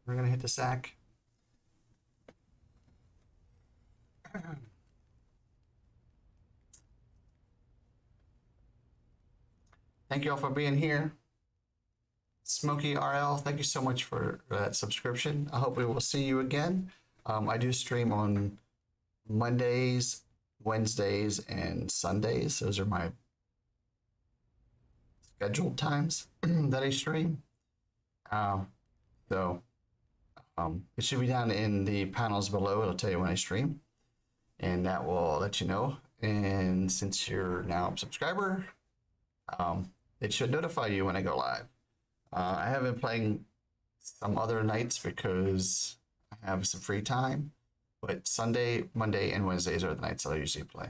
We're gonna hit the sack. Thank you all for being here. Smokey RL, thank you so much for that subscription. I hope we will see you again. I do stream on Mondays, Wednesdays, and Sundays. Those are my scheduled times that I stream. So it should be down in the panels below. It'll tell you when I stream, and that will let you know. And since you're now a subscriber, it should notify you when I go live. I have been playing some other nights because I have some free time, but Sunday, Monday, and Wednesdays are the nights that I usually play.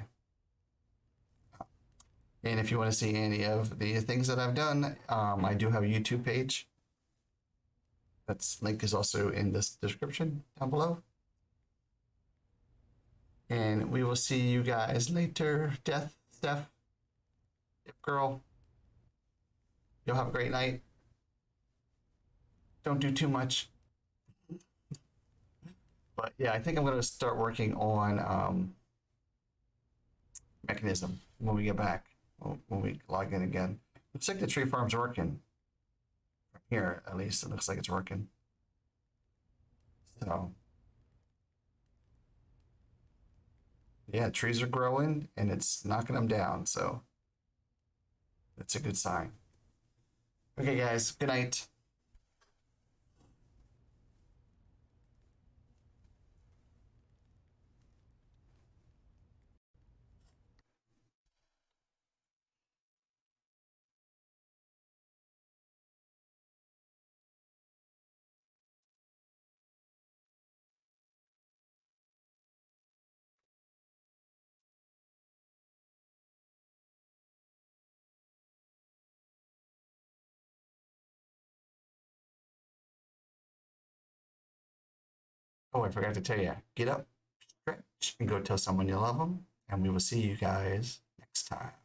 And if you want to see any of the things that I've done, I do have a YouTube page. That's link is also in this description down below. And we will see you guys later. Death, Steph, girl. You'll have a great night. Don't do too much. But yeah, I think I'm going to start working on mechanism when we get back, when we log in again. Looks like the tree farm's working. From here, at least, it looks like it's working. So, yeah, trees are growing and it's knocking them down. So, that's a good sign. Okay, guys, good night. Oh, I forgot to tell you, get up, stretch, and go tell someone you love them. And we will see you guys next time.